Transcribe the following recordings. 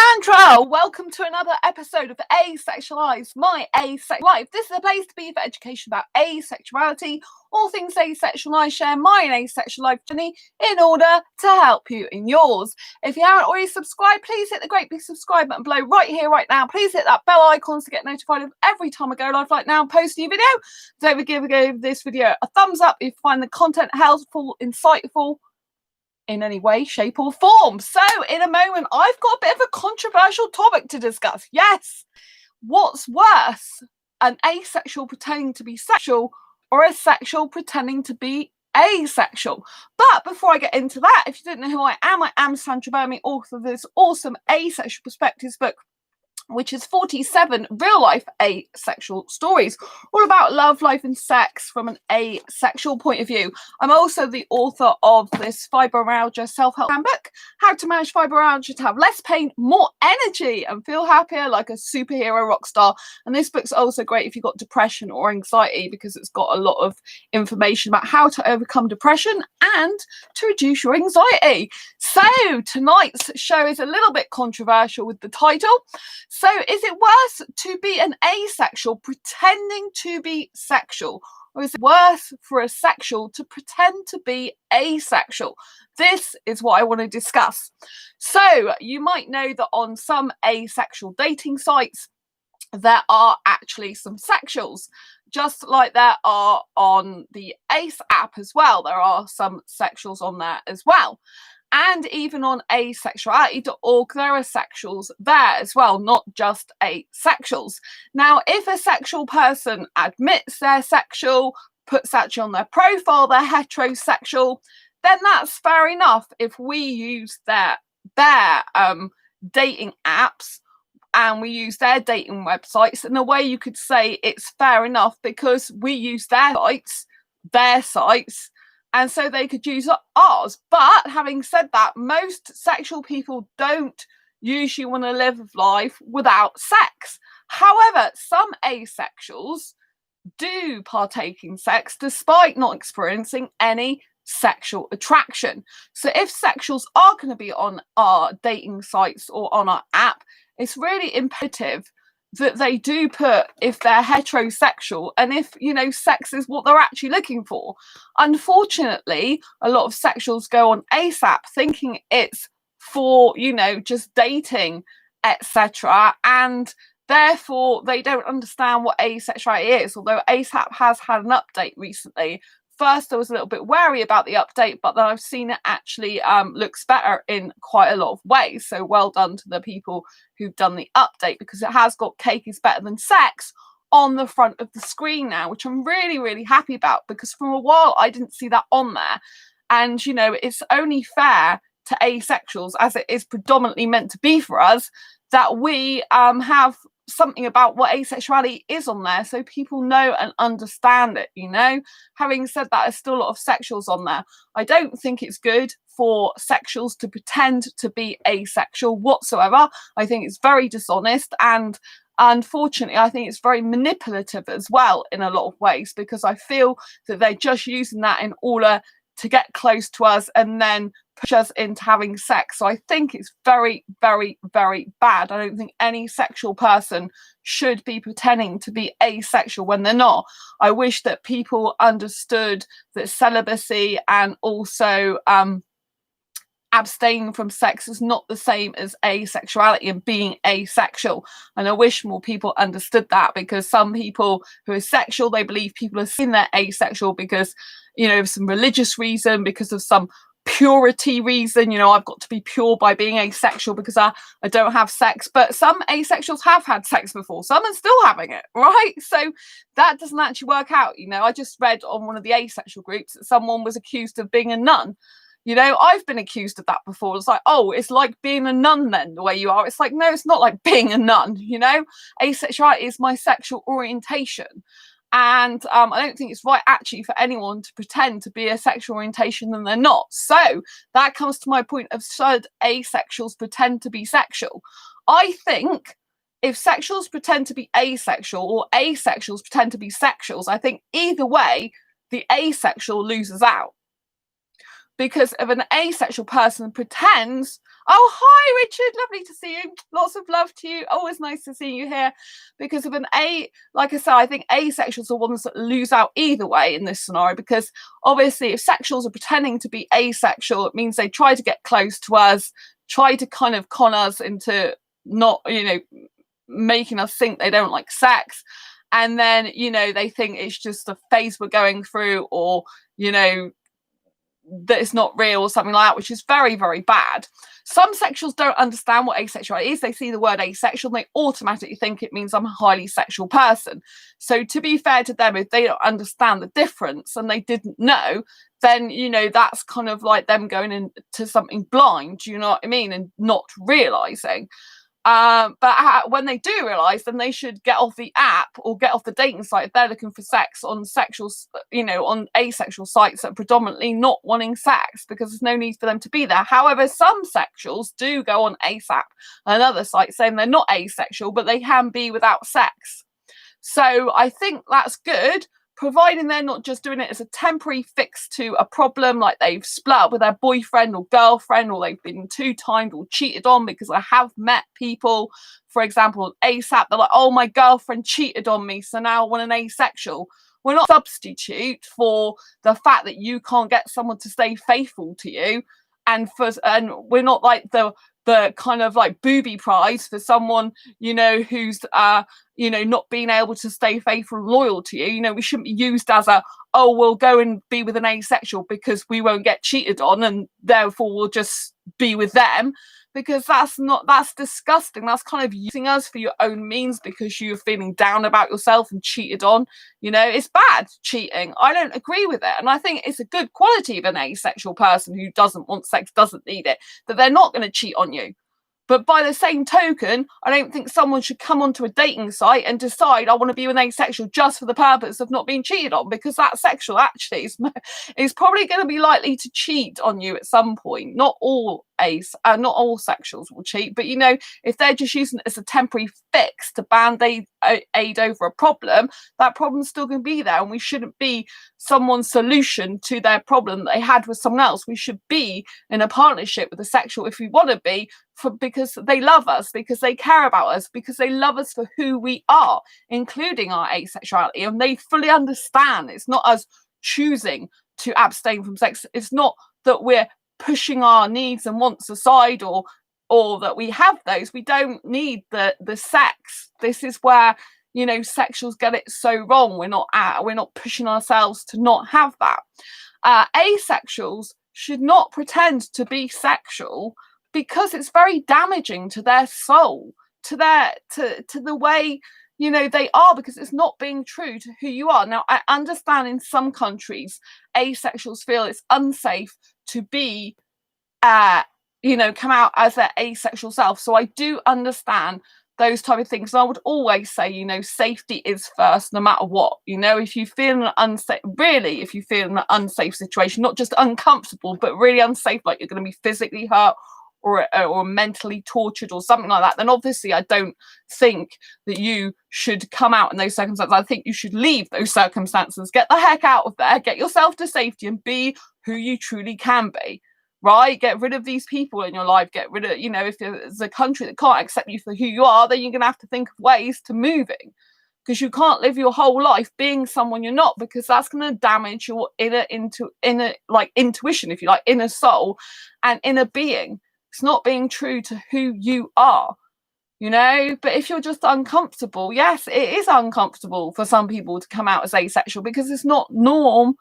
Sandra, welcome to another episode of Asexualized, my asexual life. This is a place to be for education about asexuality, all things asexual. I share my asexual life journey in order to help you in yours. If you haven't already subscribed, please hit the great big subscribe button below right here, right now. Please hit that bell icon to get notified of every time I go live like now and post a new video. Don't forget to give this video a thumbs up if you find the content helpful, insightful, in any way, shape or form. So in a moment, I've got a bit of a controversial topic to discuss. Yes, what's worse, an asexual pretending to be sexual or a sexual pretending to be asexual? But before I get into that, if you don't know who I am Sandra Birmingham, author of this awesome Asexual Perspectives book, which is 47 real-life asexual stories, all about love, life, and sex from an asexual point of view. I'm also the author of this fibromyalgia self-help handbook, How to Manage Fibromyalgia to Have Less Pain, More Energy, and Feel Happier Like a Superhero Rock Star. And this book's also great if you've got depression or anxiety, because it's got a lot of information about how to overcome depression and to reduce your anxiety. So tonight's show is a little bit controversial with the title. So is it worse to be an asexual pretending to be sexual, or is it worse for a sexual to pretend to be asexual? This is what I want to discuss. So you might know that on some asexual dating sites, there are actually some sexuals, just like there are on the Ace app as well. There are some sexuals on there as well. And even on asexuality.org, there are sexuals there as well, not just asexuals. Now, if a sexual person admits they're sexual, puts actually on their profile they're heterosexual, then that's fair enough. If we use their dating apps and we use their dating websites, in a way you could say it's fair enough because we use their sites, and so they could use ours. But having said that, most sexual people don't usually want to live life without sex. However, some asexuals do partake in sex despite not experiencing any sexual attraction. So if sexuals are going to be on our dating sites or on our app, it's really imperative that they do put if they're heterosexual and if, you know, sex is what they're actually looking for. Unfortunately, a lot of sexuals go on ASAP thinking it's for, you know, just dating, etc. And therefore, they don't understand what asexuality is. Although ASAP has had an update recently. First, I was a little bit wary about the update, but then I've seen it actually looks better in quite a lot of ways. So well done to the people who've done the update, because it has got cake is better than sex on the front of the screen now, which I'm really, really happy about, because for a while I didn't see that on there. And, you know, it's only fair to asexuals, as it is predominantly meant to be for us, that we have something about what asexuality is on there so people know and understand it, you know. Having said that, there's still a lot of sexuals on there. I don't think it's good for sexuals to pretend to be asexual whatsoever. I think it's very dishonest, and unfortunately I think it's very manipulative as well in a lot of ways, because I feel that they're just using that in order to get close to us and then push us into having sex. So I think it's very, very, very bad. I don't think any sexual person should be pretending to be asexual when they're not. I wish that people understood that celibacy and also abstaining from sex is not the same as asexuality and being asexual. And I wish more people understood that, because some people who are sexual, they believe people are saying they're asexual because, you know, some religious reason, because of some purity reason, you know, I've got to be pure by being asexual because I don't have sex. But some asexuals have had sex before, some are still having it, right? So that doesn't actually work out. You know, I just read on one of the asexual groups that someone was accused of being a nun. You know, I've been accused of that before. It's like, oh, it's like being a nun then, the way you are. It's like, no, it's not like being a nun, you know. Asexuality is my sexual orientation. And I don't think it's right actually for anyone to pretend to be a sexual orientation than they're not. So that comes to my point of, should asexuals pretend to be sexual? I think if sexuals pretend to be asexual or asexuals pretend to be sexuals, I think either way, the asexual loses out. Because if an asexual person pretends Oh, hi, Richard. Lovely to see you. Lots of love to you. Always nice to see you here. Because of like I said, I think asexuals are ones that lose out either way in this scenario. Because obviously, if sexuals are pretending to be asexual, it means they try to get close to us, try to kind of con us into not, making us think they don't like sex. And then, they think it's just a phase we're going through, or, that it's not real or something like that, which is very, very bad. Some sexuals don't understand what asexuality is. They see the word asexual and they automatically think it means I'm a highly sexual person. So to be fair to them, if they don't understand the difference and they didn't know, then, that's kind of like them going into something blind, you know what I mean, and not realizing. But when they do realise, then they should get off the app or get off the dating site if they're looking for sex on on asexual sites that are predominantly not wanting sex, because there's no need for them to be there. However, some sexuals do go on ASAP and other sites saying they're not asexual, but they can be without sex. So I think that's good, providing they're not just doing it as a temporary fix to a problem, like they've split up with their boyfriend or girlfriend, or they've been two-timed or cheated on. Because I have met people, for example, ASAP, they're like, oh, my girlfriend cheated on me, so now I want an asexual. We're not a substitute for the fact that you can't get someone to stay faithful to you. And we're not like the kind of like booby prize for someone, who's not being able to stay faithful and loyal to you. We shouldn't be used as we'll go and be with an asexual because we won't get cheated on and therefore we'll just be with them, because that's disgusting. That's kind of using us for your own means because you're feeling down about yourself and cheated on. It's bad, cheating. I don't agree with it. And I think it's a good quality of an asexual person who doesn't want sex, doesn't need it, that they're not going to cheat on you. But by the same token, I don't think someone should come onto a dating site and decide I want to be with an asexual just for the purpose of not being cheated on, because that sexual actually is probably going to be likely to cheat on you at some point. Not all sexuals will cheat, but if they're just using it as a temporary fix to band-aid over a problem, that problem's still going to be there, and we shouldn't be someone's solution to their problem that they had with someone else. We should be in a partnership with a sexual if we want to be, because they love us, because they care about us, because they love us for who we are, including our asexuality, and they fully understand it's not us choosing to abstain from sex. It's not that we're pushing our needs and wants aside, or that we have those. We don't need the sex. This is where sexuals get it so wrong. We're not pushing ourselves to not have that. Asexuals should not pretend to be sexual, because it's very damaging to their soul, to the way they are, because it's not being true to who you are. Now, I understand in some countries asexuals feel it's unsafe to be come out as their asexual self. So I do understand those type of things. And I would always say, safety is first, no matter what. If you feel if you feel in an unsafe situation, not just uncomfortable, but really unsafe, like you're going to be physically hurt or mentally tortured or something like that, then obviously I don't think that you should come out in those circumstances. I think you should leave those circumstances, get the heck out of there, get yourself to safety, and be who you truly can be. Right? Get rid of these people in your life. Get rid of, if there's a country that can't accept you for who you are, then you're going to have to think of ways to moving, because you can't live your whole life being someone you're not, because that's going to damage your inner intuition, if you like, inner soul and inner being. It's not being true to who you are, but if you're just uncomfortable, yes, it is uncomfortable for some people to come out as asexual, because it's not norm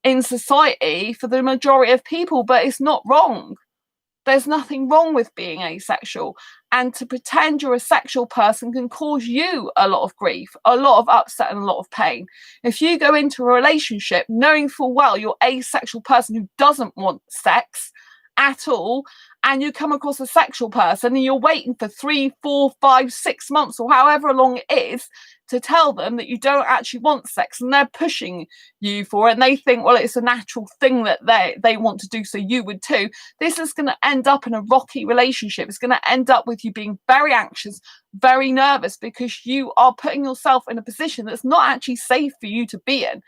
in society for the majority of people, but it's not wrong. There's nothing wrong with being asexual, and to pretend you're a sexual person can cause you a lot of grief, a lot of upset, and a lot of pain. If you go into a relationship knowing full well you're an asexual person who doesn't want sex at all, and you come across a sexual person and you're waiting for 3, 4, 5, 6 months or however long it is to tell them that you don't actually want sex, and they're pushing you for it, and they think, well, it's a natural thing that they want to do, so you would too. This is going to end up in a rocky relationship. It's going to end up with you being very anxious, very nervous, because you are putting yourself in a position that's not actually safe for you to be in.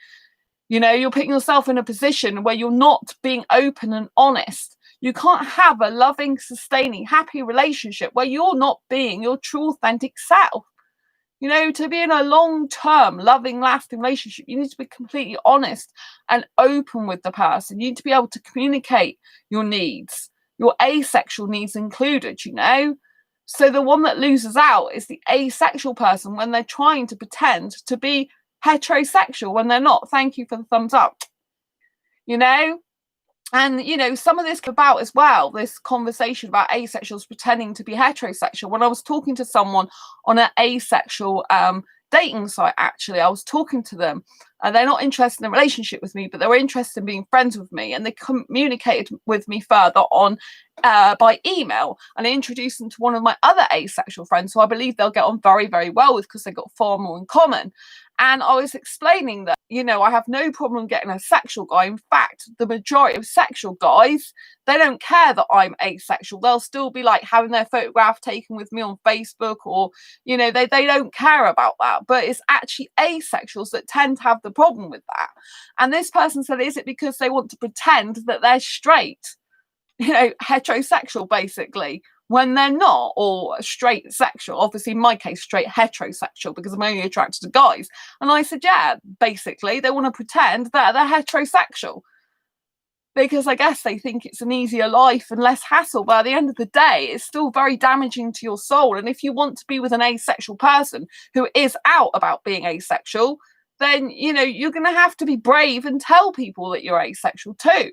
You're putting yourself in a position where you're not being open and honest. You can't have a loving, sustaining, happy relationship where you're not being your true, authentic self. You know, to be in a long-term, loving, lasting relationship, you need to be completely honest and open with the person. You need to be able to communicate your needs, your asexual needs included, you know. So the one that loses out is the asexual person when they're trying to pretend to be heterosexual when they're not. Thank you for the thumbs up. You know, and, you know, some of this about as well, this conversation about asexuals pretending to be heterosexual. When I was talking to someone on an asexual dating site, actually, I was talking to them and they're not interested in a relationship with me, but they were interested in being friends with me. And they communicated with me further on by email, and I introduced them to one of my other asexual friends who I believe they'll get on very, very well with because they've got far more in common. And I was explaining that, you know, I have no problem getting a sexual guy. In fact, the majority of sexual guys, they don't care that I'm asexual. They'll still be like having their photograph taken with me on Facebook, or, you know, they don't care about that. But it's actually asexuals that tend to have the problem with that. And this person said, is it because they want to pretend that they're straight? You know, heterosexual basically, when they're not, or straight sexual. Obviously, in my case, straight heterosexual, because I'm only attracted to guys. And I said, yeah, basically, they want to pretend that they're heterosexual because I guess they think it's an easier life and less hassle. But at the end of the day, it's still very damaging to your soul. And if you want to be with an asexual person who is out about being asexual, then, you know, you're going to have to be brave and tell people that you're asexual too.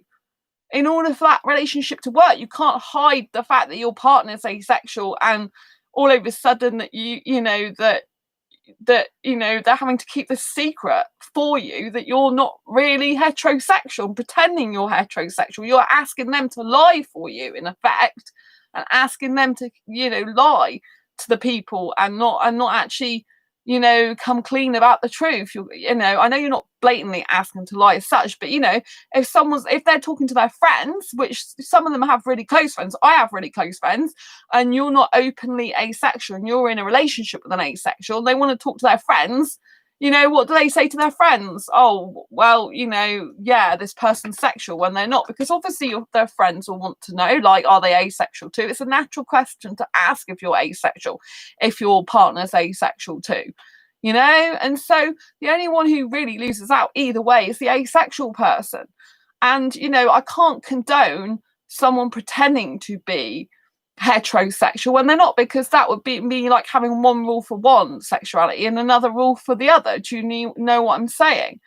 In order for that relationship to work, you can't hide the fact that your partner's asexual and all of a sudden that you know that you know they're having to keep the secret for you that you're not really heterosexual and pretending you're heterosexual. You're asking them to lie for you, in effect, and asking them to, you know, lie to the people and not actually, you know, come clean about the truth. You know, I know you're not blatantly asking to lie as such, but, you know, if they're talking to their friends, which some of them have really close friends, I have really close friends, and you're not openly asexual and you're in a relationship with an asexual, and they want to talk to their friends, you know, what do they say to their friends? Oh, well, you know, yeah, this person's sexual, when they're not, because obviously their friends will want to know, like, are they asexual too? It's a natural question to ask if you're asexual, if your partner's asexual too, you know. And so the only one who really loses out either way is the asexual person. And, you know, I can't condone someone pretending to be heterosexual when they're not, because that would be me like having one rule for one sexuality and another rule for the other. Do you know what I'm saying?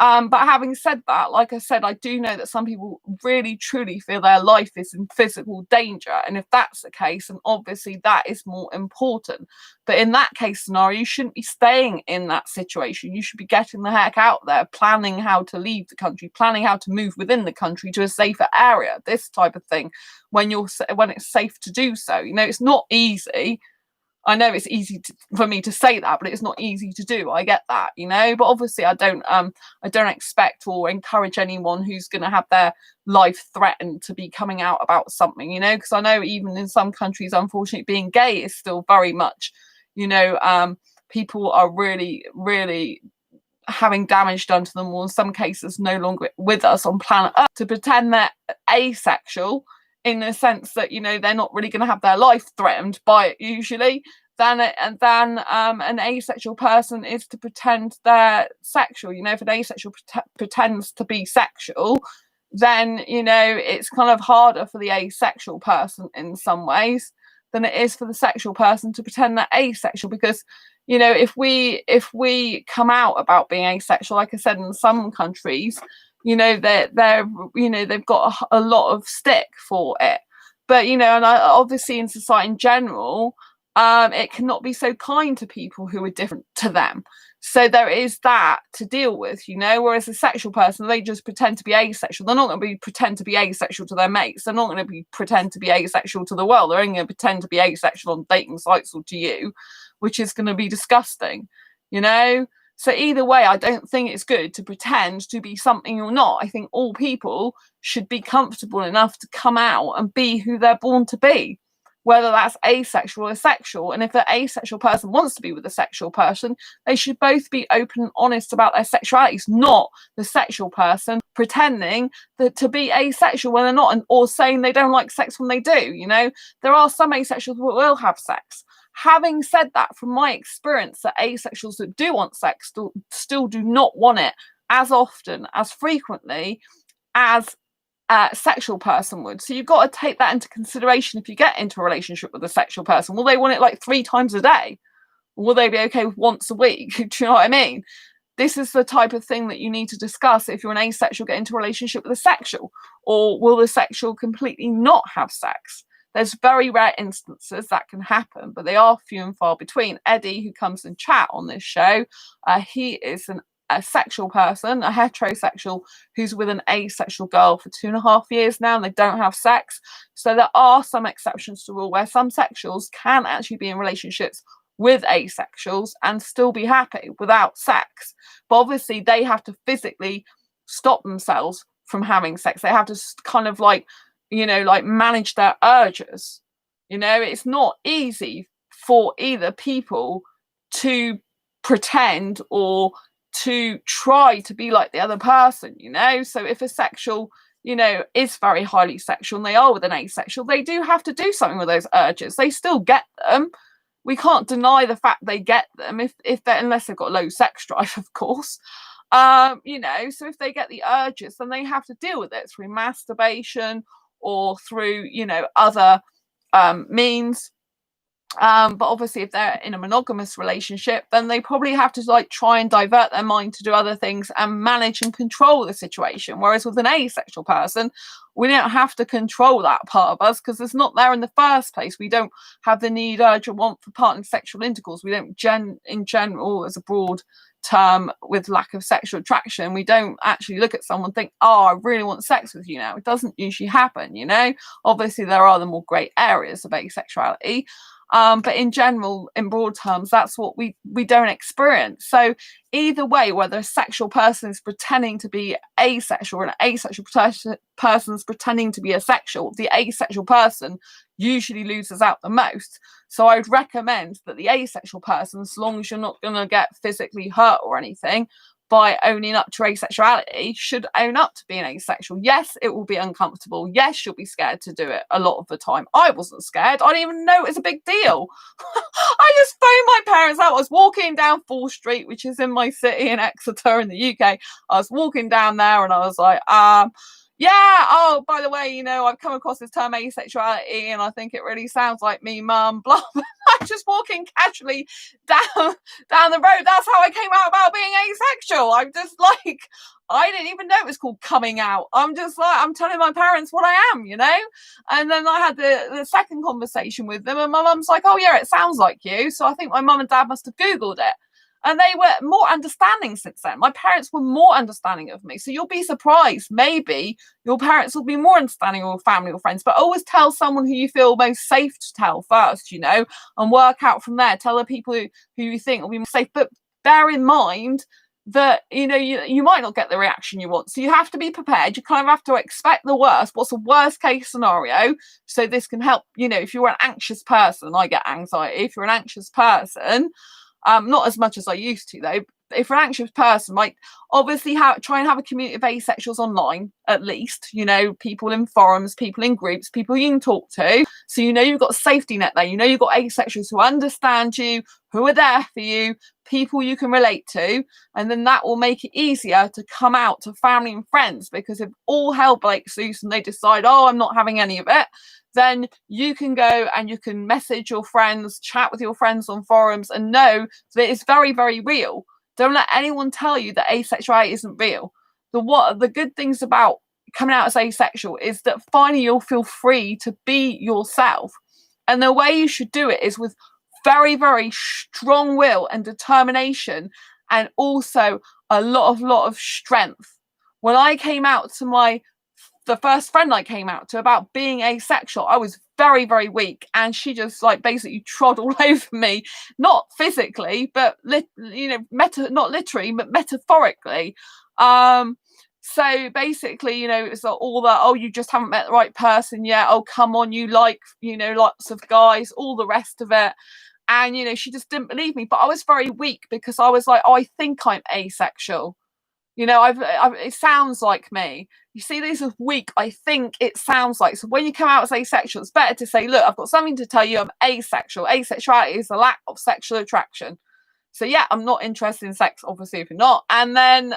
But having said that, like I said, I do know that some people really truly feel their life is in physical danger, and if that's the case, then obviously that is more important. But in that case scenario, you shouldn't be staying in that situation. You should be getting the heck out there, planning how to leave the country, planning how to move within the country to a safer area, this type of thing, when it's safe to do so. You know, it's not easy. I know it's easy for me to say that, but it's not easy to do. I get that, you know, but obviously I don't expect or encourage anyone who's going to have their life threatened to be coming out about something, you know, because I know even in some countries, unfortunately, being gay is still very much, you know, people are really, really having damage done to them, or in some cases no longer with us on planet Earth, to pretend they're asexual in the sense that, you know, they're not really going to have their life threatened by it usually, than an asexual person is to pretend they're sexual. You know, if an asexual pretends to be sexual, then, you know, it's kind of harder for the asexual person in some ways than it is for the sexual person to pretend they're asexual. Because, you know, if we come out about being asexual, like I said, in some countries, you know, they're you know, they've got a lot of stick for it. But, you know, and obviously in society in general, it cannot be so kind to people who are different to them. So there is that to deal with, you know, whereas a sexual person, they just pretend to be asexual. They're not going to pretend to be asexual to their mates. They're not going to pretend to be asexual to the world. They're only going to pretend to be asexual on dating sites or to you, which is going to be disgusting, you know. So either way, I don't think it's good to pretend to be something you're not. I think all people should be comfortable enough to come out and be who they're born to be, whether that's asexual or sexual. And if an asexual person wants to be with a sexual person, they should both be open and honest about their sexualities, not the sexual person pretending that to be asexual when they're not, or saying they don't like sex when they do. You know, there are some asexuals who will have sex. Having said that, from my experience, that asexuals that do want sex still do not want it as often, as frequently as a sexual person would. So you've got to take that into consideration if you get into a relationship with a sexual person. Will they want it like 3 times a day? Or will they be okay with once a week? Do you know what I mean? This is the type of thing that you need to discuss if you're an asexual get into a relationship with a sexual. Or will the sexual completely not have sex? There's very rare instances that can happen, but they are few and far between. Eddie, who comes and chat on this show, he is a sexual person, a heterosexual, who's with an asexual girl for 2.5 years now, and they don't have sex. So there are some exceptions to the rule where some sexuals can actually be in relationships with asexuals and still be happy without sex. But obviously they have to physically stop themselves from having sex. They have to kind of like, you know, like manage their urges. You know, it's not easy for either people to pretend or to try to be like the other person, you know. So if a sexual, you know, is very highly sexual and they are with an asexual, they do have to do something with those urges. They still get them. We can't deny the fact they get them if they're, unless they've got low sex drive, of course. You know, so if they get the urges, then they have to deal with it through masturbation or through, you know, other means. But obviously if they're in a monogamous relationship, then they probably have to like try and divert their mind to do other things and manage and control the situation. Whereas with an asexual person, we don't have to control that part of us because it's not there in the first place. We don't have the need, urge, or want for partner sexual intercourse. We don't in general, as a broad term, with lack of sexual attraction, we don't actually look at someone and think, oh, I really want sex with you now. It doesn't usually happen, you know. Obviously there are the more grey areas of asexuality. But in general, in broad terms, that's what we don't experience. So either way, whether a sexual person is pretending to be asexual or an asexual person is pretending to be asexual, the asexual person usually loses out the most. So I would recommend that the asexual person, as long as you're not going to get physically hurt or anything by owning up to asexuality, should own up to being asexual. Yes, it will be uncomfortable. Yes, you'll be scared to do it a lot of the time. I wasn't scared. I didn't even know it was a big deal. I just phoned my parents out. I was walking down Fall Street, which is in my city in Exeter in the UK. I was walking down there and I was like, yeah, oh, by the way, you know, I've come across this term asexuality and I think it really sounds like me, mum, blah, blah. I'm just walking casually down the road. That's how I came out about being asexual. I'm just like, I didn't even know it was called coming out. I'm just like, I'm telling my parents what I am, you know? And then I had the second conversation with them and my mum's like, oh yeah, it sounds like you. So I think my mum and dad must have Googled it. And they were more understanding since then. My parents were more understanding of me. So you'll be surprised. Maybe your parents will be more understanding of your family or friends. But always tell someone who you feel most safe to tell first, you know, and work out from there. Tell the people who you think will be more safe. But bear in mind that, you know, you might not get the reaction you want. So you have to be prepared. You kind of have to expect the worst. What's the worst case scenario? So this can help, you know, if you're an anxious person, I get anxiety. If you're an anxious person, not as much as I used to though. If you're an anxious person, like obviously try and have a community of asexuals online, at least, you know, people in forums, people in groups, people you can talk to. So you know you've got a safety net there. You know you've got asexuals who understand you, who are there for you, people you can relate to, and then that will make it easier to come out to family and friends. Because if all hell breaks loose and they decide, oh, I'm not having any of it, then you can go and you can message your friends, chat with your friends on forums, and know that it's very, very real. Don't let anyone tell you that asexuality isn't real. The good things about coming out as asexual is that finally you'll feel free to be yourself. And the way you should do it is with very, very strong will and determination, and also a lot of strength. When I came out to the first friend I came out to about being asexual, I was very, very weak, and she just like basically trod all over me, not physically, but not literally, but metaphorically. So basically, it was all that, oh, you just haven't met the right person yet. Oh, come on, you like, lots of guys, all the rest of it. And, she just didn't believe me. But I was very weak because I was like, oh, I think I'm asexual. It sounds like me. You see, this is weak. I think it sounds like. So when you come out as asexual, it's better to say, look, I've got something to tell you. I'm asexual. Asexuality is the lack of sexual attraction. So yeah, I'm not interested in sex, obviously, if you're not. And then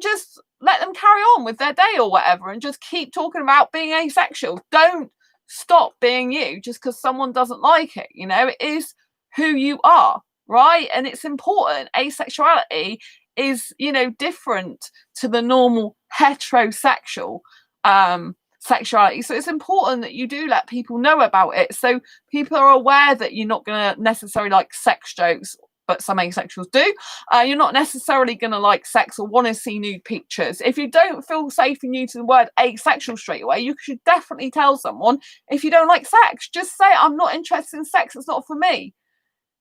just let them carry on with their day or whatever, and just keep talking about being asexual. Don't stop being you just because someone doesn't like it. It is who you are, right? And it's important. Asexuality is, different to the normal heterosexual sexuality. So it's important that you do let people know about it, so people are aware that you're not going to necessarily like sex jokes, but some asexuals do. You're not necessarily going to like sex or want to see nude pictures. If you don't feel safe in using the word asexual straight away, you should definitely tell someone. If you don't like sex, just say, I'm not interested in sex, it's not for me.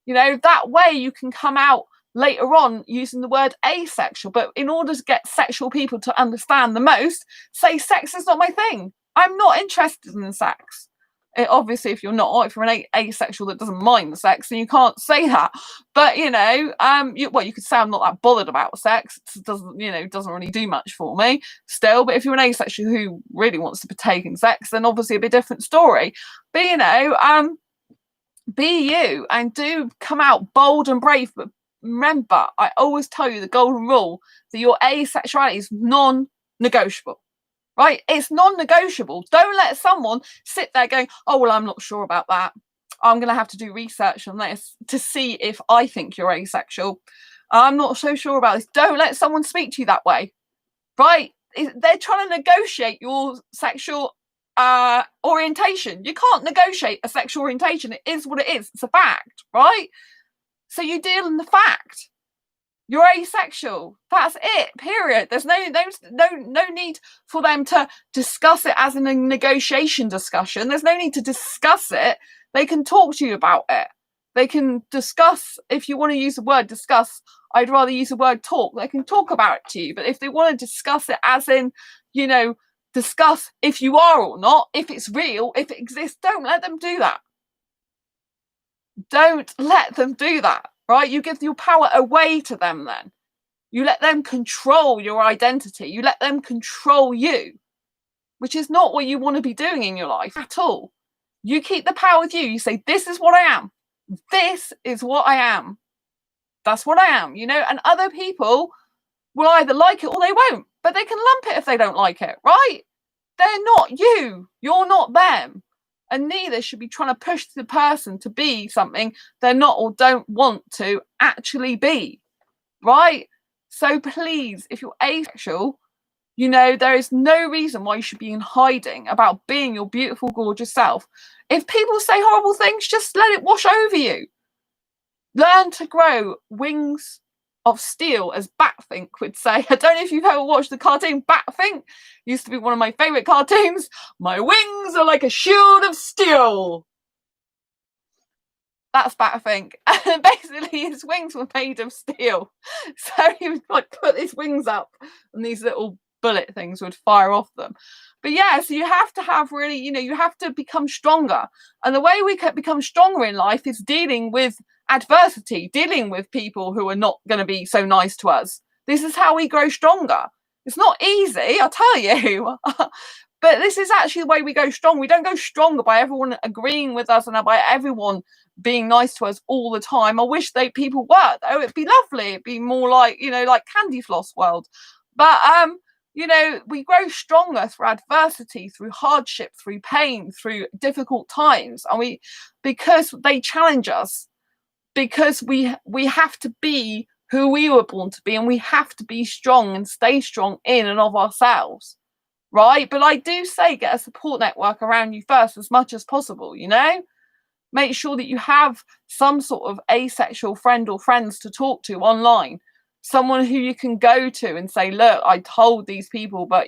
That way you can come out later on using the word asexual. But in order to get sexual people to understand the most, say sex is not my thing. I'm not interested in sex. Obviously, if you're an asexual that doesn't mind the sex, then you can't say that. But you could say I'm not that bothered about sex. It doesn't really do much for me still. But if you're an asexual who really wants to partake in sex, then obviously a bit different story. But be you and do come out bold and brave. But remember, I always tell you the golden rule that your asexuality is non-negotiable, right? It's non-negotiable. Don't let someone sit there going, oh, well, I'm not sure about that. I'm going to have to do research on this to see if I think you're asexual. I'm not so sure about this. Don't let someone speak to you that way, right? They're trying to negotiate your sexual orientation. You can't negotiate a sexual orientation. It is what it is. It's a fact, right? So you deal in the fact. You're asexual. That's it. Period. There's no need for them to discuss it as in a negotiation discussion. There's no need to discuss it. They can talk to you about it. They can discuss. If you want to use the word discuss, I'd rather use the word talk. They can talk about it to you. But if they want to discuss it as in, discuss if you are or not, if it's real, if it exists, don't let them do that. Don't let them do that, right? You give your power away to them then. You let them control your identity. You let them control you, which is not what you want to be doing in your life at all. You keep the power with you. You say, this is what I am. This is what I am. That's what I am, and other people will either like it or they won't, but they can lump it if they don't like it, right? They're not you. You're not them. And neither should be trying to push the person to be something they're not or don't want to actually be, right? So please, if you're asexual, there is no reason why you should be in hiding about being your beautiful, gorgeous self. If people say horrible things, just let it wash over you. Learn to grow wings of steel, as Batfink would say. I don't know if you've ever watched the cartoon Batfink. Used to be one of my favourite cartoons. My wings are like a shield of steel. That's Batfink. And basically his wings were made of steel. So he would put his wings up and these little bullet things would fire off them. But yeah, so you have to have really, you have to become stronger. And the way we can become stronger in life is dealing with adversity, dealing with people who are not going to be so nice to us. This is how we grow stronger. It's not easy, I'll tell you. But this is actually the way we go strong. We don't go stronger by everyone agreeing with us and by everyone being nice to us all the time. I wish people were, though. It'd be lovely. It'd be more like, like Candy Floss world. But we grow stronger through adversity, through hardship, through pain, through difficult times. And because they challenge us, because we have to be who we were born to be, and we have to be strong and stay strong in and of ourselves, right? But I do say get a support network around you first as much as possible, Make sure that you have some sort of asexual friend or friends to talk to online. Someone who you can go to and say, look, I told these people, but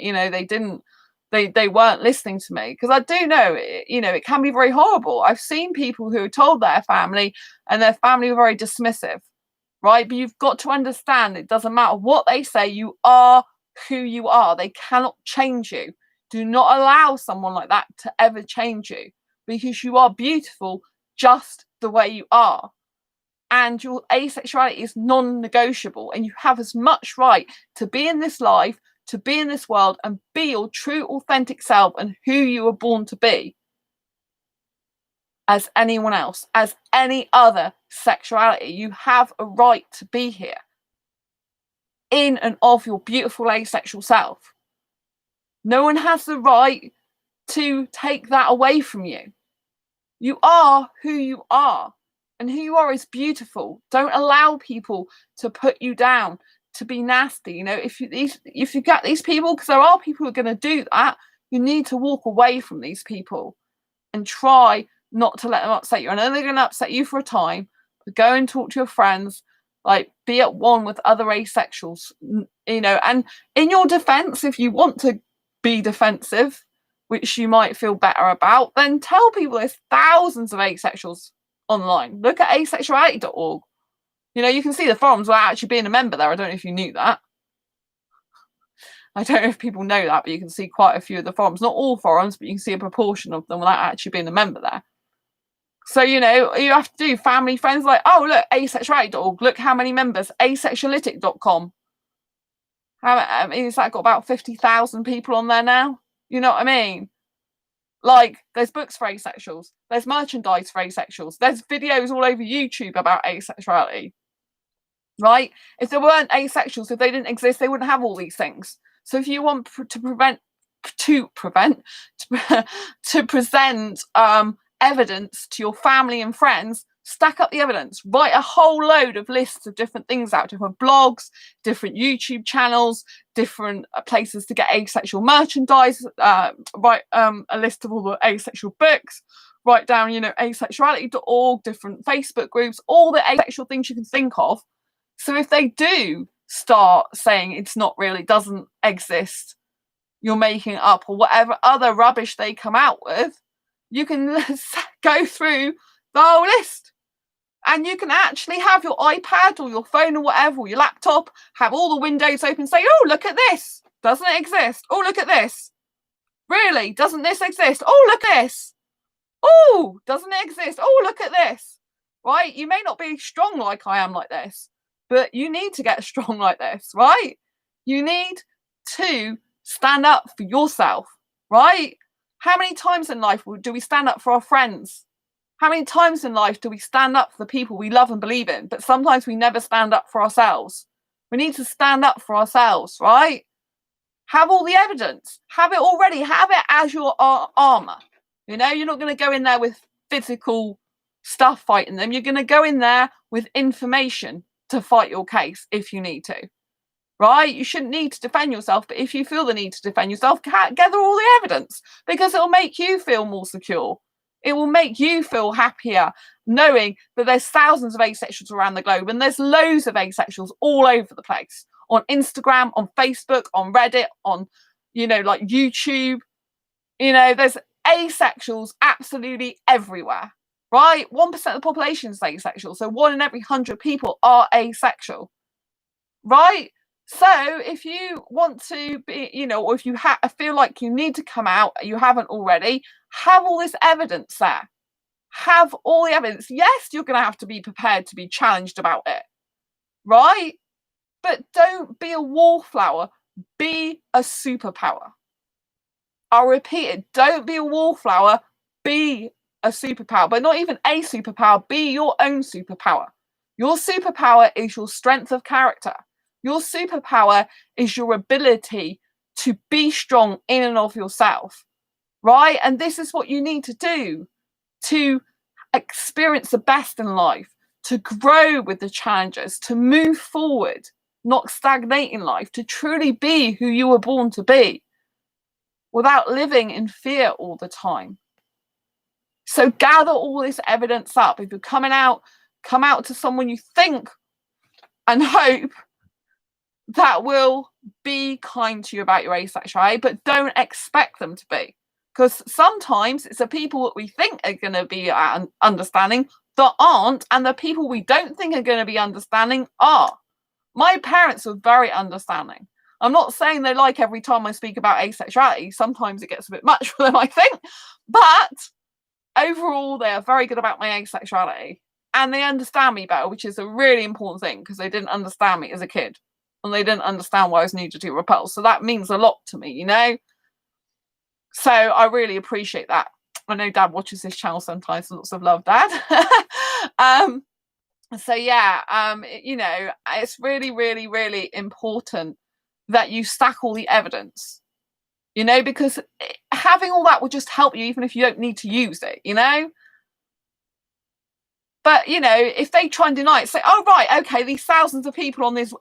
they weren't listening to me. Because I do know, it can be very horrible. I've seen people who told their family and their family were very dismissive, right? But you've got to understand it doesn't matter what they say, you are who you are. They cannot change you. Do not allow someone like that to ever change you, because you are beautiful just the way you are. And your asexuality is non-negotiable, and you have as much right to be in this life, to be in this world, and be your true authentic self and who you were born to be as anyone else, as any other sexuality. You have a right to be here in and of your beautiful asexual self. No one has the right to take that away from you. You are who you are, and who you are is beautiful. Don't allow people to put you down, to be nasty. You know, if you get these people, because there are people who are going to do that, you need to walk away from these people and try not to let them upset you. I know they're going to upset you for a time, but go and talk to your friends, like be at one with other asexuals, you know. And in your defense, if you want to be defensive, which you might feel better about, then tell people there's thousands of asexuals online. Look at asexuality.org. You know, you can see the forums without actually being a member there. I don't know if you knew that. I don't know if people know that, but you can see quite a few of the forums. Not all forums, but you can see a proportion of them without actually being a member there. So, you know, you have to do family, friends, like, oh, look, asexuality.org. Look how many members. Asexualistic.com. I mean, it's like got about 50,000 people on there now. You know what I mean? Like, there's books for asexuals. There's merchandise for asexuals. There's videos all over YouTube about asexuality. Right? If there weren't asexuals, if they didn't exist, they wouldn't have all these things. So if you want to present evidence to your family and friends, stack up the evidence. Write a whole load of lists of different things out, different blogs, different YouTube channels, different places to get asexual merchandise. Write a list of all the asexual books. Write down, you know, asexuality.org, different Facebook groups, all the asexual things you can think of. So if they do start saying it's not real, it doesn't exist, you're making it up, or whatever other rubbish they come out with, you can go through the whole list. And you can actually have your iPad or your phone or whatever, or your laptop, have all the windows open, say, oh, look at this. Doesn't it exist? Oh, look at this. Really? Doesn't this exist? Oh, look at this. Oh, doesn't it exist? Oh, look at this. Right? You may not be strong like I am like this, but you need to get strong like this, right? You need to stand up for yourself, right? How many times in life do we stand up for our friends? How many times in life do we stand up for the people we love and believe in? But sometimes we never stand up for ourselves. We need to stand up for ourselves, right? Have all the evidence. Have it already. Have it as your armor. You know, you're not going to go in there with physical stuff fighting them. You're going to go in there with information to fight your case if you need to, right? You shouldn't need to defend yourself, but if you feel the need to defend yourself, gather all the evidence, because it'll make you feel more secure. It will make you feel happier knowing that there's thousands of asexuals around the globe, and there's loads of asexuals all over the place, on Instagram, on Facebook, on Reddit, on, you know, like YouTube. You know, there's asexuals absolutely everywhere, right? 1% of the population is asexual, so 1 in every 100 people are asexual, right? So if you want to be, you know, or if you feel like you need to come out, you haven't already, have all this evidence there. Have all the evidence. Yes, you're going to have to be prepared to be challenged about it, right? But don't be a wallflower. Be a superpower. I'll repeat it. Don't be a wallflower. Be a superpower, but not even a superpower. Be your own superpower. Your superpower is your strength of character. Your superpower is your ability to be strong in and of yourself, right? And this is what you need to do to experience the best in life, to grow with the challenges, to move forward, not stagnate in life, to truly be who you were born to be without living in fear all the time. So gather all this evidence up. If you're coming out, come out to someone you think and hope that will be kind to you about your asexuality, but don't expect them to be. Because sometimes it's the people that we think are going to be understanding that aren't, and the people we don't think are going to be understanding are. My parents were very understanding. I'm not saying they like every time I speak about asexuality. Sometimes it gets a bit much for them, I think. But overall, they are very good about my asexuality. And they understand me better, which is a really important thing, because they didn't understand me as a kid. And they didn't understand why I was nudity repelled. So that means a lot to me, you know? So I really appreciate that. I know Dad watches this channel sometimes. Lots of love, Dad. So yeah, you know, it's really, really, really important that you stack all the evidence, you know, because having all that will just help you even if you don't need to use it, you know. But, you know, if they try and deny it, say, oh, right, okay, these thousands of people on these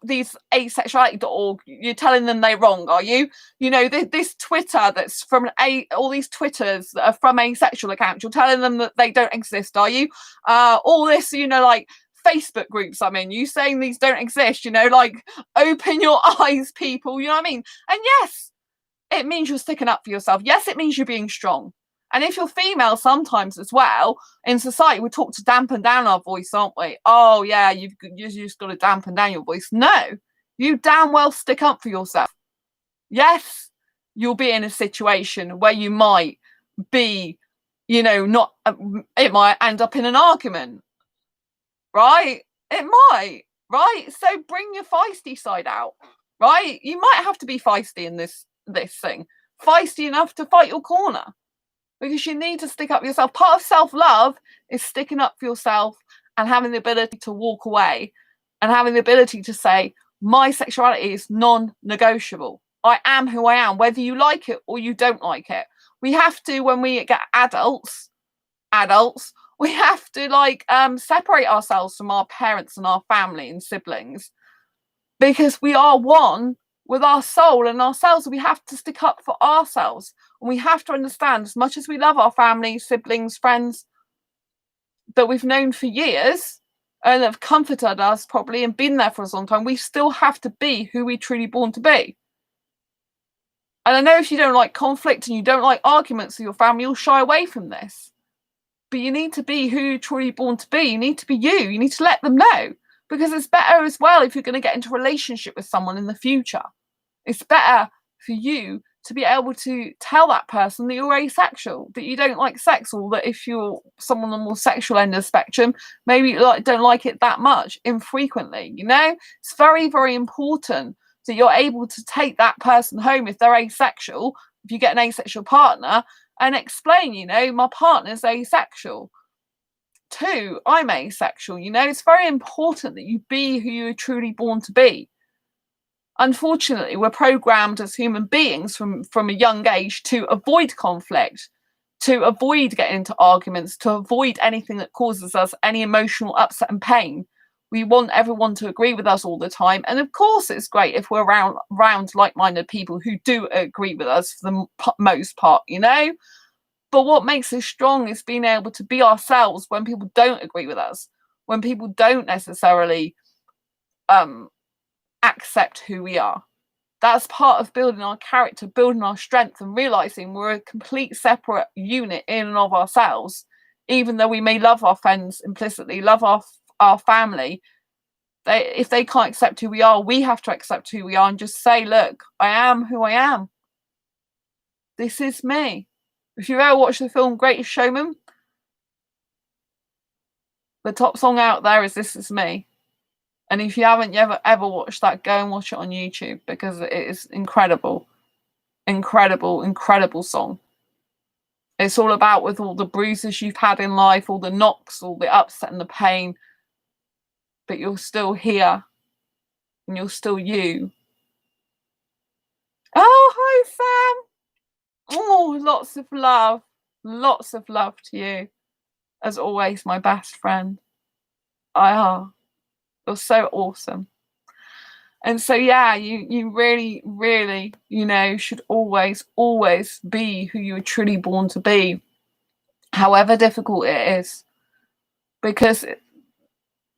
asexuality.org, you're telling them they're wrong, are you? You know, this Twitter that's from all these Twitters that are from asexual accounts, you're telling them that they don't exist, are you? All this, you know, like Facebook groups I'm in, you saying these don't exist, you know, like open your eyes, people, you know what I mean? And yes, it means you're sticking up for yourself. Yes, it means you're being strong. And if you're female sometimes as well, in society, we talk to dampen down our voice, aren't we? Oh, yeah, you've just got to dampen down your voice. No, you damn well stick up for yourself. Yes, you'll be in a situation where you might be, you know, not, it might end up in an argument, right? It might, right? So bring your feisty side out, right? You might have to be feisty in this thing, feisty enough to fight your corner. Because you need to stick up for yourself. Part of self-love is sticking up for yourself and having the ability to walk away and having the ability to say, my sexuality is non-negotiable. I am who I am, whether you like it or you don't like it. We have to, when we get adults, we have to like separate ourselves from our parents and our family and siblings, because we are one with our soul and ourselves. We have to stick up for ourselves. And we have to understand, as much as we love our family, siblings, friends that we've known for years and have comforted us probably and been there for us a long time, we still have to be who we're truly born to be. And I know if you don't like conflict and you don't like arguments with your family, you'll shy away from this. But you need to be who you're truly born to be. You need to be you. You need to let them know. Because it's better as well if you're going to get into a relationship with someone in the future. It's better for you to be able to tell that person that you're asexual, that you don't like sex, or that if you're someone on the more sexual end of the spectrum, maybe you don't like it that much, infrequently, you know? It's very, very important that you're able to take that person home if they're asexual, if you get an asexual partner, and explain, you know, my partner's asexual. Too, I'm asexual, you know. It's very important that you be who you're truly born to be. Unfortunately, we're programmed as human beings from a young age to avoid conflict, to avoid getting into arguments, to avoid anything that causes us any emotional upset and pain. We want everyone to agree with us all the time. And of course, it's great if we're around like-minded people who do agree with us for the most part, you know. But what makes us strong is being able to be ourselves when people don't agree with us, when people don't necessarily accept who we are. That's part of building our character, building our strength, and realizing we're a complete separate unit in and of ourselves. Even though we may love our friends implicitly, love our family, if they can't accept who we are, we have to accept who we are and just say, look, I am who I am. This is me. If you ever watched the film Greatest Showman, the top song out there is This Is Me. And if you haven't ever watched that, go and watch it on YouTube, because it is incredible. Incredible, incredible song. It's all about, with all the bruises you've had in life, all the knocks, all the upset and the pain, but you're still here and you're still you. Oh, hi, Sam. Oh, lots of love. Lots of love to you. As always, my best friend. You're so awesome. And so, yeah, you really, really, you know, should always be who you were truly born to be, however difficult it is. Because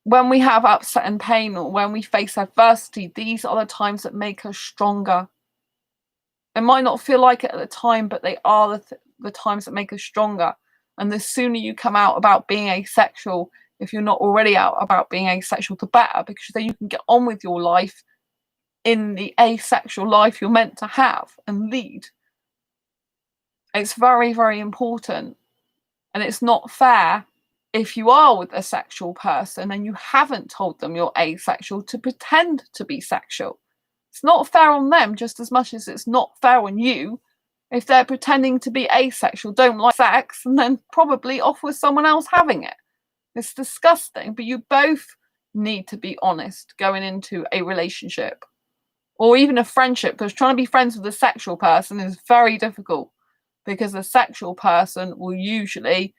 when we have upset and pain, or when we face adversity, these are the times that make us stronger. It might not feel like it at the time, but they are the times that make us stronger. And the sooner you come out about being asexual, if you're not already out about being asexual, the better, because then you can get on with your life in the asexual life you're meant to have and lead. It's very, very important. And it's not fair if you are with a sexual person and you haven't told them you're asexual to pretend to be sexual. It's not fair on them just as much as it's not fair on you if they're pretending to be asexual, don't like sex, and then probably off with someone else having it. It's disgusting, but you both need to be honest going into a relationship or even a friendship, because trying to be friends with a sexual person is very difficult, because a sexual person will usually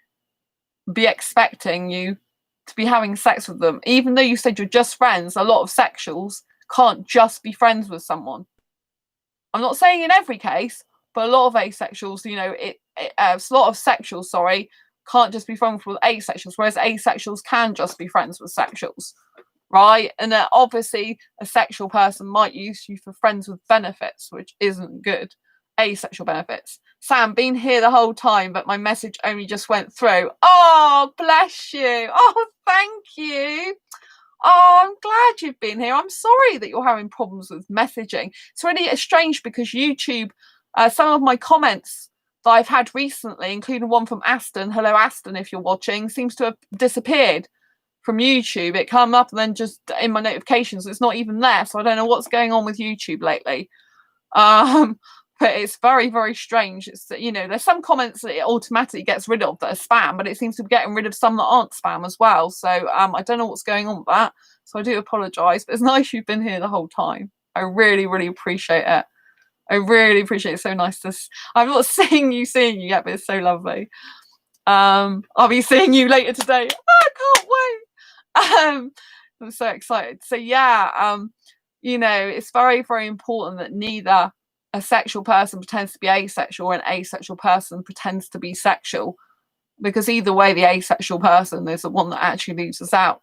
be expecting you to be having sex with them. Even though you said you're just friends, a lot of sexuals can't just be friends with someone. I'm not saying in every case, but a lot of asexuals, a lot of sexuals, can't just be friends with asexuals, whereas asexuals can just be friends with sexuals, right? And obviously a sexual person might use you for friends with benefits, which isn't good. Asexual benefits. Sam, been here the whole time, but my message only just went through. Oh, bless you. Oh, thank you. Oh, I'm glad you've been here. I'm sorry that you're having problems with messaging. It's really strange because YouTube, some of my comments that I've had recently, including one from Aston, hello Aston if you're watching, seems to have disappeared from YouTube. It come up and then just in my notifications, it's not even there. So I don't know what's going on with YouTube lately. But it's very, very strange. It's, there's some comments that it automatically gets rid of that are spam, but it seems to be getting rid of some that aren't spam as well. So I don't know what's going on with that. So I do apologise, but it's nice you've been here the whole time. I really, really appreciate it. I really appreciate it. It's so nice to. I'm not seeing you yet, but it's so lovely. I'll be seeing you later today. I can't wait. I'm so excited. So yeah, it's very, very important that neither a sexual person pretends to be asexual or an asexual person pretends to be sexual, because either way the asexual person is the one that actually leaves us out,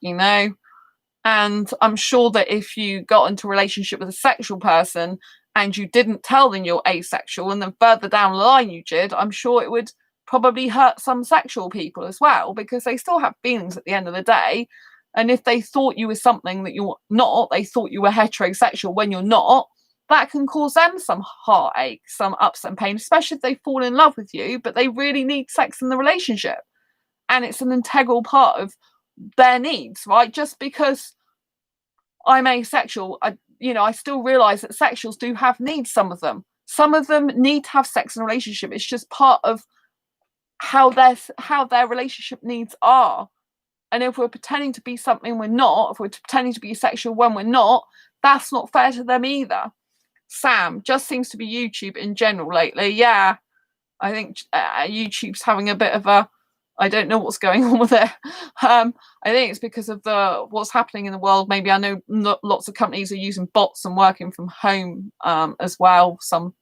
and I'm sure that if you got into a relationship with a sexual person and you didn't tell them you're asexual and then further down the line you did, I'm sure it would probably hurt some sexual people as well, because they still have feelings at the end of the day. And if they thought you were something that you're not, they thought you were heterosexual when you're not, that can cause them some heartache, some upset and pain, especially if they fall in love with you, but they really need sex in the relationship. And it's an integral part of their needs, right? Just because I'm asexual, I still realise that sexuals do have needs, some of them. Some of them need to have sex in a relationship. It's just part of how their relationship needs are. And if we're pretending to be something we're not, if we're pretending to be sexual when we're not, that's not fair to them either. Sam, just seems to be YouTube in general lately. Yeah, I think YouTube's having a bit of a, I don't know what's going on with it. I think it's because of what's happening in the world. Maybe I know lots of companies are using bots and working from home as well. Some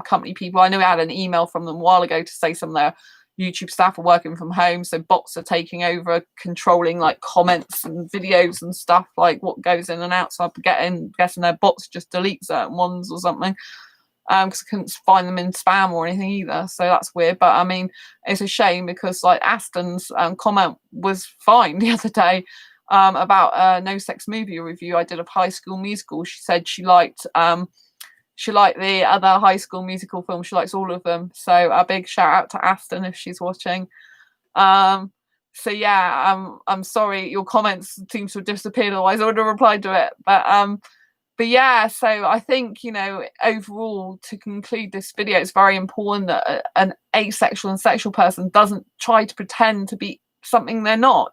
company people, I know I had an email from them a while ago to say some of their YouTube staff are working from home, so bots are taking over, controlling like comments and videos and stuff, like what goes in and out. So I'm guessing their bots just delete certain ones or something, because I couldn't find them in spam or anything either. So that's weird. But I mean, it's a shame, because like Aston's comment was fine the other day about a no sex movie review I did of High School Musical. She said she liked the other High School Musical films. She likes all of them. So a big shout out to Aston if she's watching. So yeah, I'm sorry your comments seem to have disappeared, otherwise I would have replied to it. But yeah, so I think, overall, to conclude this video, it's very important that an asexual and sexual person doesn't try to pretend to be something they're not.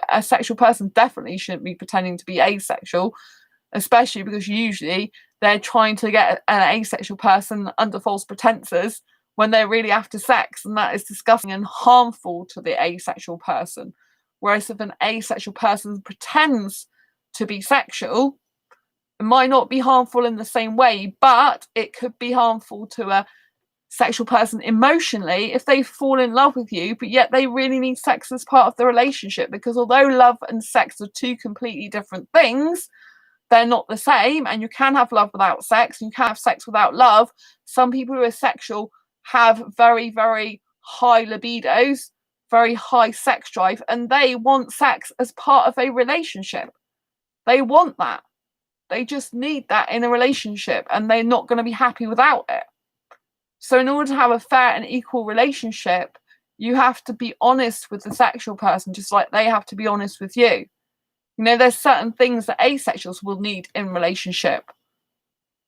A sexual person definitely shouldn't be pretending to be asexual, especially because usually they're trying to get an asexual person under false pretenses when they're really after sex, and that is disgusting and harmful to the asexual person. Whereas if an asexual person pretends to be sexual, it might not be harmful in the same way, but it could be harmful to a sexual person emotionally if they fall in love with you, but yet they really need sex as part of the relationship, because although love and sex are two completely different things, they're not the same. And you can have love without sex, and you can have sex without love. Some people who are sexual have very, very high libidos, very high sex drive, and they want sex as part of a relationship. They want that. They just need that in a relationship, and they're not going to be happy without it. So in order to have a fair and equal relationship, you have to be honest with the sexual person, just like they have to be honest with you. You know, there's certain things that asexuals will need in relationship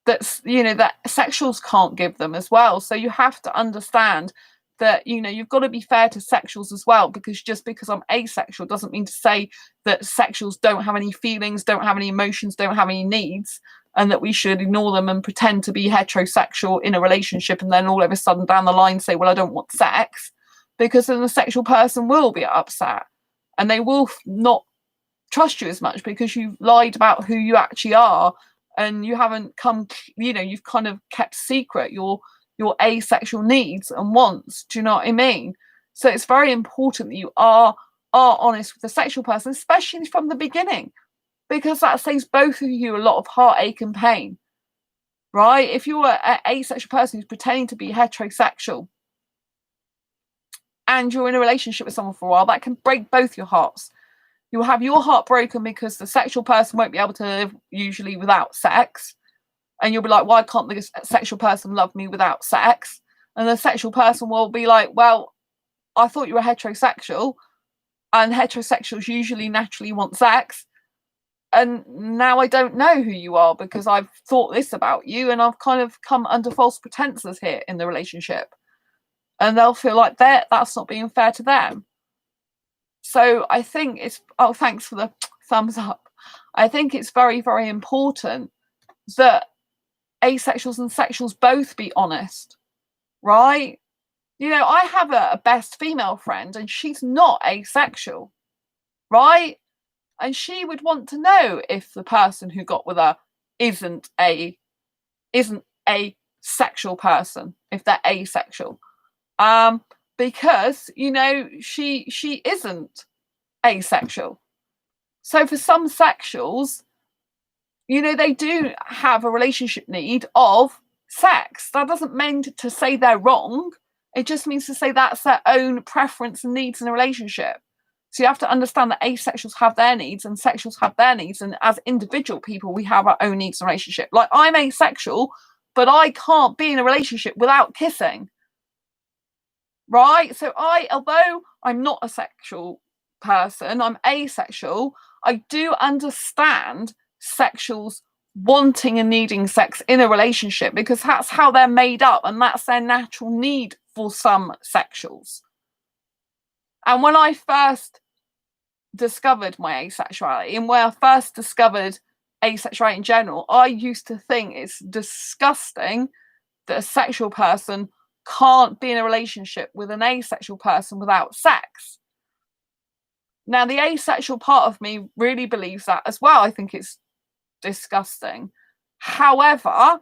that's, you know, that sexuals can't give them as well. So you have to understand that, you know, you've got to be fair to sexuals as well, because just because I'm asexual doesn't mean to say that sexuals don't have any feelings, don't have any emotions, don't have any needs, and that we should ignore them and pretend to be heterosexual in a relationship and then all of a sudden down the line say, well, I don't want sex, because then the sexual person will be upset and they will not trust you as much because you lied about who you actually are, and you haven't come, you know, you've kind of kept secret your asexual needs and wants. Do you know what I mean? So it's very important that you are honest with the sexual person, especially from the beginning, because that saves both of you a lot of heartache and pain, right? If you're an asexual person who's pretending to be heterosexual and you're in a relationship with someone for a while, that can break both your hearts. You'll have your heart broken because the sexual person won't be able to live usually without sex. And you'll be like, why can't the sexual person love me without sex? And the sexual person will be like, well, I thought you were heterosexual, and heterosexuals usually naturally want sex. And now I don't know who you are because I've thought this about you and I've kind of come under false pretenses here in the relationship. And they'll feel like that's not being fair to them. So I think it's, oh, thanks for the thumbs up. I think it's very, very important that asexuals and sexuals both be honest, right? You know, I have a best female friend and she's not asexual, right? And she would want to know if the person who got with her isn't a sexual person, if they're asexual. Because, you know, she isn't asexual. So for some sexuals, you know, they do have a relationship need of sex. That doesn't mean to say they're wrong. It just means to say that's their own preference and needs in a relationship. So you have to understand that asexuals have their needs and sexuals have their needs. And as individual people, we have our own needs in a relationship. Like, I'm asexual, but I can't be in a relationship without kissing. Right? So although I'm not a sexual person, I'm asexual, I do understand sexuals wanting and needing sex in a relationship because that's how they're made up and that's their natural need for some sexuals. And when I first discovered my asexuality and when I first discovered asexuality in general, I used to think it's disgusting that a sexual person can't be in a relationship with an asexual person without sex. Now, the asexual part of me really believes that as well. I think it's disgusting. However,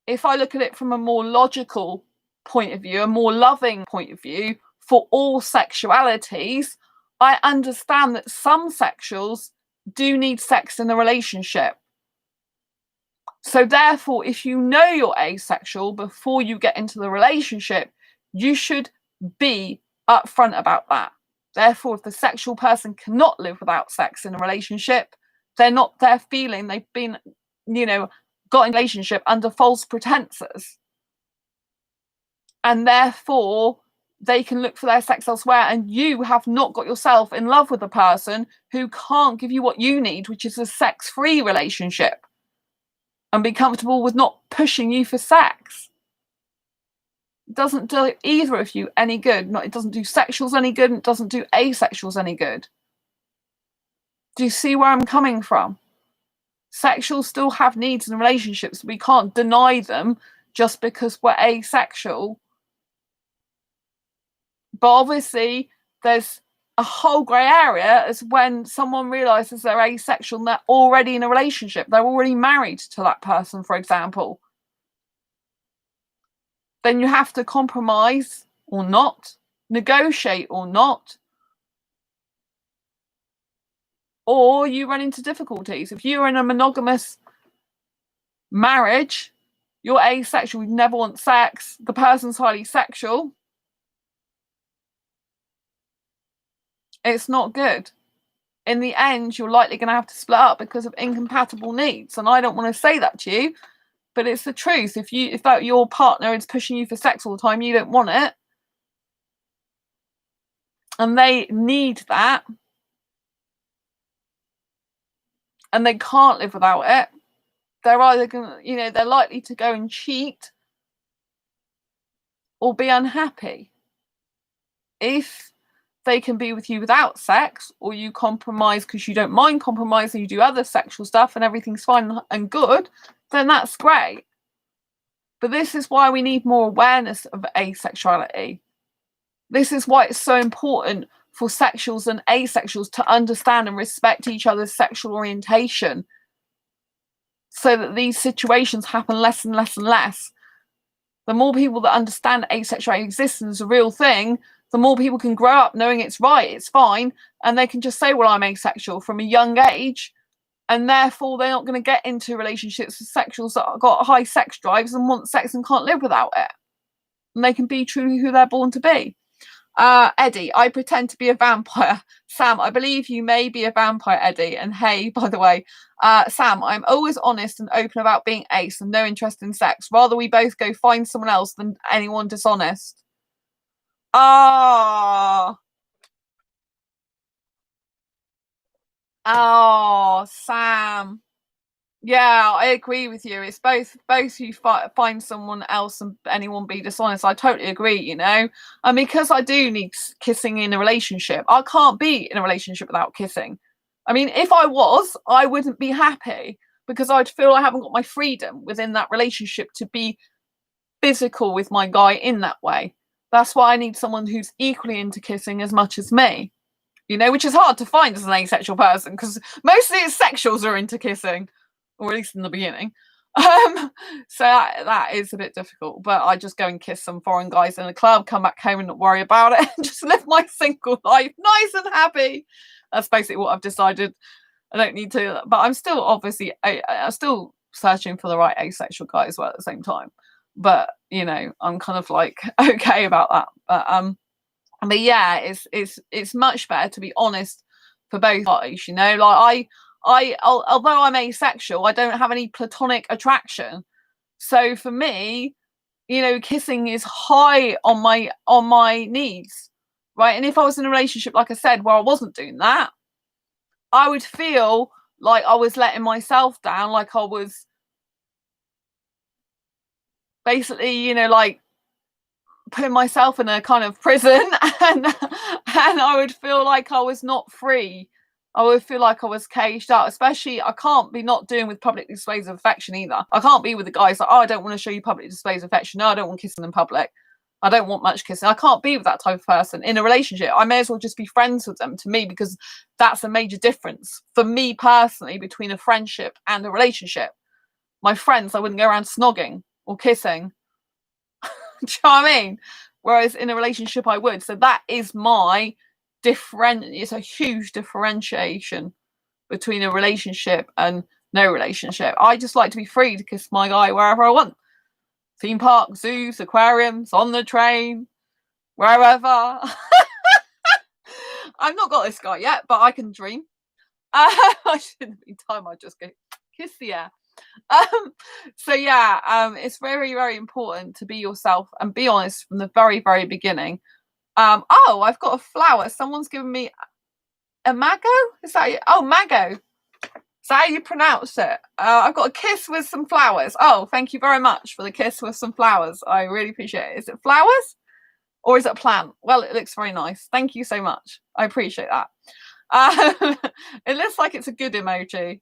if I look at it from a more logical point of view, a more loving point of view for all sexualities, I understand that some sexuals do need sex in a relationship. So therefore, if you know you're asexual before you get into the relationship, you should be upfront about that. Therefore, if the sexual person cannot live without sex in a relationship, they're feeling they've been, you know, got in a relationship under false pretenses. And therefore, they can look for their sex elsewhere, and you have not got yourself in love with a person who can't give you what you need, which is a sex-free relationship, and be comfortable with not pushing you for sex. It doesn't do either of you any good. It doesn't do sexuals any good, and it doesn't do asexuals any good. Do you see where I'm coming from? Sexuals still have needs in relationships. We can't deny them just because we're asexual. But obviously, there's a whole grey area as when someone realises they're asexual and they're already in a relationship. They're already married to that person, for example. Then you have to compromise or not, negotiate or not, or you run into difficulties. If you're in a monogamous marriage, you're asexual, you never want sex, the person's highly sexual, it's not good. in the end, you're likely going to have to split up because of incompatible needs. And I don't want to say that to you, but it's the truth. If that your partner is pushing you for sex all the time, you don't want it, and they need that, and they can't live without it, they're either going to, they're likely to go and cheat or be unhappy. If they can be with you without sex, or you compromise because you don't mind compromising, you do other sexual stuff and everything's fine and good, then that's great. But this is why we need more awareness of asexuality. This is why it's so important for sexuals and asexuals to understand and respect each other's sexual orientation, so that these situations happen less and less and less. The more people that understand asexuality exists as a real thing, the more people can grow up knowing it's right, it's fine, and they can just say, well, I'm asexual from a young age, and therefore they're not going to get into relationships with sexuals that have got high sex drives and want sex and can't live without it. And they can be truly who they're born to be. Eddie, I pretend to be a vampire. Sam, I believe you may be a vampire, Eddie. And hey, by the way, Sam, I'm always honest and open about being ace and no interest in sex. Rather we both go find someone else than anyone dishonest. Oh, Sam. Yeah, I agree with you. It's both you find someone else and anyone be dishonest. I totally agree, And because I do need kissing in a relationship, I can't be in a relationship without kissing. I mean, if I was, I wouldn't be happy, because I'd feel I haven't got my freedom within that relationship to be physical with my guy in that way. That's why I need someone who's equally into kissing as much as me, which is hard to find as an asexual person, because mostly it's sexuals are into kissing, or at least in the beginning. So that is a bit difficult, but I just go and kiss some foreign guys in a club, come back home and not worry about it, and just live my single life nice and happy. That's basically what I've decided. I don't need to, but I'm still I'm still searching for the right asexual guy as well at the same time. But I'm kind of like okay about that. But yeah, it's much better to be honest for both parties. Like although I'm asexual, I don't have any platonic attraction. So for me, kissing is high on my needs, right? And if I was in a relationship, like I said, where I wasn't doing that, I would feel like I was letting myself down, like I was basically, like putting myself in a kind of prison, and I would feel like I was not free. I would feel like I was caged out. Especially, I can't be not doing with public displays of affection either. I can't be with the guys like, oh, I don't want to show you public displays of affection. No, I don't want kissing in public. I don't want much kissing. I can't be with that type of person in a relationship. I may as well just be friends with them, to me, because that's a major difference for me personally between a friendship and a relationship. My friends, I wouldn't go around snogging or kissing. Do you know what I mean? Whereas in a relationship, I would. So that is my it's a huge differentiation between a relationship and no relationship. I just like to be free to kiss my guy wherever I want. Theme park, zoos, aquariums, on the train, wherever. I've not got this guy yet, but I can dream. I shouldn't be time. I just go kiss the air. So yeah, it's very, very important to be yourself and be honest from the very, very beginning. Oh, I've got a flower. Someone's given me a mago. Is that it? Oh, mago. Is that how you pronounce it? I've got a kiss with some flowers. Oh, thank you very much for the kiss with some flowers. I really appreciate it. Is it flowers or is it a plant? Well, it looks very nice. Thank you so much. I appreciate that. It looks like it's a good emoji.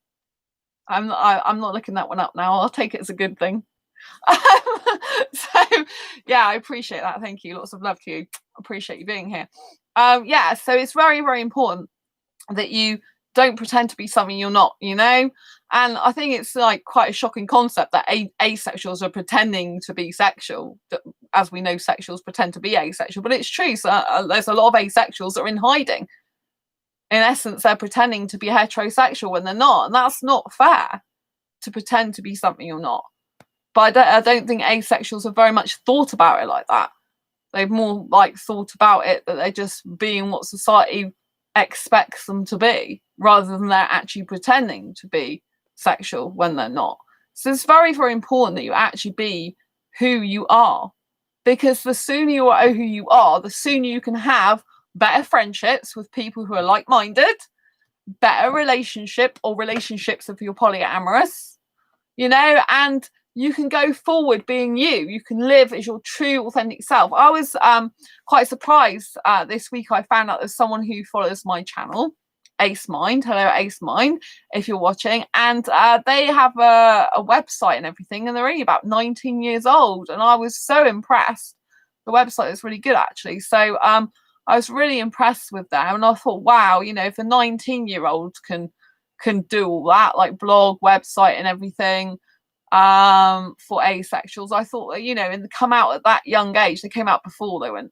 I'm not looking that one up now. I'll take it as a good thing. So yeah, I appreciate that. Thank you. Lots of love to you. Appreciate you being here. Yeah, so it's very, very important that you don't pretend to be something you're not, and I think it's like quite a shocking concept that asexuals are pretending to be sexual. As we know, sexuals pretend to be asexual, but it's true. So there's a lot of asexuals that are in hiding. In essence, they're pretending to be heterosexual when they're not, and that's not fair, to pretend to be something you're not. But I don't think asexuals have very much thought about it like that. They've more like thought about it that they're just being what society expects them to be, rather than they're actually pretending to be sexual when they're not. So it's very, very important that you actually be who you are, because the sooner you are who you are, the sooner you can have better friendships with people who are like-minded, better relationships if you're polyamorous, and you can go forward being you. You can live as your true, authentic self. I was quite surprised this week. I found out there's someone who follows my channel, Ace Mind. Hello, Ace Mind, if you're watching. And they have a website and everything, and they're only about 19 years old. And I was so impressed. The website is really good, actually. So I was really impressed with them. And I thought, wow, if a 19-year-old can do all that, like blog, website and everything, for asexuals, I thought that, and come out at that young age. They came out before they were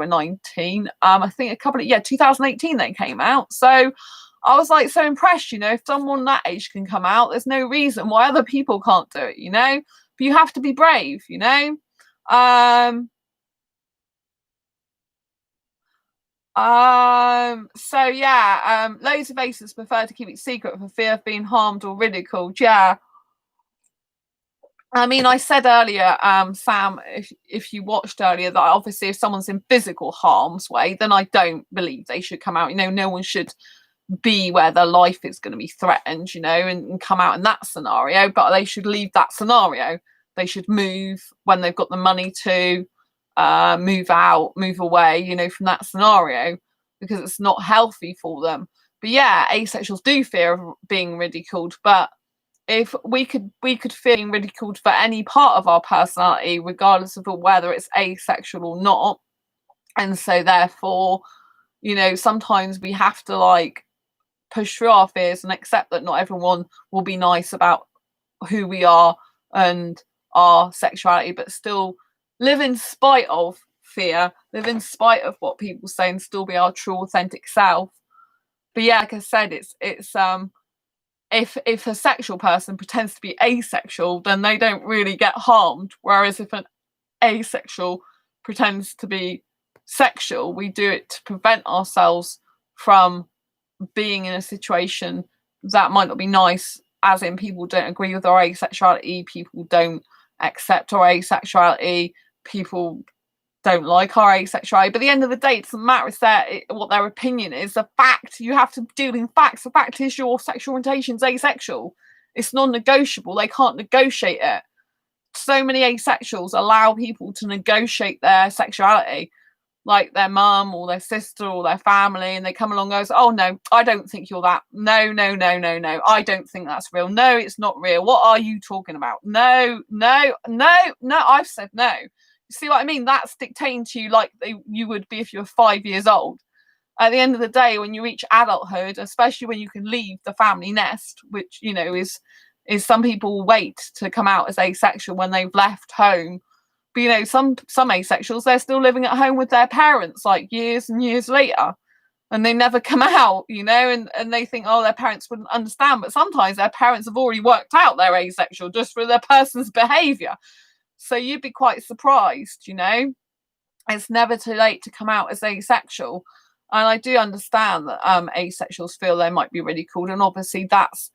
19. I think 2018 they came out. So I was like so impressed, if someone that age can come out, there's no reason why other people can't do it, but you have to be brave, so yeah, loads of aces prefer to keep it secret for fear of being harmed or ridiculed. Yeah, I mean, I said earlier, Sam, if you watched earlier, that obviously if someone's in physical harm's way, then I don't believe they should come out. No one should be where their life is going to be threatened, and come out in that scenario. But they should leave that scenario. They should move when they've got the money to move out, move away, from that scenario, because it's not healthy for them. But yeah, asexuals do fear of being ridiculed, but if we could feel ridiculed for any part of our personality, regardless of whether it's asexual or not. And so therefore, sometimes we have to push through our fears and accept that not everyone will be nice about who we are and our sexuality, but still live in spite of fear, live in spite of what people say, and still be our true authentic self. But yeah, like I said, it's if a sexual person pretends to be asexual, then they don't really get harmed. Whereas if an asexual pretends to be sexual, we do it to prevent ourselves from being in a situation that might not be nice, as in people don't agree with our asexuality, people don't accept our asexuality, people don't like our asexuality. But at the end of the day, it doesn't matter what their opinion is. The fact, you have to deal in facts. The fact is your sexual orientation is asexual. It's non-negotiable. They can't negotiate it. So many asexuals allow people to negotiate their sexuality, like their mum or their sister or their family, and they come along and goes, oh no, I don't think you're that. No, I don't think that's real. No, it's not real. What are you talking about? No, I've said no. See what I mean? That's dictating to you like you would be if you were 5 years old. At the end of the day, when you reach adulthood, especially when you can leave the family nest, which is some people wait to come out as asexual when they've left home. But some asexuals, they're still living at home with their parents like years and years later, and they never come out, and they think, oh, their parents wouldn't understand. But sometimes their parents have already worked out they're asexual just through their person's behavior. So you'd be quite surprised, It's never too late to come out as asexual. And I do understand that asexuals feel they might be ridiculed. And obviously that's,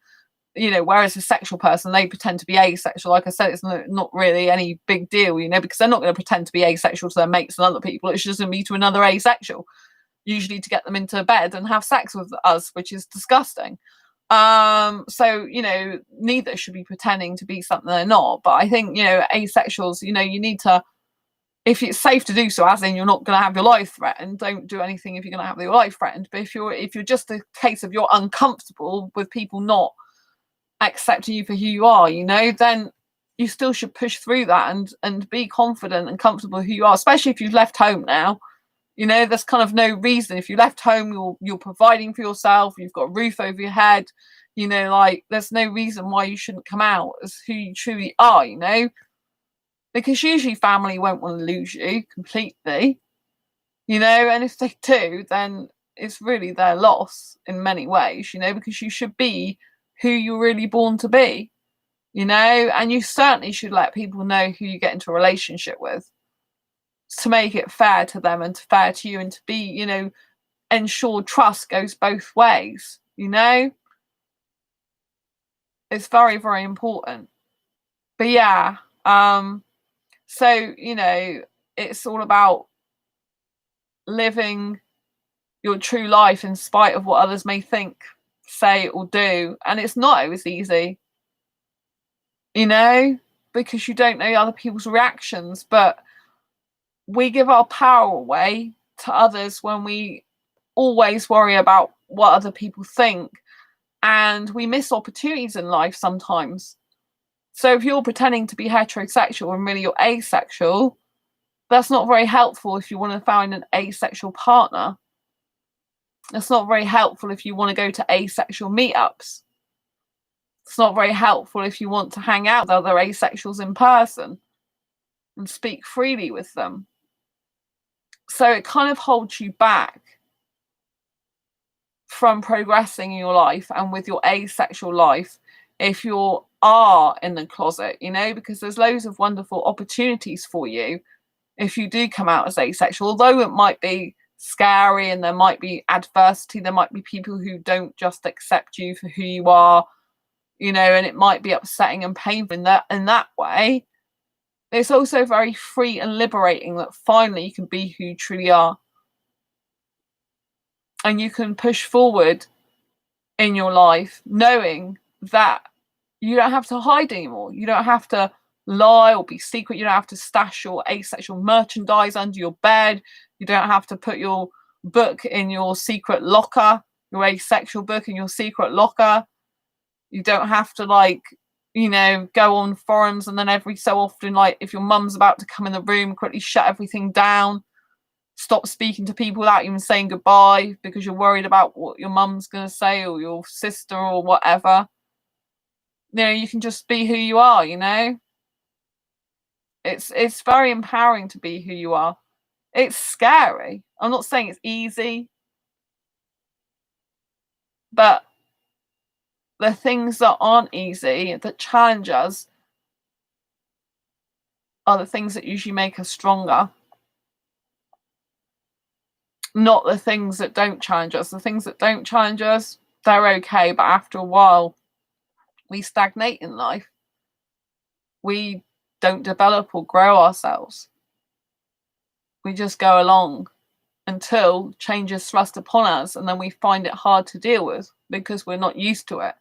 whereas a sexual person, they pretend to be asexual. Like I said, it's not really any big deal, because they're not going to pretend to be asexual to their mates and other people. It's just going to be to another asexual, usually to get them into bed and have sex with us, which is disgusting. So neither should be pretending to be something they're not. But I think asexuals, you need to, if it's safe to do so, as in you're not going to have your life threatened, don't do anything if you're going to have your life threatened. But if you're just a case of you're uncomfortable with people not accepting you for who you are, then you still should push through that and be confident and comfortable who you are, especially if you've left home now. There's kind of no reason. If you left home, you're providing for yourself, you've got a roof over your head, there's no reason why you shouldn't come out as who you truly are, because usually family won't want to lose you completely, and if they do, then it's really their loss in many ways, because you should be who you're really born to be, and you certainly should let people know who you get into a relationship with, to make it fair to them and fair to you, and to be, ensure trust goes both ways, you know? It's very, very important. But yeah, so, you know, it's all about living your true life in spite of what others may think, say, or do. And it's not always easy, you know, because you don't know other people's reactions. But we give our power away to others when we always worry about what other people think, and we miss opportunities in life sometimes. So if you're pretending to be heterosexual and really you're asexual, that's not very helpful if you want to find an asexual partner. It's not very helpful if you want to go to asexual meetups. It's not very helpful if you want to hang out with other asexuals in person and speak freely with them. So it kind of holds you back from progressing in your life and with your asexual life if you are in the closet, you know, because there's loads of wonderful opportunities for you if you do come out as asexual, although it might be scary and there might be adversity, there might be people who don't just accept you for who you are, you know, and it might be upsetting and painful in that way. It's also very free and liberating that finally you can be who you truly are. And you can push forward in your life knowing that you don't have to hide anymore. You don't have to lie or be secret. You don't have to stash your asexual merchandise under your bed. You don't have to put your book in your secret locker, your asexual book in your secret locker. You don't have to, like, you know, go on forums and then every so often, like, if your mum's about to come in the room, quickly shut everything down. Stop speaking to people without even saying goodbye because you're worried about what your mum's going to say or your sister or whatever. You know, you can just be who you are, you know? It's very empowering to be who you are. It's scary. I'm not saying it's easy, but the things that aren't easy, that challenge us, are the things that usually make us stronger. Not the things that don't challenge us. The things that don't challenge us, they're okay, but after a while, we stagnate in life. We don't develop or grow ourselves. We just go along until change is thrust upon us, and then we find it hard to deal with because we're not used to it.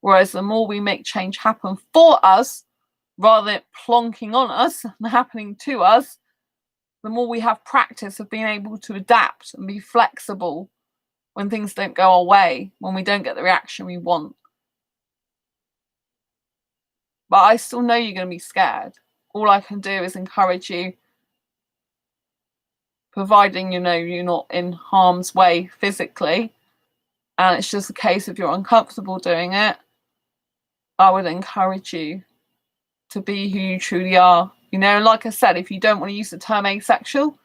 Whereas the more we make change happen for us, rather than plonking on us and happening to us, the more we have practice of being able to adapt and be flexible when things don't go our way, when we don't get the reaction we want. But I still know you're going to be scared. All I can do is encourage you, providing, you know, you're not in harm's way physically, and it's just a case if you're uncomfortable doing it, I would encourage you to be who you truly are. You know, like I said, if you don't want to use the term asexual,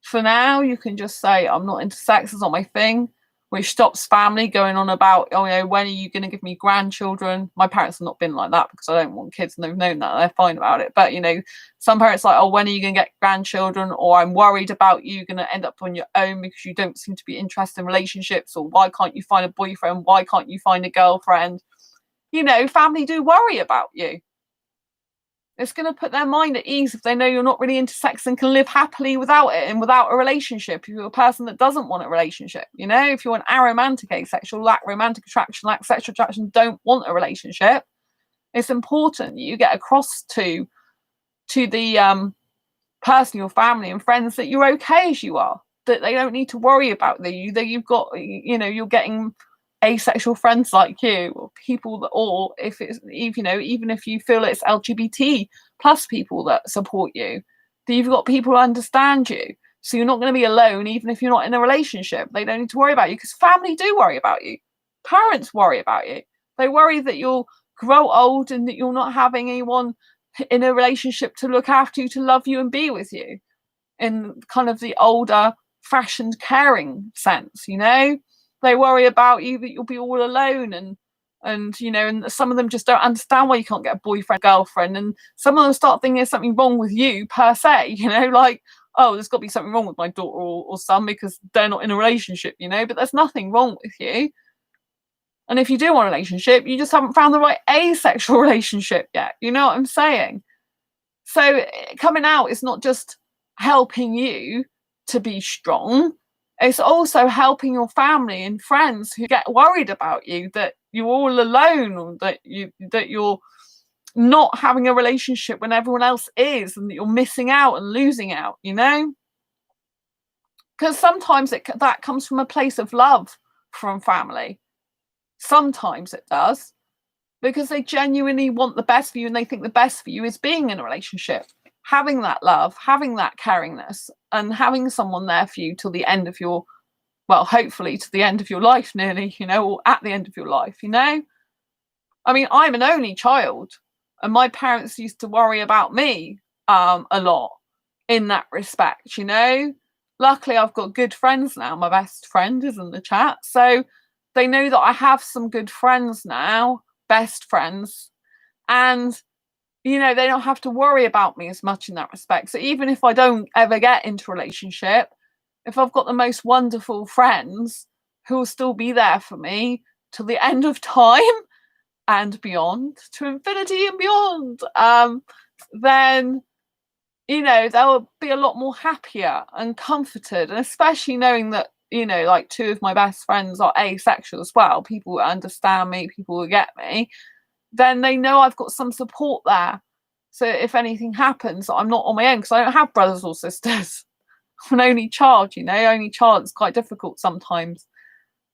for now, you can just say, I'm not into sex, it's not my thing, which stops family going on about, oh, you know, when are you going to give me grandchildren? My parents have not been like that because I don't want kids and they've known that. They're fine about it. But, you know, some parents are like, oh, when are you going to get grandchildren? Or I'm worried about you going to end up on your own because you don't seem to be interested in relationships. Or why can't you find a boyfriend? Why can't you find a girlfriend? You know, family do worry about you. It's going to put their mind at ease if they know you're not really into sex and can live happily without it and without a relationship. If you're a person that doesn't want a relationship, you know, if you're an aromantic asexual, lack romantic attraction, lack sexual attraction, don't want a relationship, it's important that you get across to the person, your family and friends, that you're okay as you are, that they don't need to worry about you, that you've got, you know, you're getting asexual friends like you, or people that, or if it's, you know, even if you feel it's LGBT plus people that support you, that you've got people who understand you, so you're not going to be alone even if you're not in a relationship. They don't need to worry about you because family do worry about you, parents worry about you, they worry that you'll grow old and that you're not having anyone in a relationship to look after you, to love you and be with you in kind of the older fashioned caring sense, you know. They worry about you that you'll be all alone, and you know, and some of them just don't understand why you can't get a boyfriend, girlfriend, and some of them start thinking there's something wrong with you per se, you know, like, oh, there's got to be something wrong with my daughter or son because they're not in a relationship, you know, but there's nothing wrong with you. And if you do want a relationship, you just haven't found the right asexual relationship yet. You know what I'm saying? So coming out is not just helping you to be strong. It's also helping your family and friends who get worried about you, that you're all alone, or that you're not having a relationship when everyone else is, and that you're missing out and losing out, you know? Because sometimes that comes from a place of love from family. Sometimes it does, because they genuinely want the best for you, and they think the best for you is being in a relationship, having that love, having that caringness, and having someone there for you till the end of your, well, hopefully to the end of your life nearly, you know, or at the end of your life, you know? I mean, I'm an only child, and my parents used to worry about me a lot in that respect, you know? Luckily, I've got good friends now. My best friend is in the chat. So they know that I have some good friends now, best friends. And, you know, they don't have to worry about me as much in that respect. So even if I don't ever get into a relationship, if I've got the most wonderful friends who will still be there for me till the end of time and beyond, to infinity and beyond, then, you know, they'll be a lot more happier and comforted. And especially knowing that, you know, like 2 of my best friends are asexual as well, people who understand me, people who get me, then they know I've got some support there. So if anything happens, I'm not on my own, because I don't have brothers or sisters. I'm an only child, you know, only child. It's quite difficult sometimes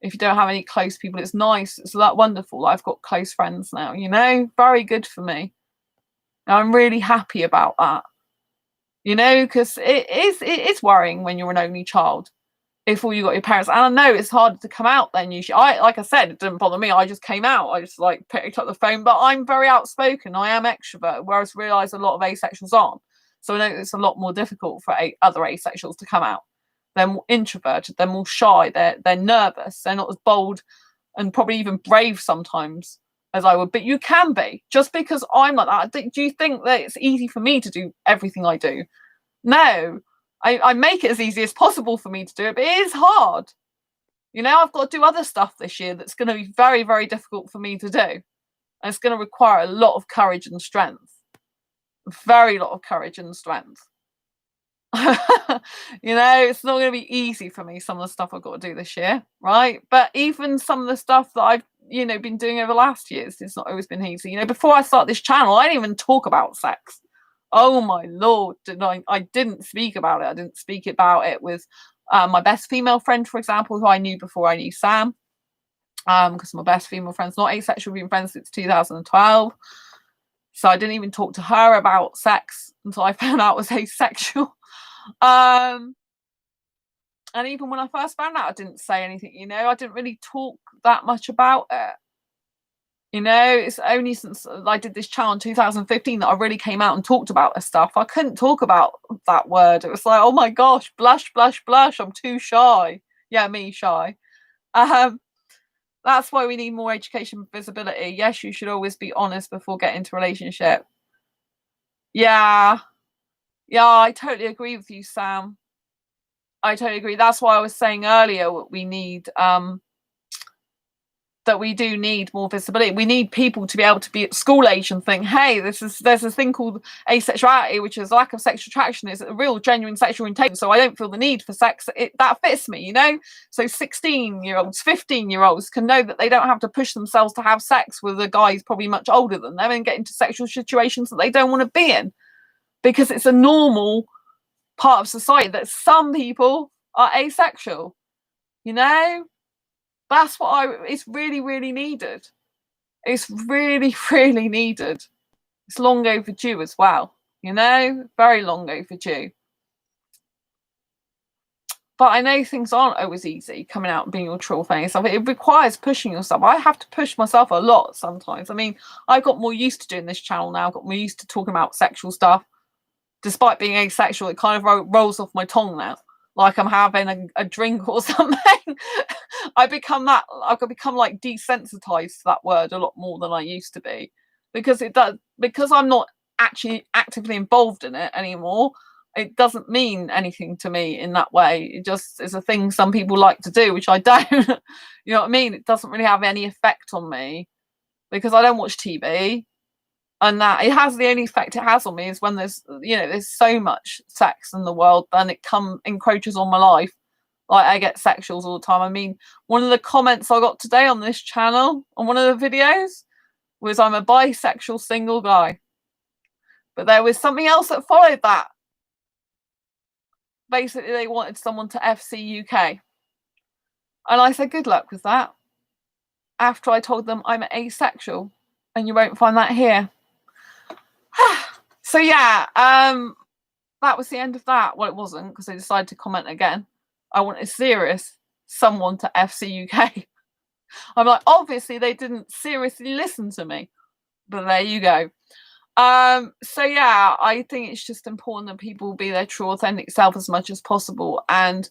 if you don't have any close people. It's nice, it's that wonderful. I've got close friends now, you know, very good for me. And I'm really happy about that, you know, because it is worrying when you're an only child, if all you got your parents. And I know it's harder to come out then usually. Like I said, it didn't bother me. I just came out. I just like picked up the phone. But I'm very outspoken. I am extrovert, whereas I realise a lot of asexuals aren't. So I know it's a lot more difficult for other asexuals to come out. They're more introverted. They're more shy. They're nervous. They're not as bold and probably even brave sometimes as I would. But you can be, just because I'm like that. Do you think that it's easy for me to do everything I do? No. I make it as easy as possible for me to do it, but it is hard. You know, I've got to do other stuff this year that's going to be very, very difficult for me to do. And it's going to require a lot of courage and strength. Very lot of courage and strength. You know, it's not going to be easy for me, some of the stuff I've got to do this year, right? But even some of the stuff that I've, you know, been doing over the last years, it's not always been easy. You know, before I start this channel, I didn't even talk about sex. Oh my Lord, I didn't speak about it. I didn't speak about it with my best female friend, for example, who I knew before I knew Sam. Because my best female friend's not asexual, we've been friends since 2012. So I didn't even talk to her about sex until I found out I was asexual. And even when I first found out, I didn't say anything, you know, I didn't really talk that much about it. You know, it's only since I did this channel in 2015 that I really came out and talked about this stuff. I couldn't talk about that word. It was like, oh my gosh, blush, blush, blush. I'm too shy. Yeah, me shy. That's why we need more education and visibility. Yes, you should always be honest before getting into a relationship. Yeah, I totally agree with you, Sam. I totally agree. That's why I was saying earlier we need that we do need more visibility. We need people to be able to be at school age and think, hey, there's a thing called asexuality, which is lack of sexual attraction, is a real genuine sexual orientation. So I don't feel the need for sex. That fits me, you know? So 16-year-olds, 15-year-olds can know that they don't have to push themselves to have sex with a guy who's probably much older than them and get into sexual situations that they don't want to be in, because it's a normal part of society that some people are asexual, you know? That's what it's really, really needed. It's really, really needed. It's long overdue as well, you know, very long overdue. But I know things aren't always easy coming out and being your true authentic self. It requires pushing yourself. I have to push myself a lot sometimes. I mean, I've got more used to doing this channel now. I've got more used to talking about sexual stuff. Despite being asexual, it kind of rolls off my tongue now, like I'm having a drink or something. I've become like desensitized to that word a lot more than I used to be, because I'm not actually actively involved in it anymore. it doesn't mean anything to me in that way. It just is a thing some people like to do, which I don't. You know what I mean? It doesn't really have any effect on me because I don't watch TV. And that it has, the only effect it has on me is when there's so much sex in the world, then it encroaches on my life. Like, I get sexuals all the time. I mean, one of the comments I got today on this channel on one of the videos was, I'm a bisexual single guy. But there was something else that followed that. Basically, they wanted someone to FC UK. And I said, good luck with that. After I told them I'm asexual, and you won't find that here. So yeah, that was the end of that. Well, it wasn't, because they decided to comment again. I wanted serious someone to FC UK. I'm like, obviously they didn't seriously listen to me, but there you go. So yeah, I think it's just important that people be their true authentic self as much as possible, and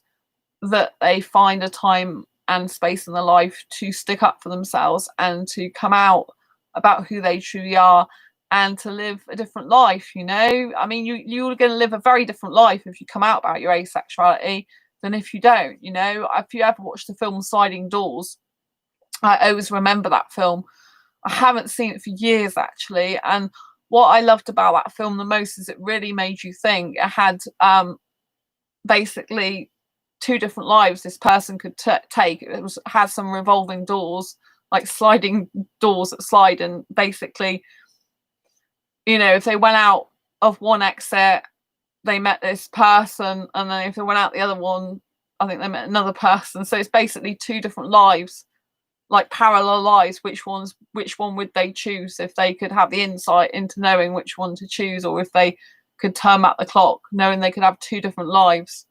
that they find a time and space in their life to stick up for themselves and to come out about who they truly are and to live a different life. You know, I mean, you're going to live a very different life if you come out about your asexuality than if you don't. You know, if you ever watched the film Sliding Doors, I always remember that film. I haven't seen it for years actually, and what I loved about that film the most is it really made you think. It had basically two different lives this person could take. It had some revolving doors, like sliding doors that slide, and basically, you know, if they went out of one exit, they met this person, and then if they went out the other one, I think they met another person. So it's basically two different lives, like parallel lives. Which one would they choose if they could have the insight into knowing which one to choose, or if they could turn back the clock knowing they could have two different lives?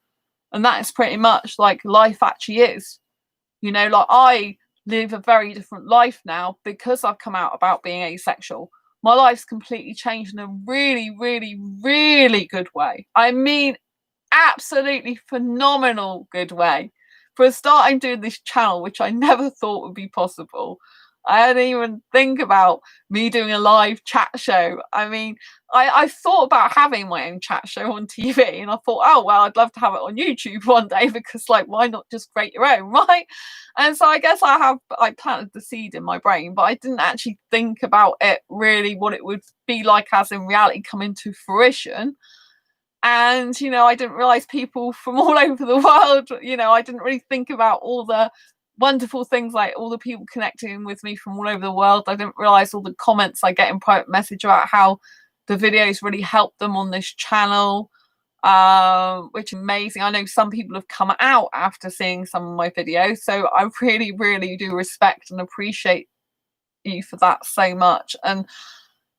And that is pretty much like life actually is. You know, like, I live a very different life now because I've come out about being asexual. My life's completely changed in a really, really, really good way. I mean, absolutely phenomenal good way. For a start, I'm doing this channel, which I never thought would be possible. I didn't even think about me doing a live chat show. I mean, I thought about having my own chat show on TV, and I thought, oh, well, I'd love to have it on YouTube one day, because, like, why not just create your own, right? And so I guess I planted the seed in my brain, but I didn't actually think about it really, what it would be like as in reality coming to fruition. And, you know, I didn't realize people from all over the world, you know, I didn't really think about all the wonderful things, like all the people connecting with me from all over the world. I didn't realize all the comments I get in private message about how the videos really helped them on this channel, which is amazing. I know some people have come out after seeing some of my videos, so I really, really do respect and appreciate you for that so much. And,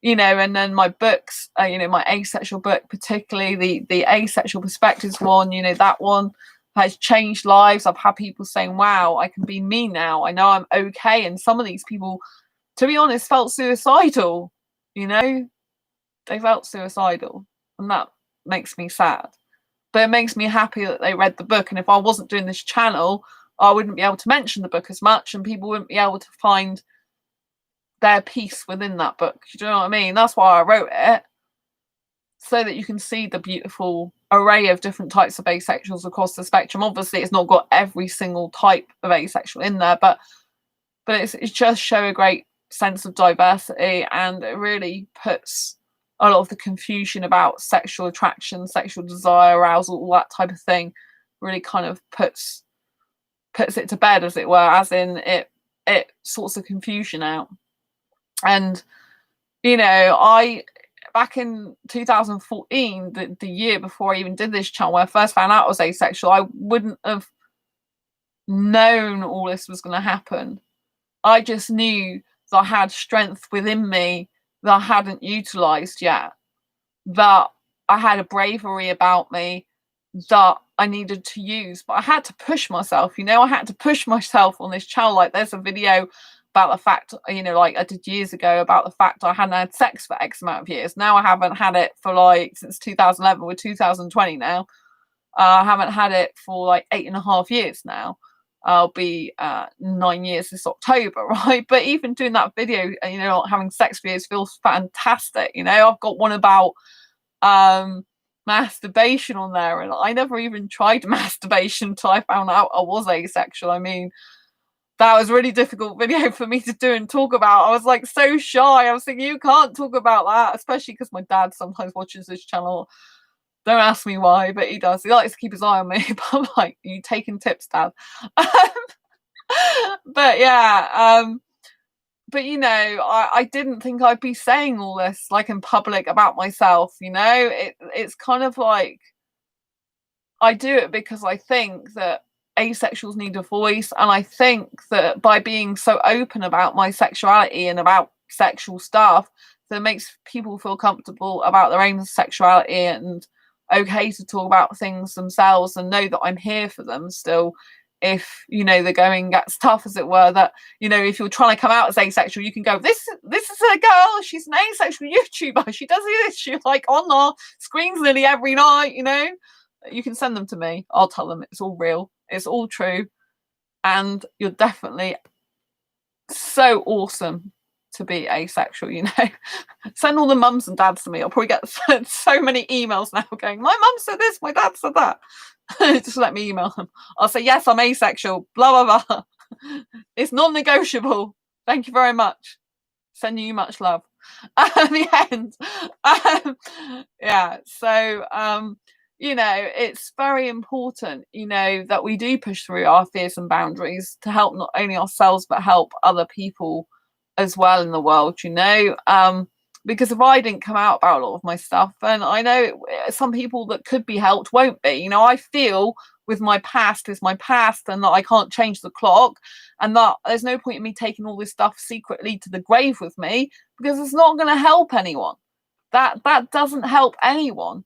you know, and then my books, you know, my asexual book, particularly the Asexual Perspectives one, you know, that one has changed lives. I've had people saying, wow, I can be me now. I know I'm okay. And some of these people, to be honest, felt suicidal. You know, they felt suicidal, and that makes me sad. But it makes me happy that they read the book. And if I wasn't doing this channel, I wouldn't be able to mention the book as much, and people wouldn't be able to find their peace within that book. You know what I mean? That's why I wrote it, so that you can see the beautiful array of different types of asexuals across the spectrum. Obviously, it's not got every single type of asexual in there, but it's just show a great sense of diversity, and it really puts a lot of the confusion about sexual attraction, sexual desire, arousal, all that type of thing, really kind of puts it to bed, as it were, as in it sorts the confusion out. And, you know, back in 2014, the year before I even did this channel, when I first found out I was asexual, I wouldn't have known all this was going to happen. I just knew that I had strength within me that I hadn't utilized yet, that I had a bravery about me that I needed to use. But I had to push myself, you know, I had to push myself on this channel. Like, there's a video about the fact, you know, like I did years ago, about the fact I hadn't had sex for X amount of years. Now I haven't had it for like since 2011. We're 2020 now. I haven't had it for like 8.5 years now. I'll be 9 years this October, right? But even doing that video, you know, having sex videos feels fantastic. You know, I've got one about masturbation on there, and I never even tried masturbation until I found out I was asexual. I mean, that was a really difficult video for me to do and talk about. I was like so shy. I was thinking, you can't talk about that, especially because my dad sometimes watches this channel. Don't ask me why, but he does. He likes to keep his eye on me. But I'm like, you taking tips, Dad? But yeah, but you know, I didn't think I'd be saying all this like in public about myself. You know, it's kind of like I do it because I think that asexuals need a voice, and I think that by being so open about my sexuality and about sexual stuff, that makes people feel comfortable about their own sexuality and okay to talk about things themselves and know that I'm here for them still. If you know the going gets tough, as it were, that you know, if you're trying to come out as asexual, you can go, this is a girl, she's an asexual YouTuber, she does this, she's like on our screens nearly every night, you know. You can send them to me, I'll tell them it's all real, it's all true, and you're definitely so awesome to be asexual, you know. Send all the mums and dads to me. I'll probably get so many emails now going, my mum said this, my dad said that. Just let me email them. I'll say, yes, I'm asexual, blah blah blah. It's non-negotiable. Thank you very much. Sending you much love. At the end. Yeah, so you know, it's very important, you know, that we do push through our fears and boundaries to help not only ourselves but help other people as well in the world, you know. Because if I didn't come out about a lot of my stuff, and I know some people that could be helped won't be, you know, I feel with my past is my past, and that I can't change the clock, and that there's no point in me taking all this stuff secretly to the grave with me, because it's not going to help anyone. That doesn't help anyone.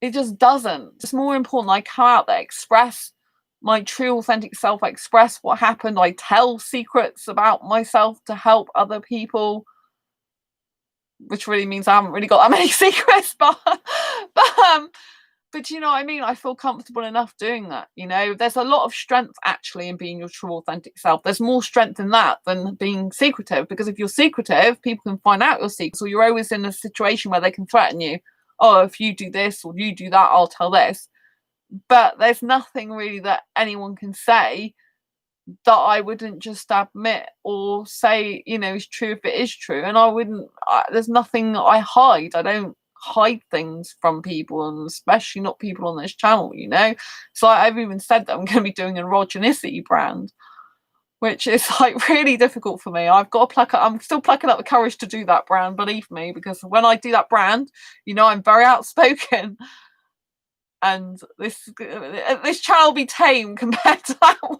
It just doesn't. It's more important I come out there, express my true authentic self, I express what happened, I tell secrets about myself to help other people, which really means I haven't really got that many secrets, but you know what I mean, I feel comfortable enough doing that. You know, there's a lot of strength actually in being your true authentic self. There's more strength in that than being secretive, because if you're secretive, people can find out your secrets, or you're always in a situation where they can threaten you. Oh, if you do this or you do that, I'll tell this. But there's nothing really that anyone can say that I wouldn't just admit or say, you know, is true if it is true. And I wouldn't, there's nothing I hide. I don't hide things from people, and especially not people on this channel, you know. So I've even said that I'm going to be doing an erogenicity brand, which is like really difficult for me. I've got to I'm still plucking up the courage to do that brand, believe me, because when I do that brand, you know, I'm very outspoken. And this channel will be tame compared to that one.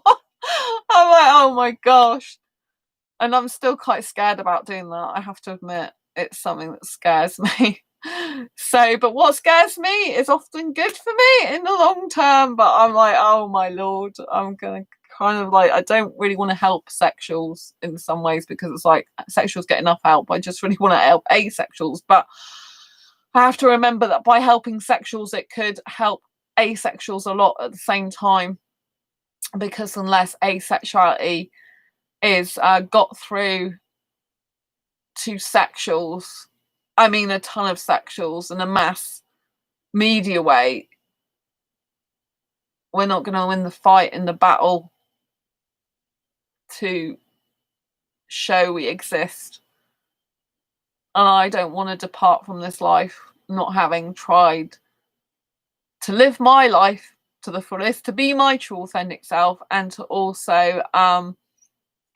I'm like, oh my gosh. And I'm still quite scared about doing that, I have to admit. It's something that scares me. So, but what scares me is often good for me in the long term. But I'm like, oh my lord, I'm gonna kind of like, I don't really want to help sexuals in some ways, because it's like sexuals get enough help. I just really want to help asexuals. But I have to remember that by helping sexuals, it could help asexuals a lot at the same time, because unless asexuality is got through to sexuals, I mean a ton of sexuals, and a mass media way, we're not going to win the fight in the battle to show we exist. And I don't want to depart from this life not having tried to live my life to the fullest, to be my true authentic self, and to also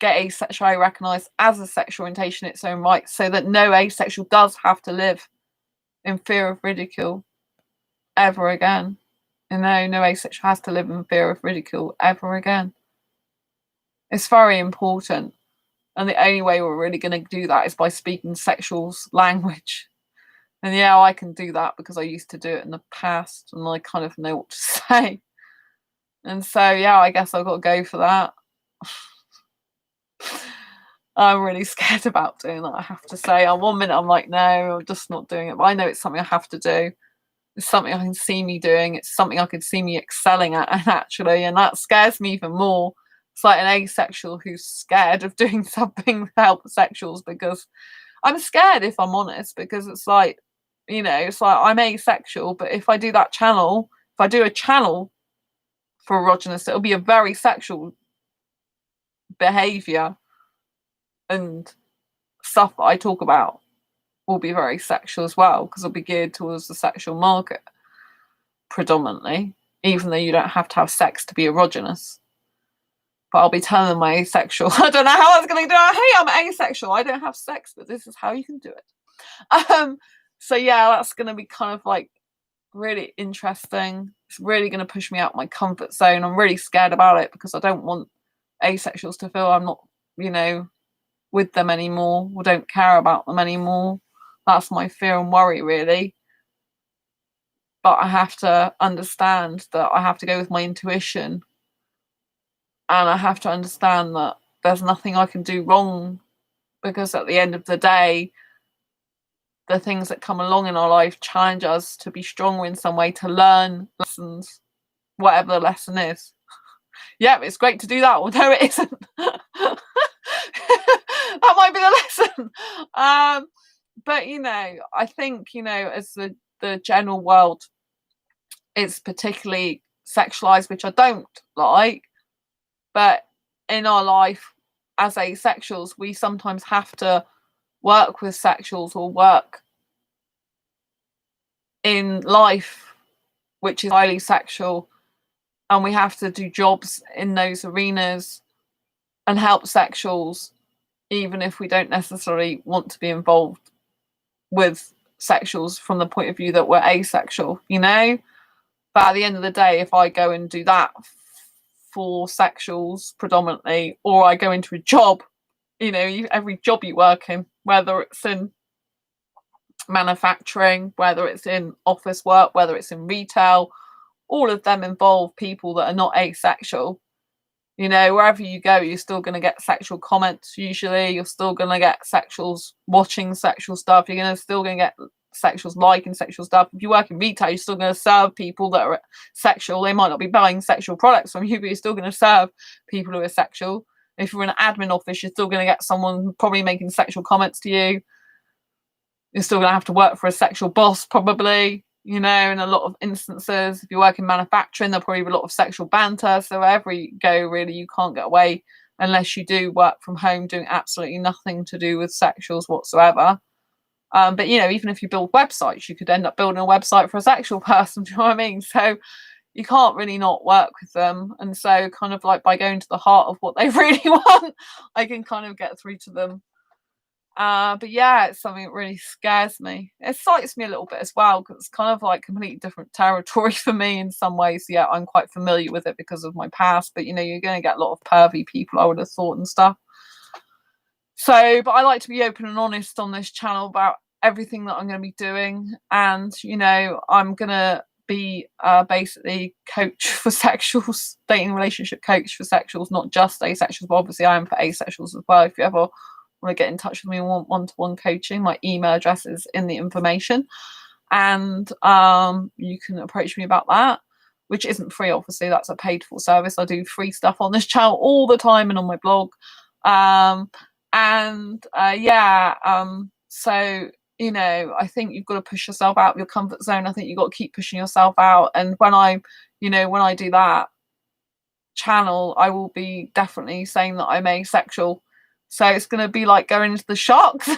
get asexuality recognised as a sexual orientation in its own right, so that no asexual does have to live in fear of ridicule ever again. You know, no asexual has to live in fear of ridicule ever again. It's very important. And the only way we're really going to do that is by speaking sexuals language. And yeah, I can do that because I used to do it in the past, and I kind of know what to say. And so, yeah, I guess I've got to go for that. I'm really scared about doing that, I have to say. On one minute I'm like, no, I'm just not doing it. But I know it's something I have to do. It's something I can see me doing. It's something I could see me excelling at, actually. And that scares me even more. It's like an asexual who's scared of doing something to help sexuals, because I'm scared, if I'm honest, because it's like, You know, it's like I'm asexual, but if I do that channel, if I do a channel for erogenous, it'll be a very sexual behavior, and stuff that I talk about will be very sexual as well, because it'll be geared towards the sexual market predominantly, even though you don't have to have sex to be erogenous. But I'll be telling them I'm asexual. I don't know how I was going to do it. Hey, I'm asexual. I don't have sex, but this is how you can do it. So yeah, that's going to be kind of like really interesting. It's really going to push me out my comfort zone. I'm really scared about it because I don't want asexuals to feel I'm not, you know, with them anymore or don't care about them anymore. That's my fear and worry, really. But I have to understand that I have to go with my intuition, and I have to understand that there's nothing I can do wrong, because at the end of the day, the things that come along in our life challenge us to be stronger in some way, to learn lessons, whatever the lesson is. Yeah, it's great to do that, or no, it isn't. That might be the lesson. But, you know, I think, you know, as the general world is particularly sexualized, which I don't like, but in our life as asexuals, we sometimes have to work with sexuals or work in life which is highly sexual, and we have to do jobs in those arenas and help sexuals, even if we don't necessarily want to be involved with sexuals from the point of view that we're asexual, you know. But at the end of the day, if I go and do that for sexuals predominantly, or I go into a job, you know, every job you work in, whether it's in manufacturing, whether it's in office work, whether it's in retail, all of them involve people that are not asexual. You know, wherever you go, you're still going to get sexual comments. Usually, you're still going to get sexuals watching sexual stuff. You're still going to get sexuals liking sexual stuff. If you work in retail, you're still going to serve people that are sexual. They might not be buying sexual products from you, but you're still going to serve people who are sexual. If you're in an admin office, you're still going to get someone probably making sexual comments to you. You're still going to have to work for a sexual boss, probably. You know, in a lot of instances, if you work in manufacturing, there'll probably be a lot of sexual banter. So wherever you go, really, you can't get away unless you do work from home doing absolutely nothing to do with sexuals whatsoever. But, you know, even if you build websites, you could end up building a website for a sexual person. Do you know what I mean? So you can't really not work with them. And so kind of like by going to the heart of what they really want, I can kind of get through to them. But yeah, it's something that really scares me. It excites me a little bit as well, because it's kind of like completely different territory for me in some ways. Yeah, I'm quite familiar with it because of my past, but you know, you're going to get a lot of pervy people, I would have thought, and stuff. So, but I like to be open and honest on this channel about everything that I'm going to be doing. And, you know, I'm going to be basically coach for sexuals, dating relationship coach for sexuals, not just asexuals, but obviously I am for asexuals as well. If you ever want to get in touch with me and want one-to-one coaching, my email address is in the information, and you can approach me about that, which isn't free, obviously. That's a paid for service. I do free stuff on this channel all the time and on my blog. So, you know, I think you've got to push yourself out of your comfort zone. I think you've got to keep pushing yourself out. And when I do that channel, I will be definitely saying that I'm asexual. So it's going to be like going into the sharks,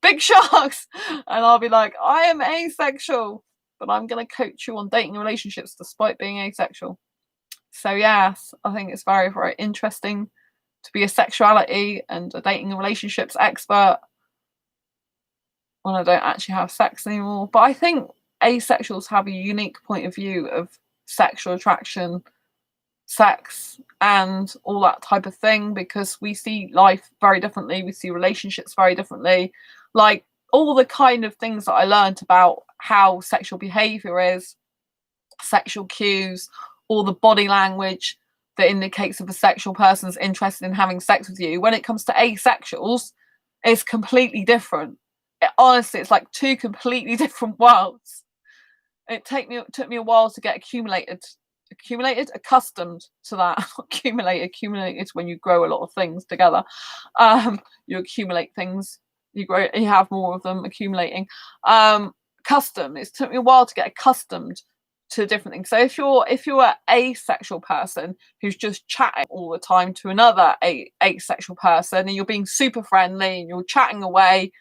big sharks. And I'll be like, I am asexual, but I'm going to coach you on dating relationships despite being asexual. So yes, I think it's very, very interesting to be a sexuality and a dating and relationships expert when I don't actually have sex anymore. But I think asexuals have a unique point of view of sexual attraction, sex, and all that type of thing, because we see life very differently. We see relationships very differently. Like all the kind of things that I learned about how sexual behavior is, sexual cues, all the body language that indicates if a sexual person is interested in having sex with you. When it comes to asexuals, it's completely different. Honestly, it's like two completely different worlds. It took me a while to get accustomed to that. Accumulated when you grow a lot of things together. You accumulate things You grow, you have more of them accumulating. Custom. It took me a while to get accustomed to different things. So if you're an asexual person who's just chatting all the time to another asexual person, and you're being super friendly and you're chatting away,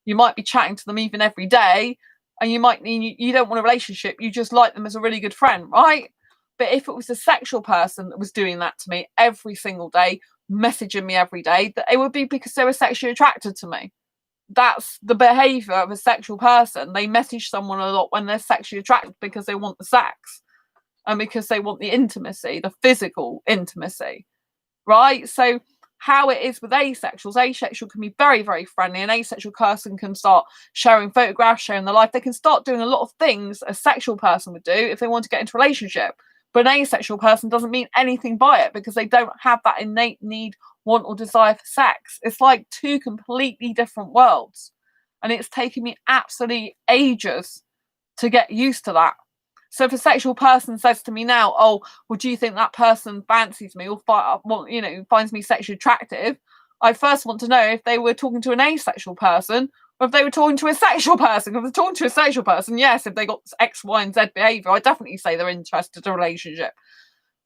you might be chatting to them even every day, and you don't want a relationship, you just like them as a really good friend, right? But if it was a sexual person that was doing that to me every single day, messaging me every day, that it would be because they were sexually attracted to me. That's the behavior of a sexual person. They message someone a lot when they're sexually attracted because they want the sex and because they want the intimacy, the physical intimacy, right? So how it is with asexuals, asexual can be very, very friendly. An asexual person can start sharing photographs, sharing their life. They can start doing a lot of things a sexual person would do if they want to get into a relationship. But an asexual person doesn't mean anything by it because they don't have that innate need, want, or desire for sex. It's like two completely different worlds. And it's taken me absolutely ages to get used to that. So if a sexual person says to me now, oh, well, do you think that person fancies me or finds me sexually attractive? I first want to know if they were talking to an asexual person or if they were talking to a sexual person. If they're talking to a sexual person, yes, if they got X, Y, and Z behaviour, I definitely say they're interested in a relationship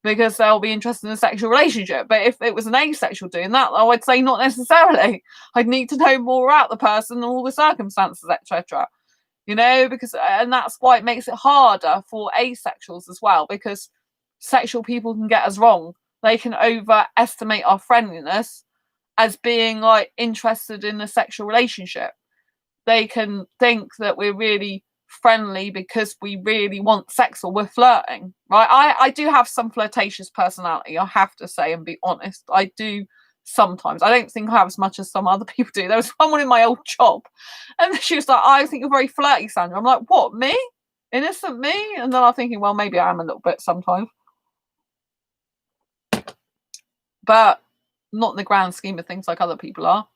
because they'll be interested in a sexual relationship. But if it was an asexual doing that, I would say not necessarily. I'd need to know more about the person and all the circumstances, etc. And that's why it makes it harder for asexuals as well, because sexual people can get us wrong. They can overestimate our friendliness as being like interested in a sexual relationship. They can think that we're really friendly because we really want sex or we're flirting, right? I do have some flirtatious personality, I have to say, and be honest. I do sometimes. I don't think I have as much as some other people do. There was someone in my old job and she was like, I think you're very flirty, Sandra. I'm like, what, me? Innocent me? And then I'm thinking, well, maybe I am a little bit sometimes. But not in the grand scheme of things like other people are.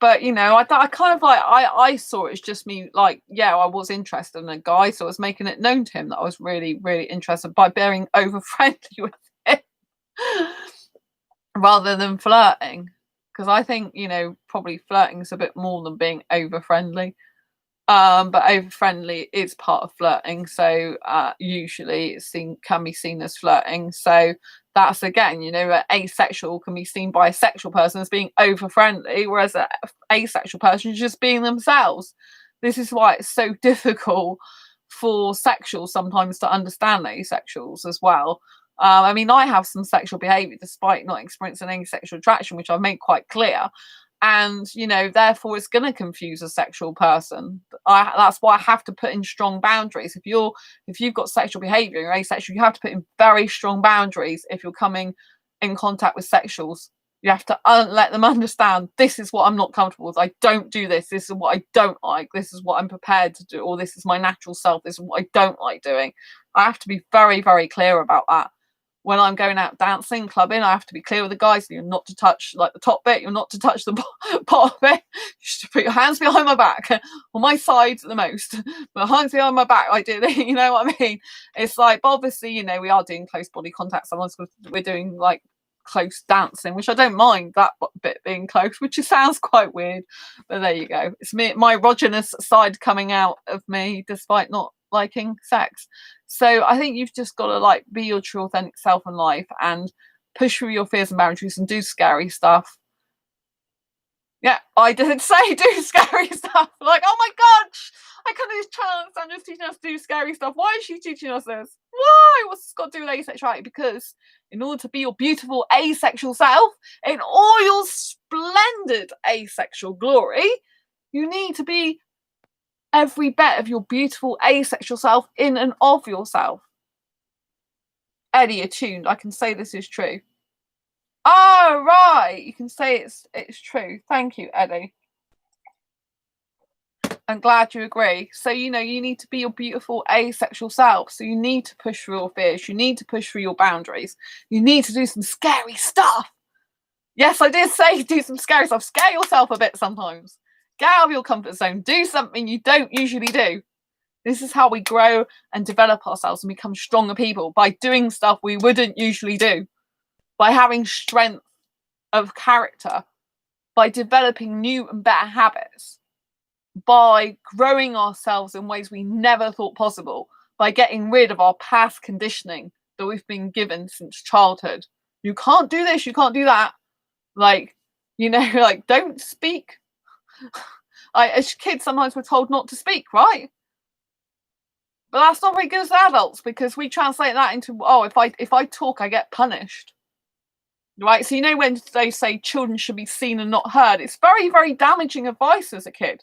But I kind of like I saw it as just me, like, yeah, I was interested in a guy, so I was making it known to him that I was really, really interested by being over friendly with him rather than flirting, because I think probably flirting is a bit more than being over friendly. But over friendly is part of flirting, so usually can be seen as flirting. So that's again, asexual can be seen by a sexual person as being over friendly, whereas an asexual person is just being themselves. This is why it's so difficult for sexuals sometimes to understand asexuals as well. I mean, I have some sexual behaviour despite not experiencing any sexual attraction, which I've made quite clear. And therefore it's going to confuse a sexual person. That's why I have to put in strong boundaries. If you've got sexual behavior, you're asexual, you have to put in very strong boundaries. If you're coming in contact with sexuals, you have to let them understand, this is what I'm not comfortable with. I don't do this. This is what I don't like. This is what I'm prepared to do, or this is my natural self. This is what I don't like doing. I have to be very, very clear about that. When I'm going out dancing, clubbing, I have to be clear with the guys. You're not to touch like the top bit. You're not to touch the bottom bit. You should put your hands behind my back, on my sides at the most, but hands behind my back, ideally. You know what I mean? It's like, obviously, we are doing close body contact. Sometimes we're doing like close dancing, which I don't mind that bit being close, which sounds quite weird, but there you go. It's me, my erogenous side coming out of me, despite not liking sex. So I think you've just got to like be your true authentic self in life and push through your fears and boundaries and do scary stuff. Yeah, I did say do scary stuff. Like, oh my gosh, I can't do this channel. Sandra's teaching us to do scary stuff. Why is she teaching us this? Why? What's this got to do with asexuality? Because in order to be your beautiful asexual self, in all your splendid asexual glory, you need to be every bit of your beautiful asexual self in and of yourself. Eddie, attuned. I can say this is true. Oh, right. You can say it's true. Thank you, Eddie. I'm glad you agree. So, you need to be your beautiful asexual self. So you need to push through your fears. You need to push through your boundaries. You need to do some scary stuff. Yes, I did say do some scary stuff. Scare yourself a bit sometimes. Get out of your comfort zone. Do something you don't usually do. This is how we grow and develop ourselves and become stronger people, by doing stuff we wouldn't usually do, by having strength of character. by developing new and better habits, by growing ourselves in ways we never thought possible, by getting rid of our past conditioning that we've been given since childhood. You can't do this, you can't do that. Like, like, don't speak. As kids, sometimes we're told not to speak, right? But that's not very good as adults, because we translate that into, oh, if I talk, I get punished. Right? So when they say children should be seen and not heard, it's very, very damaging advice as a kid.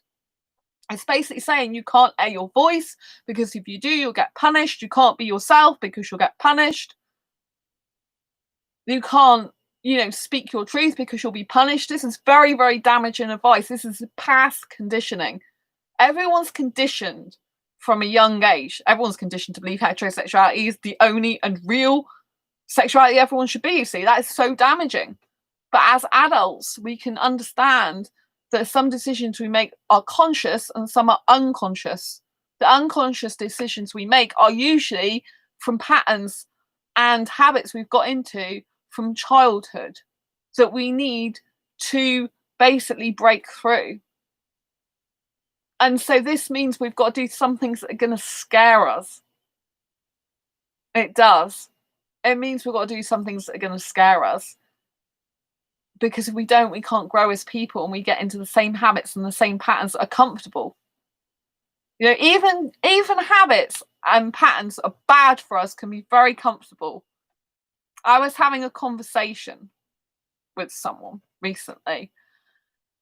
It's basically saying you can't air your voice, because if you do, you'll get punished. You can't be yourself because you'll get punished. You can't, speak your truth because you'll be punished. This is very, very damaging advice. This is past conditioning. Everyone's conditioned from a young age. Everyone's conditioned to believe heterosexuality is the only and real sexuality everyone should be, you see. That is so damaging. But as adults, we can understand that some decisions we make are conscious and some are unconscious. The unconscious decisions we make are usually from patterns and habits we've got into from childhood that we need to basically break through. And so this means we've got to do some things that are going to scare us. It does. It means we've got to do some things that are going to scare us. Because if we don't, we can't grow as people, and we get into the same habits and the same patterns that are comfortable. Even habits and patterns that are bad for us can be very comfortable. I was having a conversation with someone recently,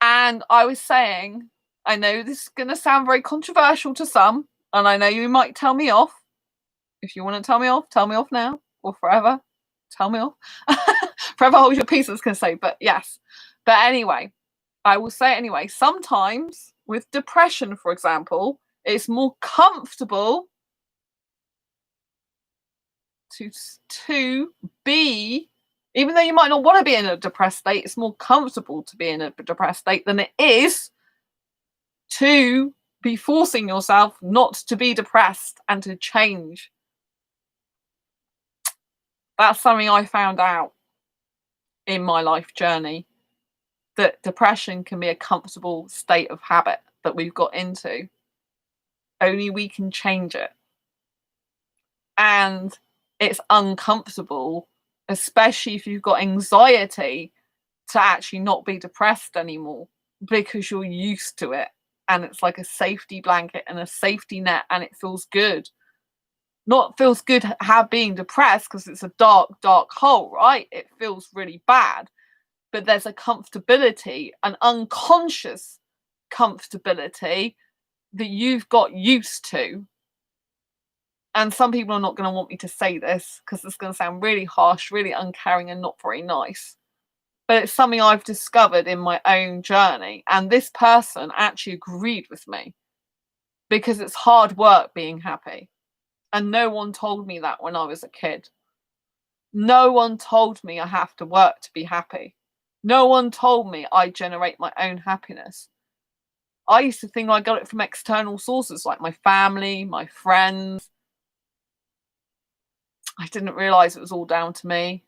and I was saying, I know this is going to sound very controversial to some, and I know you might tell me off. If you want to tell me off now, or forever. Tell me off. Forever hold your peace, I was going to say, but yes. But anyway, I will say it anyway. Sometimes with depression, for example, it's more comfortable to be, even though you might not want to be in a depressed state, it's more comfortable to be in a depressed state than it is to be forcing yourself not to be depressed and to change. That's something I found out in my life journey, that depression can be a comfortable state of habit that we've got into. Only we can change it. And it's uncomfortable, especially if you've got anxiety, to actually not be depressed anymore, because you're used to it. And it's like a safety blanket and a safety net, and it feels good. Not feels good being depressed, because it's a dark, dark hole, right? It feels really bad. But there's a comfortability, an unconscious comfortability that you've got used to. And some people are not going to want me to say this, because it's going to sound really harsh, really uncaring, and not very nice. But it's something I've discovered in my own journey. And this person actually agreed with me, because it's hard work being happy. And no one told me that when I was a kid. No one told me I have to work to be happy. No one told me I generate my own happiness. I used to think I got it from external sources, like my family, my friends. I didn't realise it was all down to me.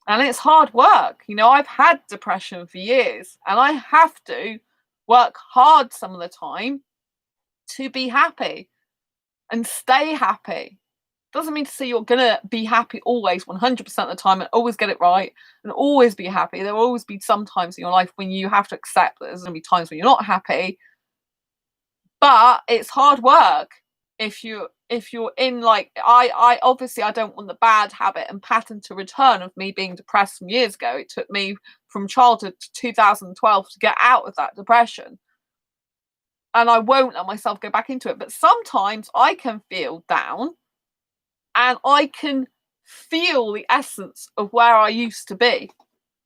And it's hard work. I've had depression for years, and I have to work hard some of the time to be happy and stay happy. Doesn't mean to say you're going to be happy always 100% of the time and always get it right and always be happy. There will always be some times in your life when you have to accept that there's going to be times when you're not happy. But it's hard work. If you're in, like, I obviously I don't want the bad habit and pattern to return of me being depressed from years ago. It took me from childhood to 2012 to get out of that depression. And I won't let myself go back into it. But sometimes I can feel down, and I can feel the essence of where I used to be.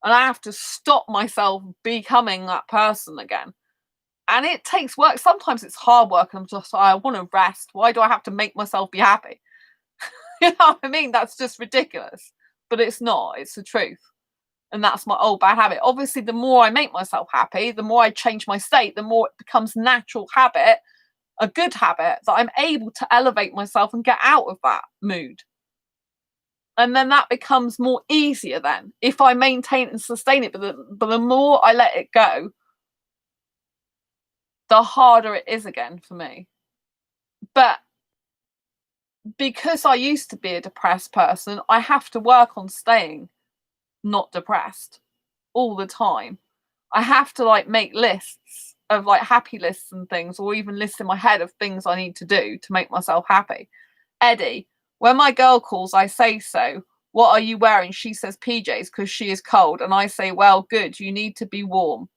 And I have to stop myself becoming that person again. And it takes work. Sometimes it's hard work, and I'm just, I want to rest. Why do I have to make myself be happy? You know what I mean? That's just ridiculous. But it's not. It's the truth. And that's my old bad habit. Obviously, the more I make myself happy, the more I change my state, the more it becomes natural habit, a good habit, that I'm able to elevate myself and get out of that mood. And then that becomes more easier then if I maintain and sustain it. But the more I let it go, the harder it is again for me. But because I used to be a depressed person, I have to work on staying not depressed all the time. I have to like make lists of like happy lists and things, or even lists in my head of things I need to do to make myself happy. Eddie, when my girl calls, I say so. What are you wearing? She says PJs because she is cold. And I say, well, good. You need to be warm.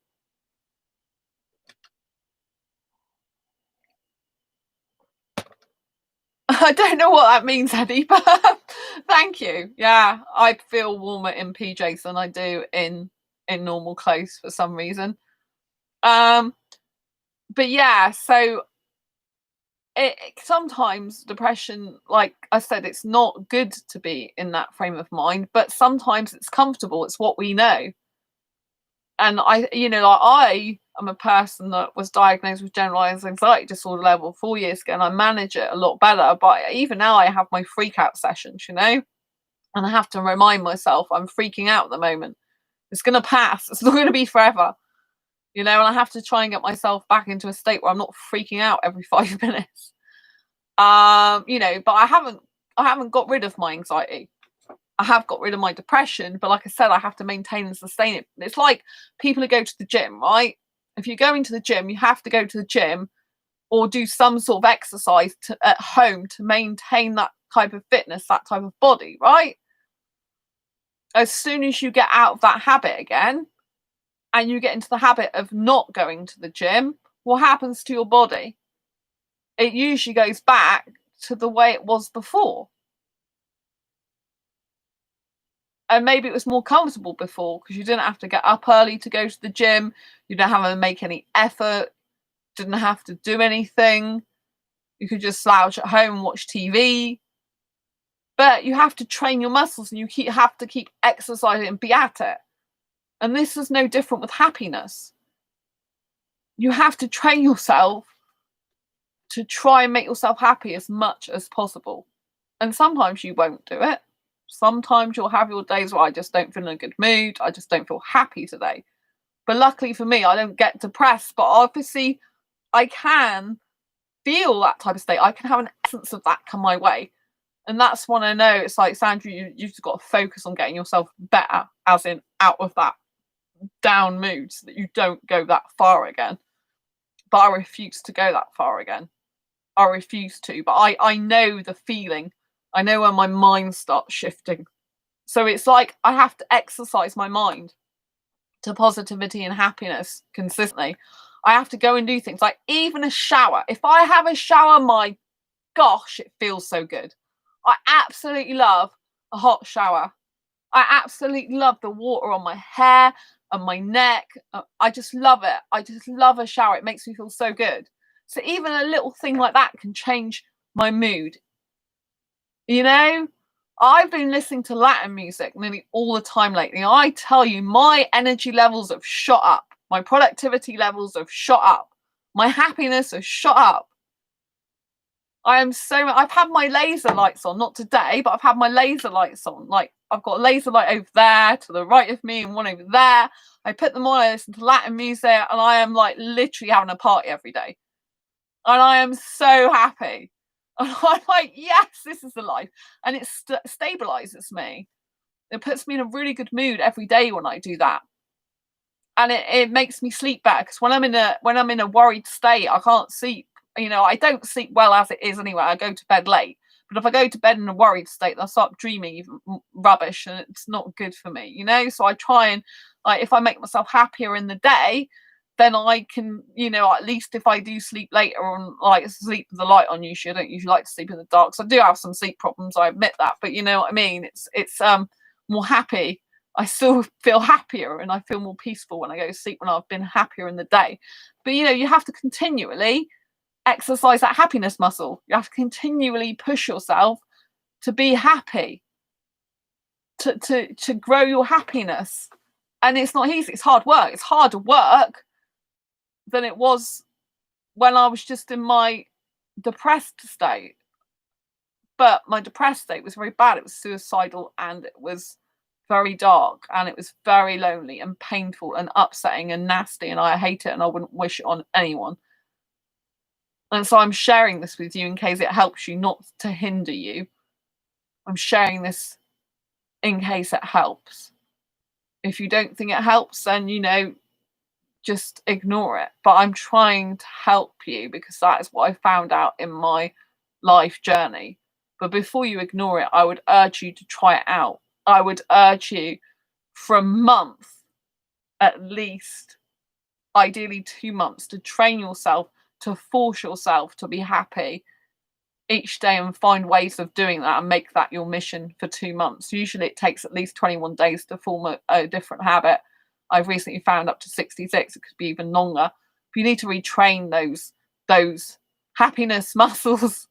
I don't know what that means, Eddie, but thank you. Yeah, I feel warmer in PJs than I do in normal clothes for some reason. But yeah, so it sometimes depression, like I said, it's not good to be in that frame of mind, but sometimes it's comfortable. It's what we know. And I, like I am a person that was diagnosed with generalized anxiety disorder level 4 years ago, and I manage it a lot better. But even now, I have my freak out sessions, and I have to remind myself I'm freaking out at the moment. It's going to pass. It's not going to be forever, and I have to try and get myself back into a state where I'm not freaking out every 5 minutes. But I haven't got rid of my anxiety. I have got rid of my depression, but like I said, I have to maintain and sustain it. It's like people who go to the gym, right? If you're going to the gym, you have to go to the gym or do some sort of exercise at home to maintain that type of fitness, that type of body, right? As soon as you get out of that habit again and you get into the habit of not going to the gym, what happens to your body? It usually goes back to the way it was before. And maybe it was more comfortable before because you didn't have to get up early to go to the gym. You didn't have to make any effort. Didn't have to do anything. You could just slouch at home and watch TV. But you have to train your muscles, and you have to keep exercising and be at it. And this is no different with happiness. You have to train yourself to try and make yourself happy as much as possible. And sometimes you won't do it. Sometimes you'll have your days where I just don't feel in a good mood. I just don't feel happy today. But luckily for me, I don't get depressed. But obviously, I can feel that type of state. I can have an essence of that come my way. And that's when I know it's like, Sandra, you've just got to focus on getting yourself better, as in out of that down mood so that you don't go that far again. But I refuse to go that far again. I refuse to. But I know the feeling. I know when my mind starts shifting. So it's like I have to exercise my mind to positivity and happiness consistently. I have to go and do things like even a shower. If I have a shower, my gosh, it feels so good. I absolutely love a hot shower. I absolutely love the water on my hair and my neck. I just love it. I just love a shower. It makes me feel so good. So even a little thing like that can change my mood. I've been listening to Latin music nearly all the time lately. I tell you, my energy levels have shot up. My productivity levels have shot up. My happiness has shot up. I've had my laser lights on, not today, but I've had my laser lights on. Like I've got a laser light over there to the right of me and one over there. I put them on, I listen to Latin music, and I am like literally having a party every day. And I am so happy. And I'm like, yes, this is the life. And it stabilizes me. It puts me in a really good mood every day when I do that. And it makes me sleep better, because when I'm in a worried state, I can't sleep. I don't sleep well as it is anyway. I go to bed late. But if I go to bed in a worried state, I'll start dreaming even rubbish, and it's not good for me, So I try and, like, if I make myself happier in the day, then I can, at least if I do sleep later on, like sleep with the light on, usually I don't usually like to sleep in the dark. So I do have some sleep problems, I admit that. But you know what I mean? It's more happy. I still feel happier and I feel more peaceful when I go to sleep when I've been happier in the day. But you have to continually exercise that happiness muscle. You have to continually push yourself to be happy, to grow your happiness. And it's not easy. It's hard work. It's harder work than it was when I was just in my depressed state. But my depressed state was very bad. It was suicidal, and it was very dark, and it was very lonely and painful and upsetting and nasty, and I hate it, and I wouldn't wish it on anyone. And so I'm sharing this with you in case it helps you, not to hinder you. I'm sharing this in case it helps. If you don't think it helps, then, just ignore it. But I'm trying to help you because that is what I found out in my life journey. But before you ignore it, I would urge you to try it out. I would urge you for a month, at least, ideally 2 months, to train yourself, to force yourself to be happy each day and find ways of doing that and make that your mission for 2 months. Usually it takes at least 21 days to form a different habit. I've recently found up to 66. It could be even longer. But you need to retrain those happiness muscles.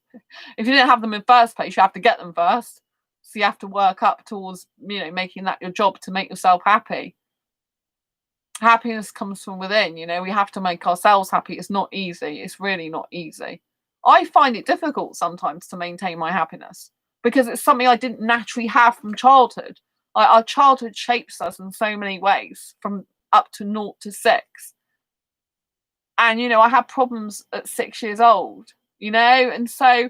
If you didn't have them in first place, you have to get them first. So you have to work up towards, making that your job to make yourself happy. Happiness comes from within, we have to make ourselves happy. It's not easy. It's really not easy. I find it difficult sometimes to maintain my happiness because it's something I didn't naturally have from childhood. Our childhood shapes us in so many ways, from up to 0 to 6. And, I had problems at 6 years old, and so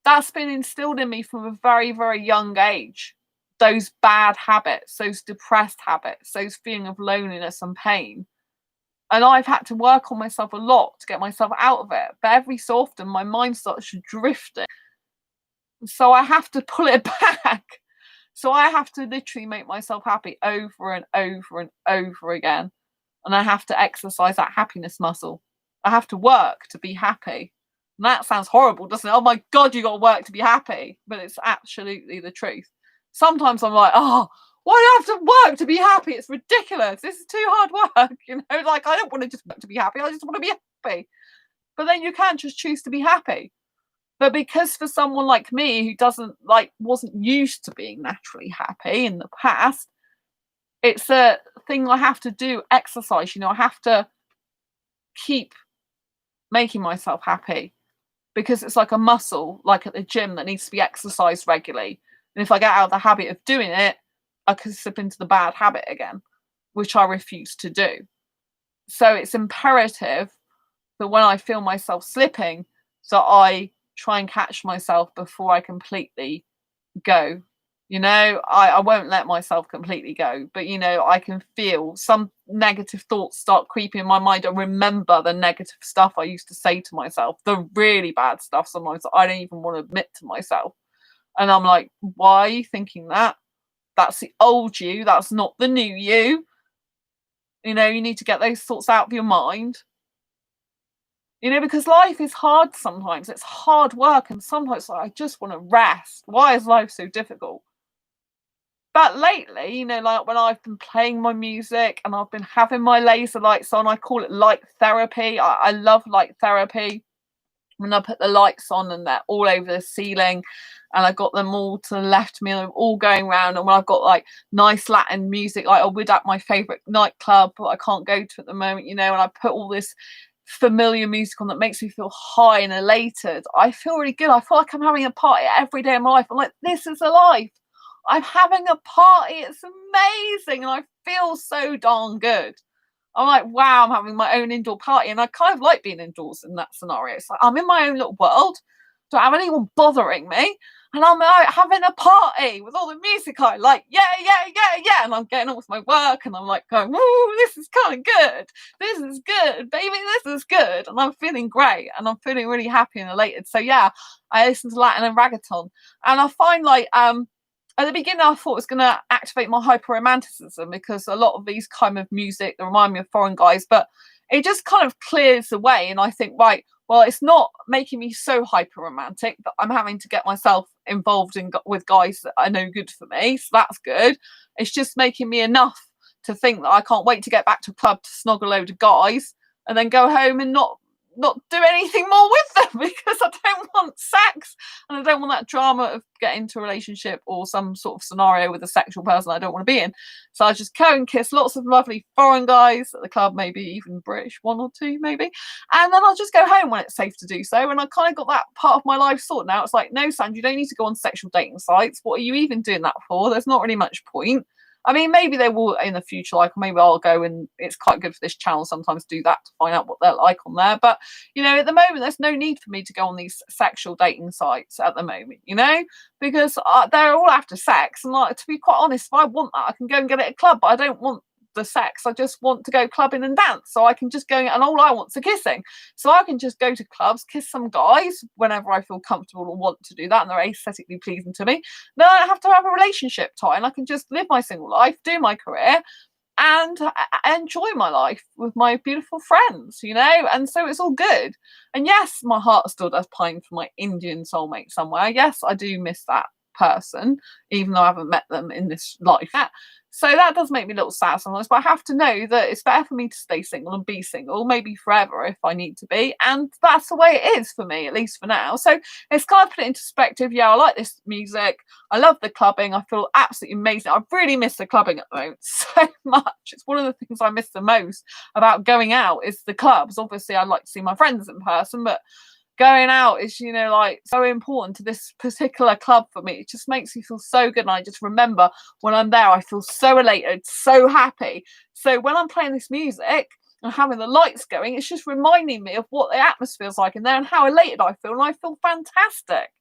that's been instilled in me from a very, very young age. Those bad habits, those depressed habits, those feeling of loneliness and pain. And I've had to work on myself a lot to get myself out of it. But every so often, my mind starts drifting. So I have to pull it back. So I have to literally make myself happy over and over and over again. And I have to exercise that happiness muscle. I have to work to be happy. And that sounds horrible, doesn't it? Oh my God, you got to work to be happy. But it's absolutely the truth. Sometimes I'm like, oh, why do I have to work to be happy? It's ridiculous. This is too hard work. I don't want to just work to be happy. I just want to be happy. But then you can't just choose to be happy. But because for someone like me who wasn't used to being naturally happy in the past, it's a thing I have to do, exercise. I have to keep making myself happy because it's like a muscle, like at the gym, that needs to be exercised regularly. And if I get out of the habit of doing it, I could slip into the bad habit again, which I refuse to do. So it's imperative that when I feel myself slipping, that I try and catch myself before I completely go. I won't let myself completely go, but I can feel some negative thoughts start creeping in my mind. I remember the negative stuff I used to say to myself, the really bad stuff sometimes that I don't even want to admit to myself. And I'm like, why are you thinking that? That's the old you. That's not the new you. You need to get those thoughts out of your mind. Because life is hard sometimes. It's hard work. And sometimes I just want to rest. Why is life so difficult? But lately, like when I've been playing my music and I've been having my laser lights on, I call it light therapy. I love light therapy. When I put the lights on and they're all over the ceiling and I got them all to the left of me and they're all going around, and when I've got like nice Latin music, like I would at my favourite nightclub but I can't go to at the moment, and I put all this familiar music on that makes me feel high and elated, I feel really good. I feel like I'm having a party every day of my life. I'm like, this is a life. I'm having a party. It's amazing. And I feel so darn good. I'm like, wow, I'm having my own indoor party. And I kind of like being indoors in that scenario. It's like I'm in my own little world. Don't have anyone bothering me. And I'm out having a party with all the music I like. Yeah. And I'm getting on with my work. And I'm like going, woo, this is kind of good. This is good, baby. This is good. And I'm feeling great. And I'm feeling really happy and elated. So yeah, I listen to Latin and reggaeton. And I find like, at the beginning, I thought it was going to activate my hyper-romanticism because a lot of these kind of music, they remind me of foreign guys, but it just kind of clears the way. And I think, right, well, it's not making me so hyper-romantic that I'm having to get myself involved with guys that are no good for me. So that's good. It's just making me enough to think that I can't wait to get back to a club to snog a load of guys and then go home and not not do anything more with them because I don't want sex and I don't want that drama of getting into a relationship or some sort of scenario with a sexual person I don't want to be in. So I just go and kiss lots of lovely foreign guys at the club, maybe even British, one or two maybe, and then I'll just go home when it's safe to do so. And I kind of got that part of my life sorted now. It's like, no, Sand, you don't need to go on sexual dating sites. What are you even doing that for? There's not really much point. I mean, maybe they will in the future, like maybe I'll go, and it's quite good for this channel sometimes do that to find out what they're like on there. But, you know, at the moment, there's no need for me to go on these sexual dating sites at the moment, you know, because they're all after sex. And like, to be quite honest, if I want that, I can go and get it at a club, but I don't want the sex. I just want to go clubbing and dance. So I can just go, and all I want's a kissing. So I can just go to clubs, kiss some guys whenever I feel comfortable or want to do that, and they're aesthetically pleasing to me. Then I don't have to have a relationship tie, and I can just live my single life, do my career, and enjoy my life with my beautiful friends, you know. And so it's all good. And yes, my heart still does pine for my Indian soulmate somewhere. Yes, I do miss that person, even though I haven't met them in this life. So that does make me a little sad sometimes, but I have to know that it's better for me to stay single and be single, maybe forever if I need to be. And that's the way it is for me, at least for now. So it's kind of put it into perspective. Yeah, I like this music. I love the clubbing. I feel absolutely amazing. I really miss the clubbing at the moment so much. It's one of the things I miss the most about going out is the clubs. Obviously, I'd like to see my friends in person, but going out is, you know, like so important to this particular club for me. It just makes me feel so good. And I just remember when I'm there, I feel so elated, so happy. So when I'm playing this music and having the lights going, it's just reminding me of what the atmosphere's like in there and how elated I feel. And I feel fantastic.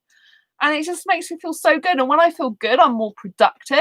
And it just makes me feel so good. And when I feel good, I'm more productive.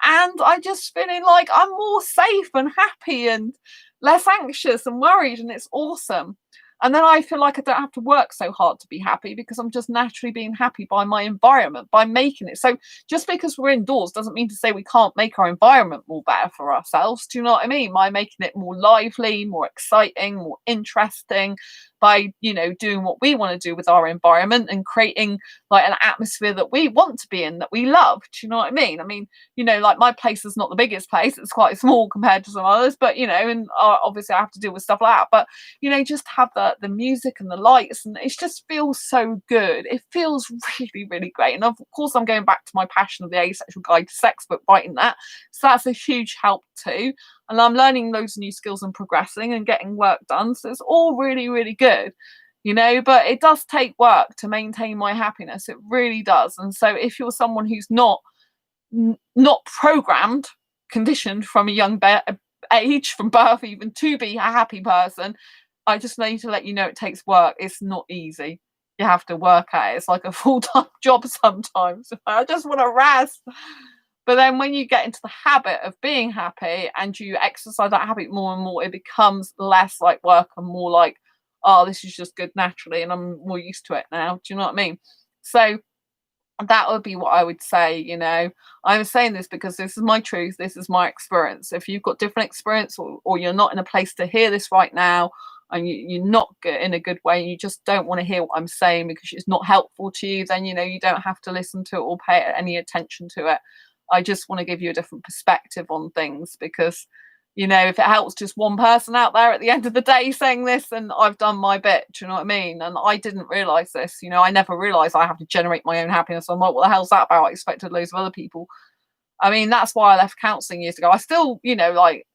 And I just feeling like I'm more safe and happy and less anxious and worried. And it's awesome. And then I feel like I don't have to work so hard to be happy because I'm just naturally being happy by my environment, by making it. So just because we're indoors doesn't mean to say we can't make our environment more better for ourselves. Do you know what I mean? By making it more lively, more exciting, more interesting, by, you know, doing what we want to do with our environment and creating like an atmosphere that we want to be in, that we love. Do you know what I mean? I mean, you know, like my place is not the biggest place. It's quite small compared to some others, but, you know, and obviously I have to deal with stuff like that. But, you know, just have the music and the lights, and it just feels so good. It feels really, really great. And of course, I'm going back to my passion of the Asexual Guide to Sex book, writing that. So that's a huge help too. And I'm learning loads of new skills and progressing and getting work done. So it's all really, really good, you know, but it does take work to maintain my happiness. It really does. And so if you're someone who's not programmed, conditioned from a young age, from birth even, to be a happy person, I just need to let you know it takes work. It's not easy. You have to work at it. It's like a full-time job sometimes. I just want to rest. But then when you get into the habit of being happy and you exercise that habit more and more, it becomes less like work and more like, oh, this is just good naturally and I'm more used to it now. Do you know what I mean? So that would be what I would say, you know. I'm saying this because this is my truth. This is my experience. If you've got different experience, or you're not in a place to hear this right now, and you're not in a good way, and you just don't want to hear what I'm saying because it's not helpful to you, then, you know, you don't have to listen to it or pay any attention to it. I just want to give you a different perspective on things because, you know, if it helps just one person out there at the end of the day saying this, then I've done my bit. Do you know what I mean? And I didn't realise this. You know, I never realised I have to generate my own happiness. I'm like, what the hell's that about? I expected loads of other people. I mean, that's why I left counselling years ago. I still, you know, like,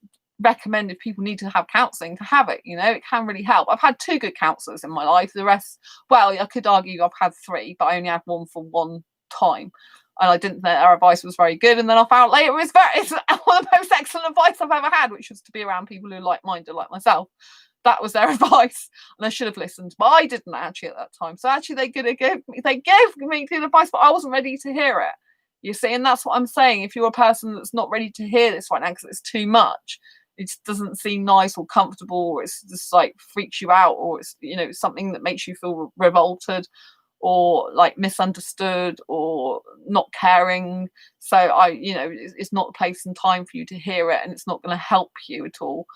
recommend if people need to have counselling to have it. You know, it can really help. I've had 2 good counsellors in my life. The rest, well, I could argue I've had 3, but I only had one for one time. And I didn't think their advice was very good. And then I found out later it's one of the most excellent advice I've ever had, which was to be around people who like-minded like myself. That was their advice. And I should have listened, but I didn't actually at that time. So actually they gave me good advice, but I wasn't ready to hear it. You see, and that's what I'm saying. If you're a person that's not ready to hear this right now because it's too much, it doesn't seem nice or comfortable, or it's just like freaks you out, or it's, you know, something that makes you feel revolted or like misunderstood or not caring. So you know, it's not the place and time for you to hear it, and it's not going to help you at all.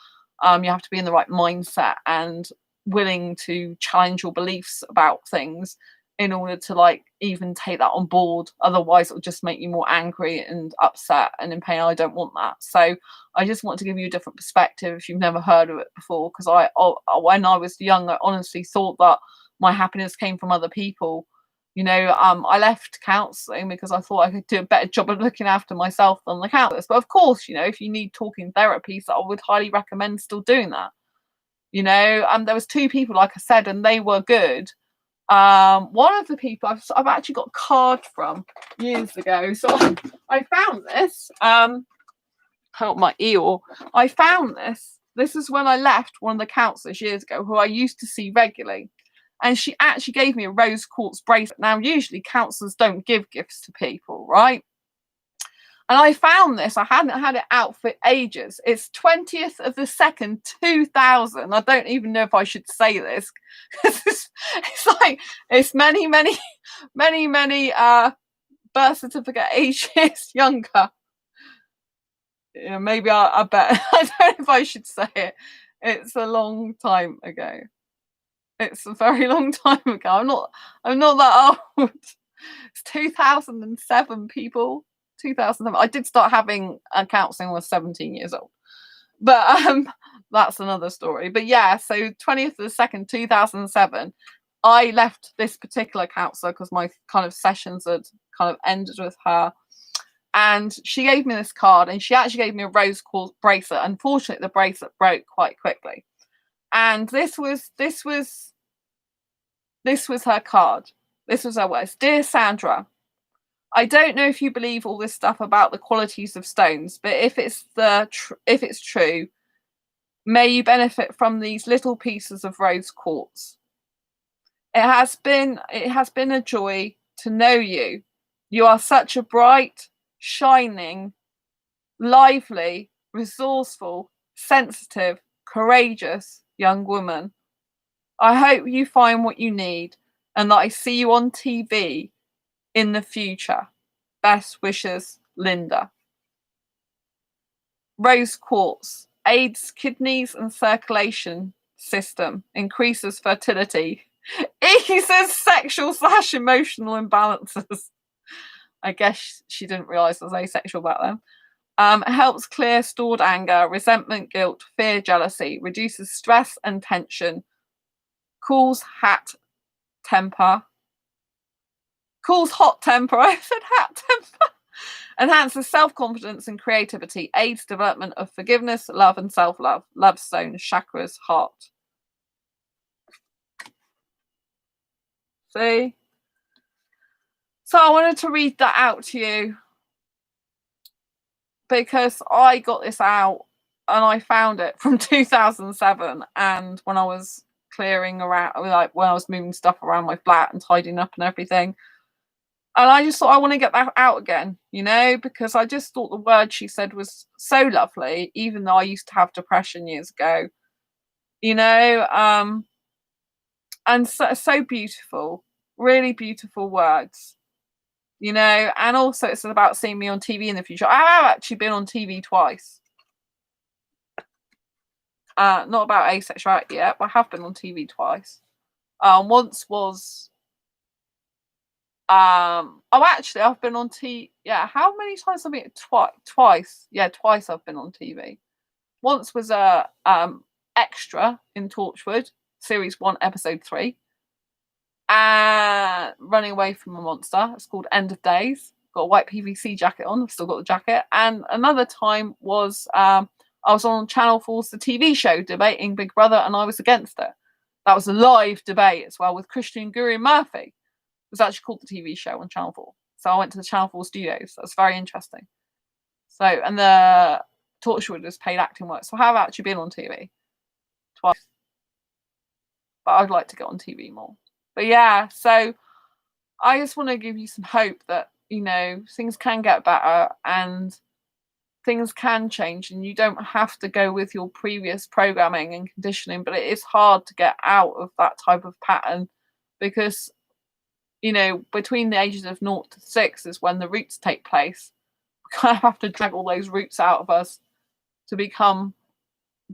You have to be in the right mindset and willing to challenge your beliefs about things in order to like even take that on board. Otherwise it'll just make you more angry and upset and in pain. I don't want that. So I just want to give you a different perspective if you've never heard of it before, because when I was young, I honestly thought that my happiness came from other people. I left counselling because I thought I could do a better job of looking after myself than the counsellors. But of course, if you need talking therapies, I would highly recommend still doing that. There was 2 people, like I said, and they were good. One of the people I've actually got a card from years ago. So I found this. Help my ear. I found this. This is when I left one of the counsellors years ago, who I used to see regularly. And she actually gave me a rose quartz bracelet. Now, usually counsellors don't give gifts to people, right? And I found this. I hadn't had it out for ages. It's 20th of the 2nd, 2000. I don't even know if I should say this. It's like, it's many birth certificate ages younger. Yeah, maybe I bet. I don't know if I should say it. It's a long time ago. It's a very long time ago. I'm not that old. It's 2007, people. 2007. I did start having counselling when I was 17 years old. But that's another story. But yeah, so 20th of the 2nd, 2007, I left this particular counsellor because my kind of sessions had kind of ended with her. And she gave me this card, and she actually gave me a rose quartz bracelet. Unfortunately, the bracelet broke quite quickly. And this was her card. This was her words. Dear Sandra, I don't know if you believe all this stuff about the qualities of stones, but if it's true, may you benefit from these little pieces of rose quartz. It has been a joy to know you. You are such a bright, shining, lively, resourceful, sensitive, courageous young woman. I hope you find what you need and that I see you on TV in the future. Best wishes, Linda. Rose quartz aids kidneys and circulation system, increases fertility, eases sexual/emotional imbalances. I guess she didn't realise I was asexual back then. Helps clear stored anger, resentment, guilt, fear, jealousy, reduces stress and tension, cools hot temper. I said hat temper. Enhances self-confidence and creativity, aids development of forgiveness, love and self-love. Love stone, chakras, heart. See? So I wanted to read that out to you because I got this out and I found it from 2007, and when I was clearing around, like when I was moving stuff around my flat and tidying up and everything. And I just thought I want to get that out again, because I just thought the word she said was so lovely, even though I used to have depression years ago, and so beautiful, really beautiful words, and also it's about seeing me on TV in the future. I have actually been on TV twice. Not about asexuality yet, but I have been on TV twice. Once was actually I've been on TV. Yeah, how many times have I been? Twice. Yeah, twice I've been on TV. Once was a extra in Torchwood, series 1, episode 3. Running away from a monster. It's called End of Days. Got a white PVC jacket on. I've still got the jacket. And another time was I was on Channel 4's The TV Show debating Big Brother, and I was against it. That was a live debate as well with Christian Guru Murphy. It was actually called The TV Show on Channel 4. So I went to the Channel 4 studios. That's very interesting. So, and the Torchwood was paid acting work. So I have actually been on TV twice. But I'd like to get on TV more. But yeah, so I just want to give you some hope that, things can get better and things can change, and you don't have to go with your previous programming and conditioning, but it is hard to get out of that type of pattern because, between the ages of 0 to 6 is when the roots take place. We kind of have to drag all those roots out of us to become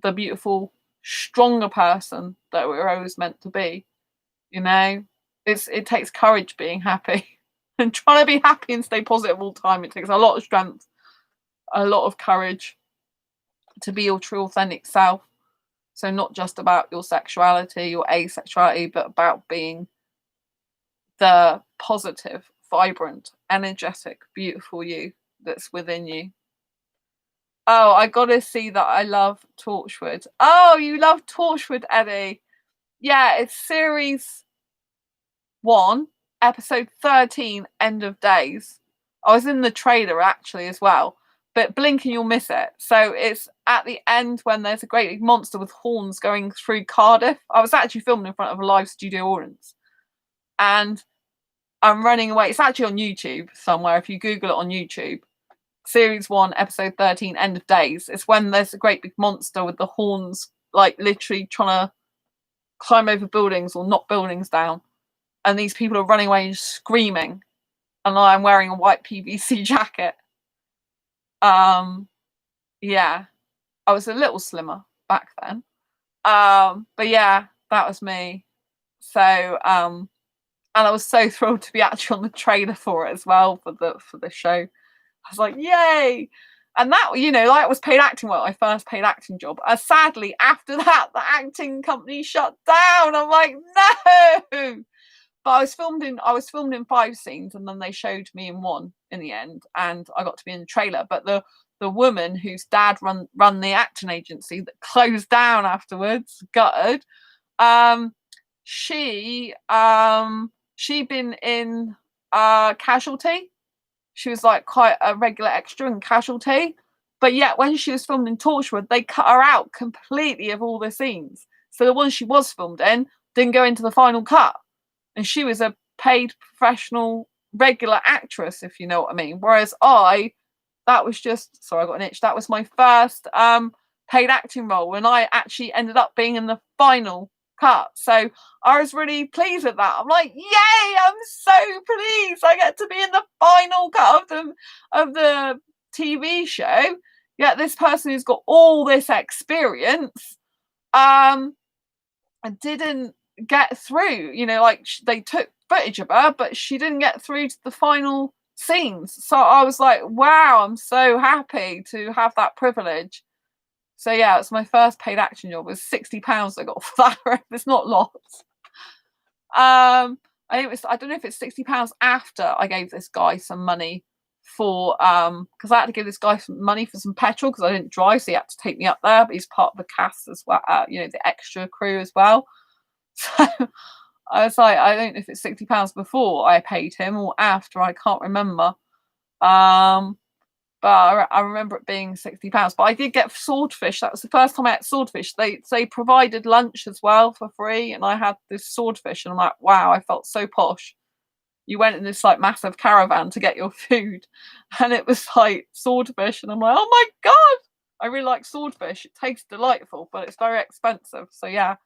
the beautiful, stronger person that we're always meant to be, it takes courage being happy and trying to be happy and stay positive all the time. It takes a lot of strength, a lot of courage to be your true authentic self. So not just about your sexuality, your asexuality, but about being the positive, vibrant, energetic, beautiful you that's within you. Oh, I gotta see that I love Torchwood. Oh, you love Torchwood, Eddie. Yeah, it's series 1, episode 13, End of Days. I was in the trailer actually as well, but blink and you'll miss it. So it's at the end when there's a great big monster with horns going through Cardiff. I was actually filming in front of a live studio audience, and I'm running away. It's actually on YouTube somewhere. If you Google it on YouTube, series 1, episode 13, End of Days. It's when there's a great big monster with the horns, like literally trying to climb over buildings or knock buildings down. And these people are running away and screaming. And I'm wearing a white PVC jacket. Yeah. I was a little slimmer back then. But yeah, that was me. So, and I was so thrilled to be actually on the trailer for it as well for the show. I was like, yay! And that, that was paid acting work, my first paid acting job. Sadly, after that, the acting company shut down. I'm like, no! But I was filmed in 5 scenes, and then they showed me in 1 in the end, and I got to be in the trailer. But the woman whose dad run the acting agency that closed down afterwards, gutted, she'd been in Casualty. She was like quite a regular extra in Casualty, but yet when she was filmed in Torchwood, they cut her out completely of all the scenes. So the ones she was filmed in didn't go into the final cut, and she was a paid professional regular actress, if you know what I mean. Whereas that was just, sorry, I got an itch. That was my first paid acting role, and I actually ended up being in the final cut. So I was really pleased with that. I'm like, yay, I'm so pleased I get to be in the final cut of the TV show. Yet this person who's got all this experience didn't get through. They took footage of her, but she didn't get through to the final scenes. So I was like, wow, I'm so happy to have that privilege. So yeah, it's my first paid acting job. It was £60 I got for that. It's not lots. I don't know if it's £60 after I gave this guy some money for because I had to give this guy some money for some petrol because I didn't drive, so he had to take me up there. But he's part of the cast as well, the extra crew as well. So I was like, I don't know if it's £60 before I paid him or after. I can't remember. But I remember it being £60. But I did get swordfish. That was the first time I had swordfish. They provided lunch as well for free, and I had this swordfish, and I'm like, wow, I felt so posh. You went in this like massive caravan to get your food, and it was like swordfish, and I'm like, oh my god, I really like swordfish. It tastes delightful, but it's very expensive. So yeah,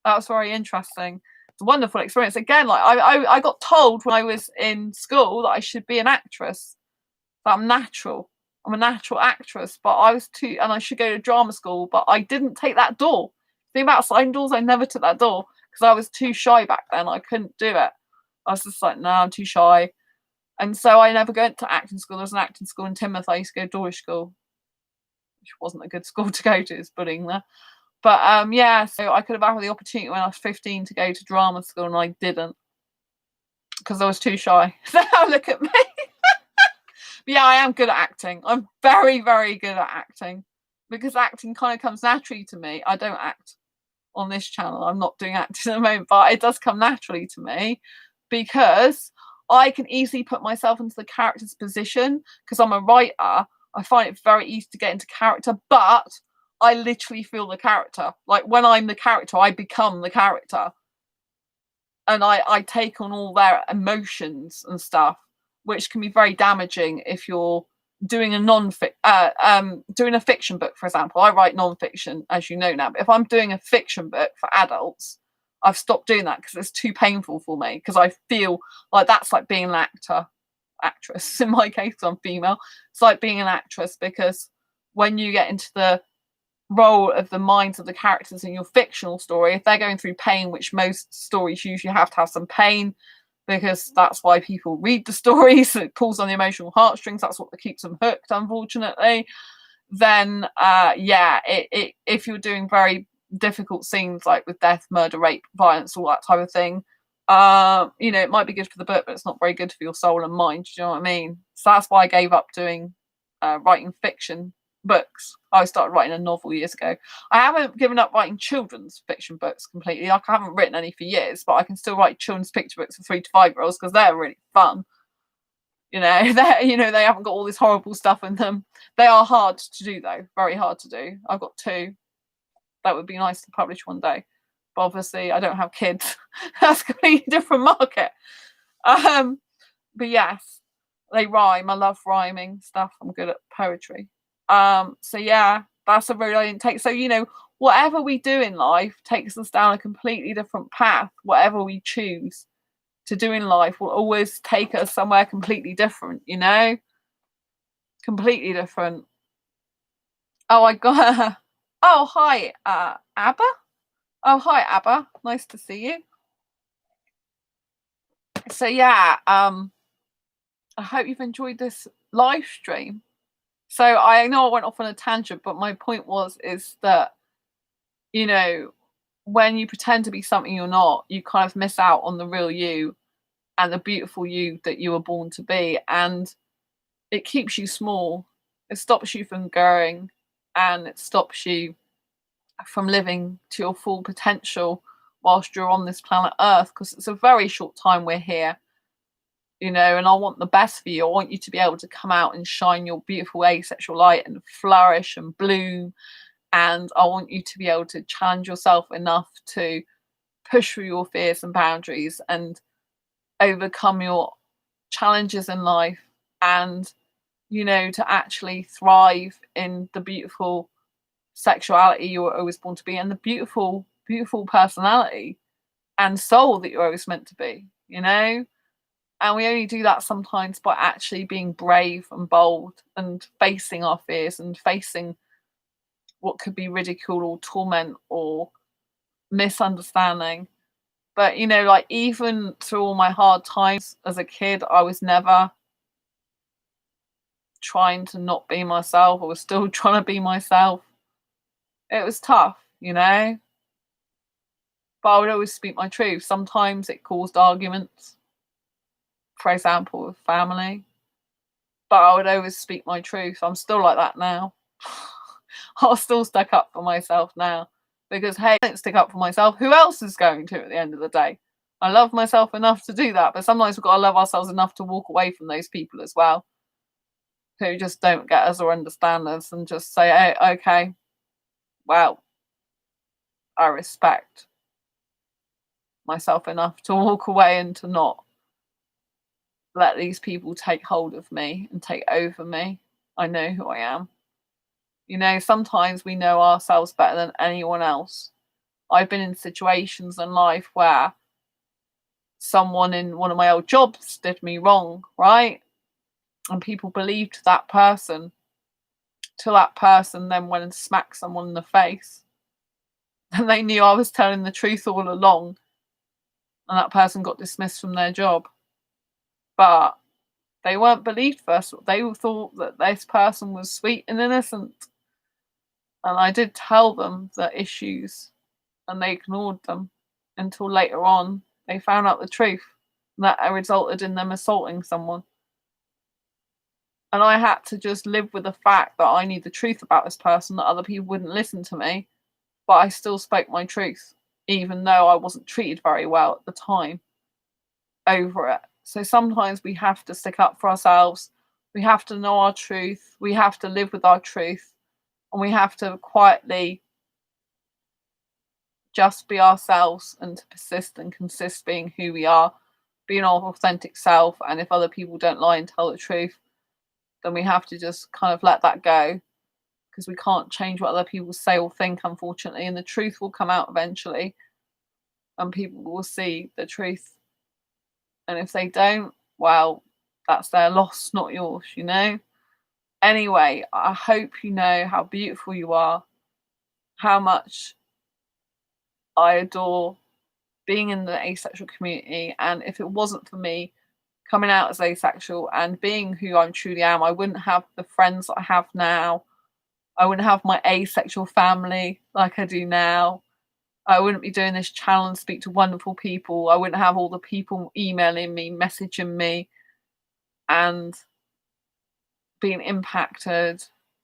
that was very interesting. It's a wonderful experience. Again, like I got told when I was in school that I should be an actress, that I'm natural. I'm a natural actress, but I was too, and I should go to drama school, but I didn't take that door. The thing about sliding doors, I never took that door because I was too shy back then. I couldn't do it. I was just like, no, I'm too shy. And so I never went to acting school. There was an acting school in Timoth. I used to go to Dorish school, which wasn't a good school to go to. It's bullying there. But yeah, so I could have had the opportunity when I was 15 to go to drama school, and I didn't because I was too shy. Now look at me. But yeah, I am good at acting. I'm very, very good at acting because acting kind of comes naturally to me. I don't act on this channel. I'm not doing acting at the moment, but it does come naturally to me because I can easily put myself into the character's position because I'm a writer. I find it very easy to get into character, but I literally feel the character. Like when I'm the character, I become the character. And I take on all their emotions and stuff, which can be very damaging if you're doing doing a fiction book, for example. I write non-fiction, as you know now. But if I'm doing a fiction book for adults, I've stopped doing that because it's too painful for me. Because I feel like that's like being an actress. In my case, I'm female. It's like being an actress because when you get into the role of the minds of the characters in your fictional story. If they're going through pain, which most stories usually have to have some pain, because that's why people read the stories, it pulls on the emotional heartstrings, that's what keeps them hooked, unfortunately. Then if you're doing very difficult scenes like with death, murder, rape, violence, all that type of thing, it might be good for the book, but it's not very good for your soul and mind. Do you know what I mean? So that's why I gave up doing writing fiction books. I started writing a novel years ago. I haven't given up writing children's fiction books completely. Like, I haven't written any for years, but I can still write children's picture books for 3 to 5-year-olds because they're really fun. They haven't got all this horrible stuff in them. They are hard to do though, very hard to do. I've got 2. That would be nice to publish one day, but obviously I don't have kids. That's a completely different market. But yes, they rhyme. I love rhyming stuff. I'm good at poetry. So yeah, that's a really intake. So whatever we do in life takes us down a completely different path. Whatever we choose to do in life will always take us somewhere completely different. Completely different. Oh, I got. Oh, hi, Abba. Oh, hi, Abba. Nice to see you. So yeah, I hope you've enjoyed this live stream. So I know I went off on a tangent, but my point is that, when you pretend to be something you're not, you kind of miss out on the real you and the beautiful you that you were born to be. And it keeps you small. It stops you from growing, and it stops you from living to your full potential whilst you're on this planet Earth, because it's a very short time we're here. And I want the best for you. I want you to be able to come out and shine your beautiful asexual light and flourish and bloom. And I want you to be able to challenge yourself enough to push through your fears and boundaries and overcome your challenges in life, and, to actually thrive in the beautiful sexuality you were always born to be, and the beautiful, beautiful personality and soul that you're always meant to be, And we only do that sometimes by actually being brave and bold and facing our fears and facing what could be ridicule or torment or misunderstanding. But, even through all my hard times as a kid, I was never trying to not be myself. I was still trying to be myself. It was tough, but I would always speak my truth. Sometimes it caused arguments, for example, with family, but I would always speak my truth. I'm still like that now. I'll still stick up for myself now, because, hey, I don't stick up for myself, who else is going to at the end of the day? I love myself enough to do that, but sometimes we've got to love ourselves enough to walk away from those people as well, who just don't get us or understand us, and just say, hey, okay, well, I respect myself enough to walk away and to not let these people take hold of me and take over me. I know who I am. Sometimes we know ourselves better than anyone else. I've been in situations in life where someone in one of my old jobs did me wrong, right? And people believed that person, till that person then went and smacked someone in the face. And they knew I was telling the truth all along. And that person got dismissed from their job. But they weren't believed first. They thought that this person was sweet and innocent. And I did tell them the issues, and they ignored them until later on they found out the truth. And that resulted in them assaulting someone. And I had to just live with the fact that I knew the truth about this person, that other people wouldn't listen to me. But I still spoke my truth, even though I wasn't treated very well at the time over it. So sometimes we have to stick up for ourselves. We have to know our truth. We have to live with our truth. And we have to quietly just be ourselves, and to persist and consist being who we are, being our authentic self. And if other people don't lie and tell the truth, then we have to just kind of let that go, because we can't change what other people say or think, unfortunately. And the truth will come out eventually, and people will see the truth. And if they don't, well, that's their loss, not yours, Anyway, I hope you know how beautiful you are. how much I adore being in the asexual community, and if it wasn't for me coming out as asexual and being who I truly am, I wouldn't have the friends that I have now. I wouldn't have my asexual family like I do now. I wouldn't be doing this channel and speak to wonderful people. I wouldn't have all the people emailing me, messaging me, and being impacted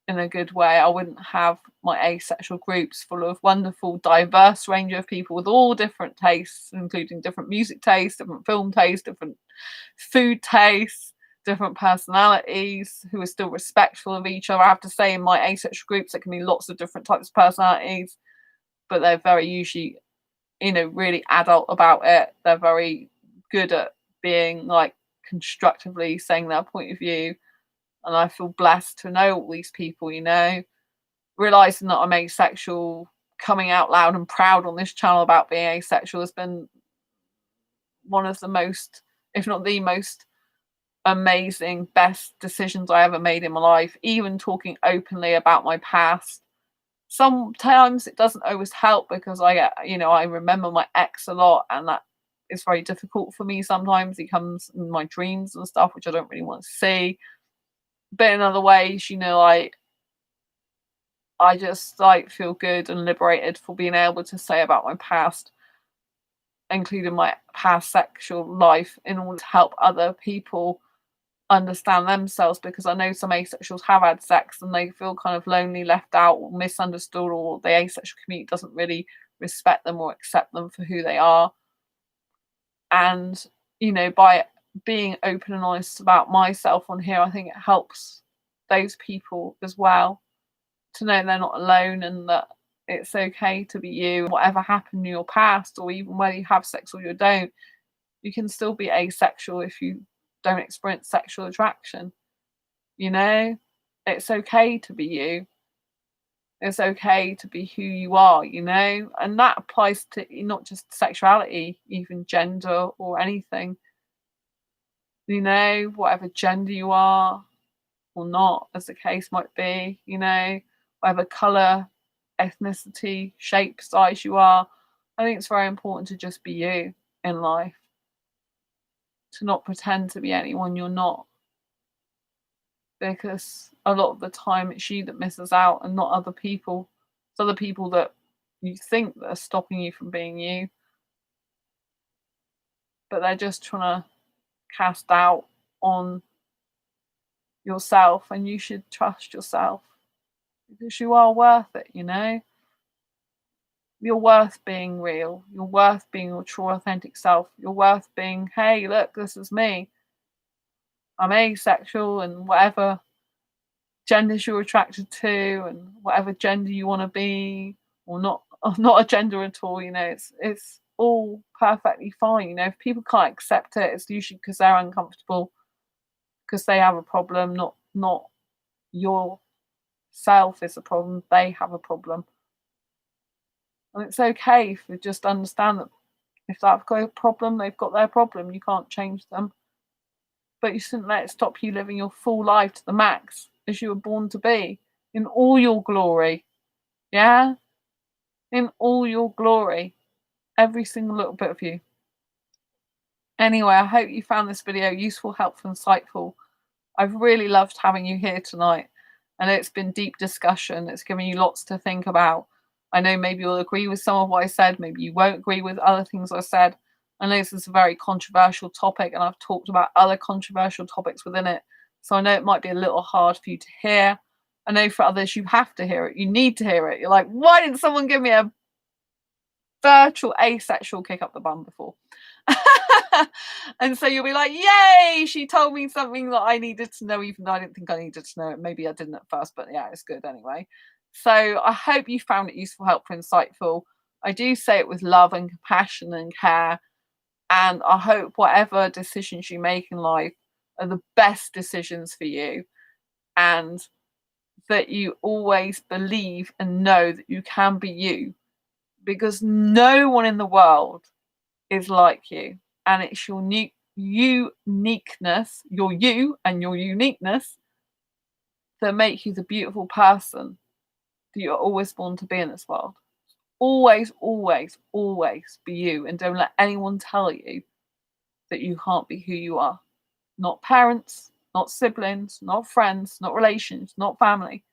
in a good way. I wouldn't have my asexual groups full of wonderful, diverse range of people with all different tastes, including different music tastes, different film tastes, different food tastes, different personalities, who are still respectful of each other. I have to say, in my asexual groups, there can be lots of different types of personalities, but they're very usually, really adult about it. They're very good at being like constructively saying their point of view. And I feel blessed to know all these people, realizing that I'm asexual, coming out loud and proud on this channel about being asexual has been one of the most, if not the most amazing, best decisions I ever made in my life. Even talking openly about my past. Sometimes it doesn't always help because I remember my ex a lot, and that is very difficult for me sometimes. He comes in my dreams and stuff, which I don't really want to see. But in other ways, I just feel good and liberated for being able to say about my past, including my past sexual life, in order to help other people understand themselves, because I know some asexuals have had sex and they feel kind of lonely, left out, or misunderstood, or the asexual community doesn't really respect them or accept them for who they are. And, by being open and honest about myself on here, I think it helps those people as well to know they're not alone, and that it's okay to be you. Whatever happened in your past, or even whether you have sex or you don't, you can still be asexual if you don't experience sexual attraction. It's okay to be you. It's okay to be who you are, and that applies to not just sexuality, even gender or anything. Whatever gender you are or not, as the case might be, whatever colour, ethnicity, shape, size you are. I think it's very important to just be you in life, to not pretend to be anyone you're not, because a lot of the time it's you that misses out and not other people. It's other people that you think that are stopping you from being you, but they're just trying to cast doubt on yourself, and you should trust yourself because you are worth it. You're worth being real. You're worth being your true authentic self. You're worth being, hey, look, this is me. I'm asexual, and whatever genders you're attracted to and whatever gender you want to be, or not a gender at all, it's all perfectly fine. If people can't accept it, it's usually because they're uncomfortable, because they have a problem, not your self is a problem, they have a problem. And it's okay if you just understand that if they've got a problem, they've got their problem. You can't change them. But you shouldn't let it stop you living your full life to the max, as you were born to be, in all your glory. Yeah? In all your glory. Every single little bit of you. Anyway, I hope you found this video useful, helpful, insightful. I've really loved having you here tonight. And it's been deep discussion. It's given you lots to think about. I know maybe you'll agree with some of what I said. Maybe you won't agree with other things I said. I know this is a very controversial topic, and I've talked about other controversial topics within it. So I know it might be a little hard for you to hear. I know for others, you have to hear it. You need to hear it. You're like, why didn't someone give me a virtual asexual kick up the bum before? And so you'll be like, yay, she told me something that I needed to know, even though I didn't think I needed to know it. Maybe I didn't at first, but yeah, it's good anyway. So I hope you found it useful, helpful, insightful. I do say it with love and compassion and care. And I hope whatever decisions you make in life are the best decisions for you, and that you always believe and know that you can be you, because no one in the world is like you. And it's your uniqueness, your you and your uniqueness, that make you the beautiful person that you're always born to be in this world. Always, always, always be you, and don't let anyone tell you that you can't be who you are. Not parents, not siblings, not friends, not relations, not family.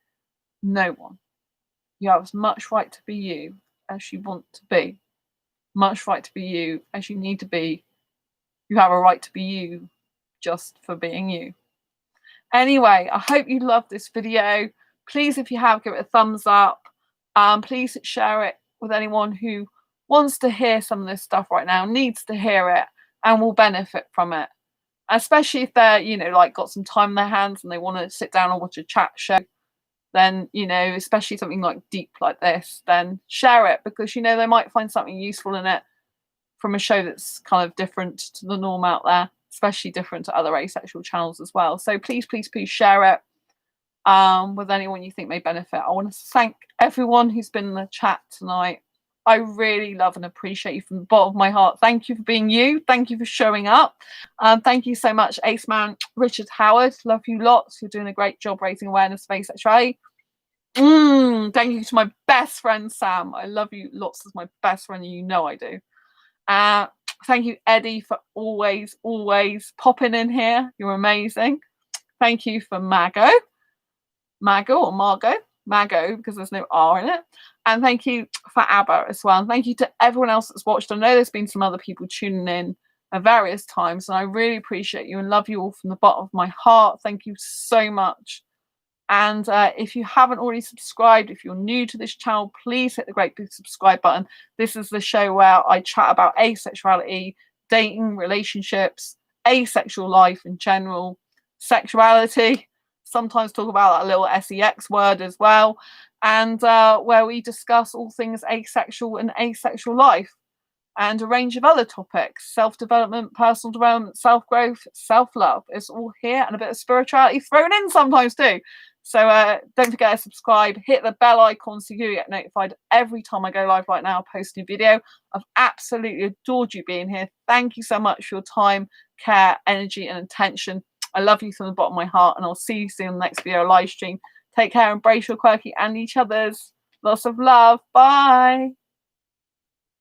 No one. You have as much right to be you as you want to be. Much right to be you as you need to be. You have a right to be you just for being you. Anyway, I hope you loved this video. Please, if you have, give it a thumbs up. Please share it with anyone who wants to hear some of this stuff right now, needs to hear it, and will benefit from it. Especially if they're, like got some time in their hands and they want to sit down and watch a chat show, then, especially something like deep like this, then share it, because, they might find something useful in it from a show that's kind of different to the norm out there, especially different to other asexual channels as well. So please, please, please share it with anyone you think may benefit. I want to thank everyone who's been in the chat tonight. I really love and appreciate you from the bottom of my heart. Thank you for being you. Thank you for showing up. Thank you so much, Ace Man, Richard Howard. Love you lots. You're doing a great job raising awareness of asexuality. Thank you to my best friend, Sam. I love you lots as my best friend. You know I do. Thank you, Eddie, for always, always popping in here. You're amazing. Thank you for Margot, because there's no R in it. And thank you for Abba as well. And thank you to everyone else that's watched. I know there's been some other people tuning in at various times, and I really appreciate you and love you all from the bottom of my heart. Thank you so much. And if you haven't already subscribed, if you're new to this channel, please hit the great big subscribe button. This is the show where I chat about asexuality, dating, relationships, asexual life in general, sexuality, sometimes talk about that little sex word as well, and where we discuss all things asexual and asexual life, and a range of other topics: self-development, personal development, self-growth, self-love. It's all here, and a bit of spirituality thrown in sometimes too. So don't forget to subscribe, hit the bell icon so you get notified every time I go live right now, post a new video. I've absolutely adored you being here. Thank you so much for your time, care, energy, and attention. I love you from the bottom of my heart, and I'll see you soon in the next video live stream. Take care, embrace your quirky and each other's. Lots of love. Bye.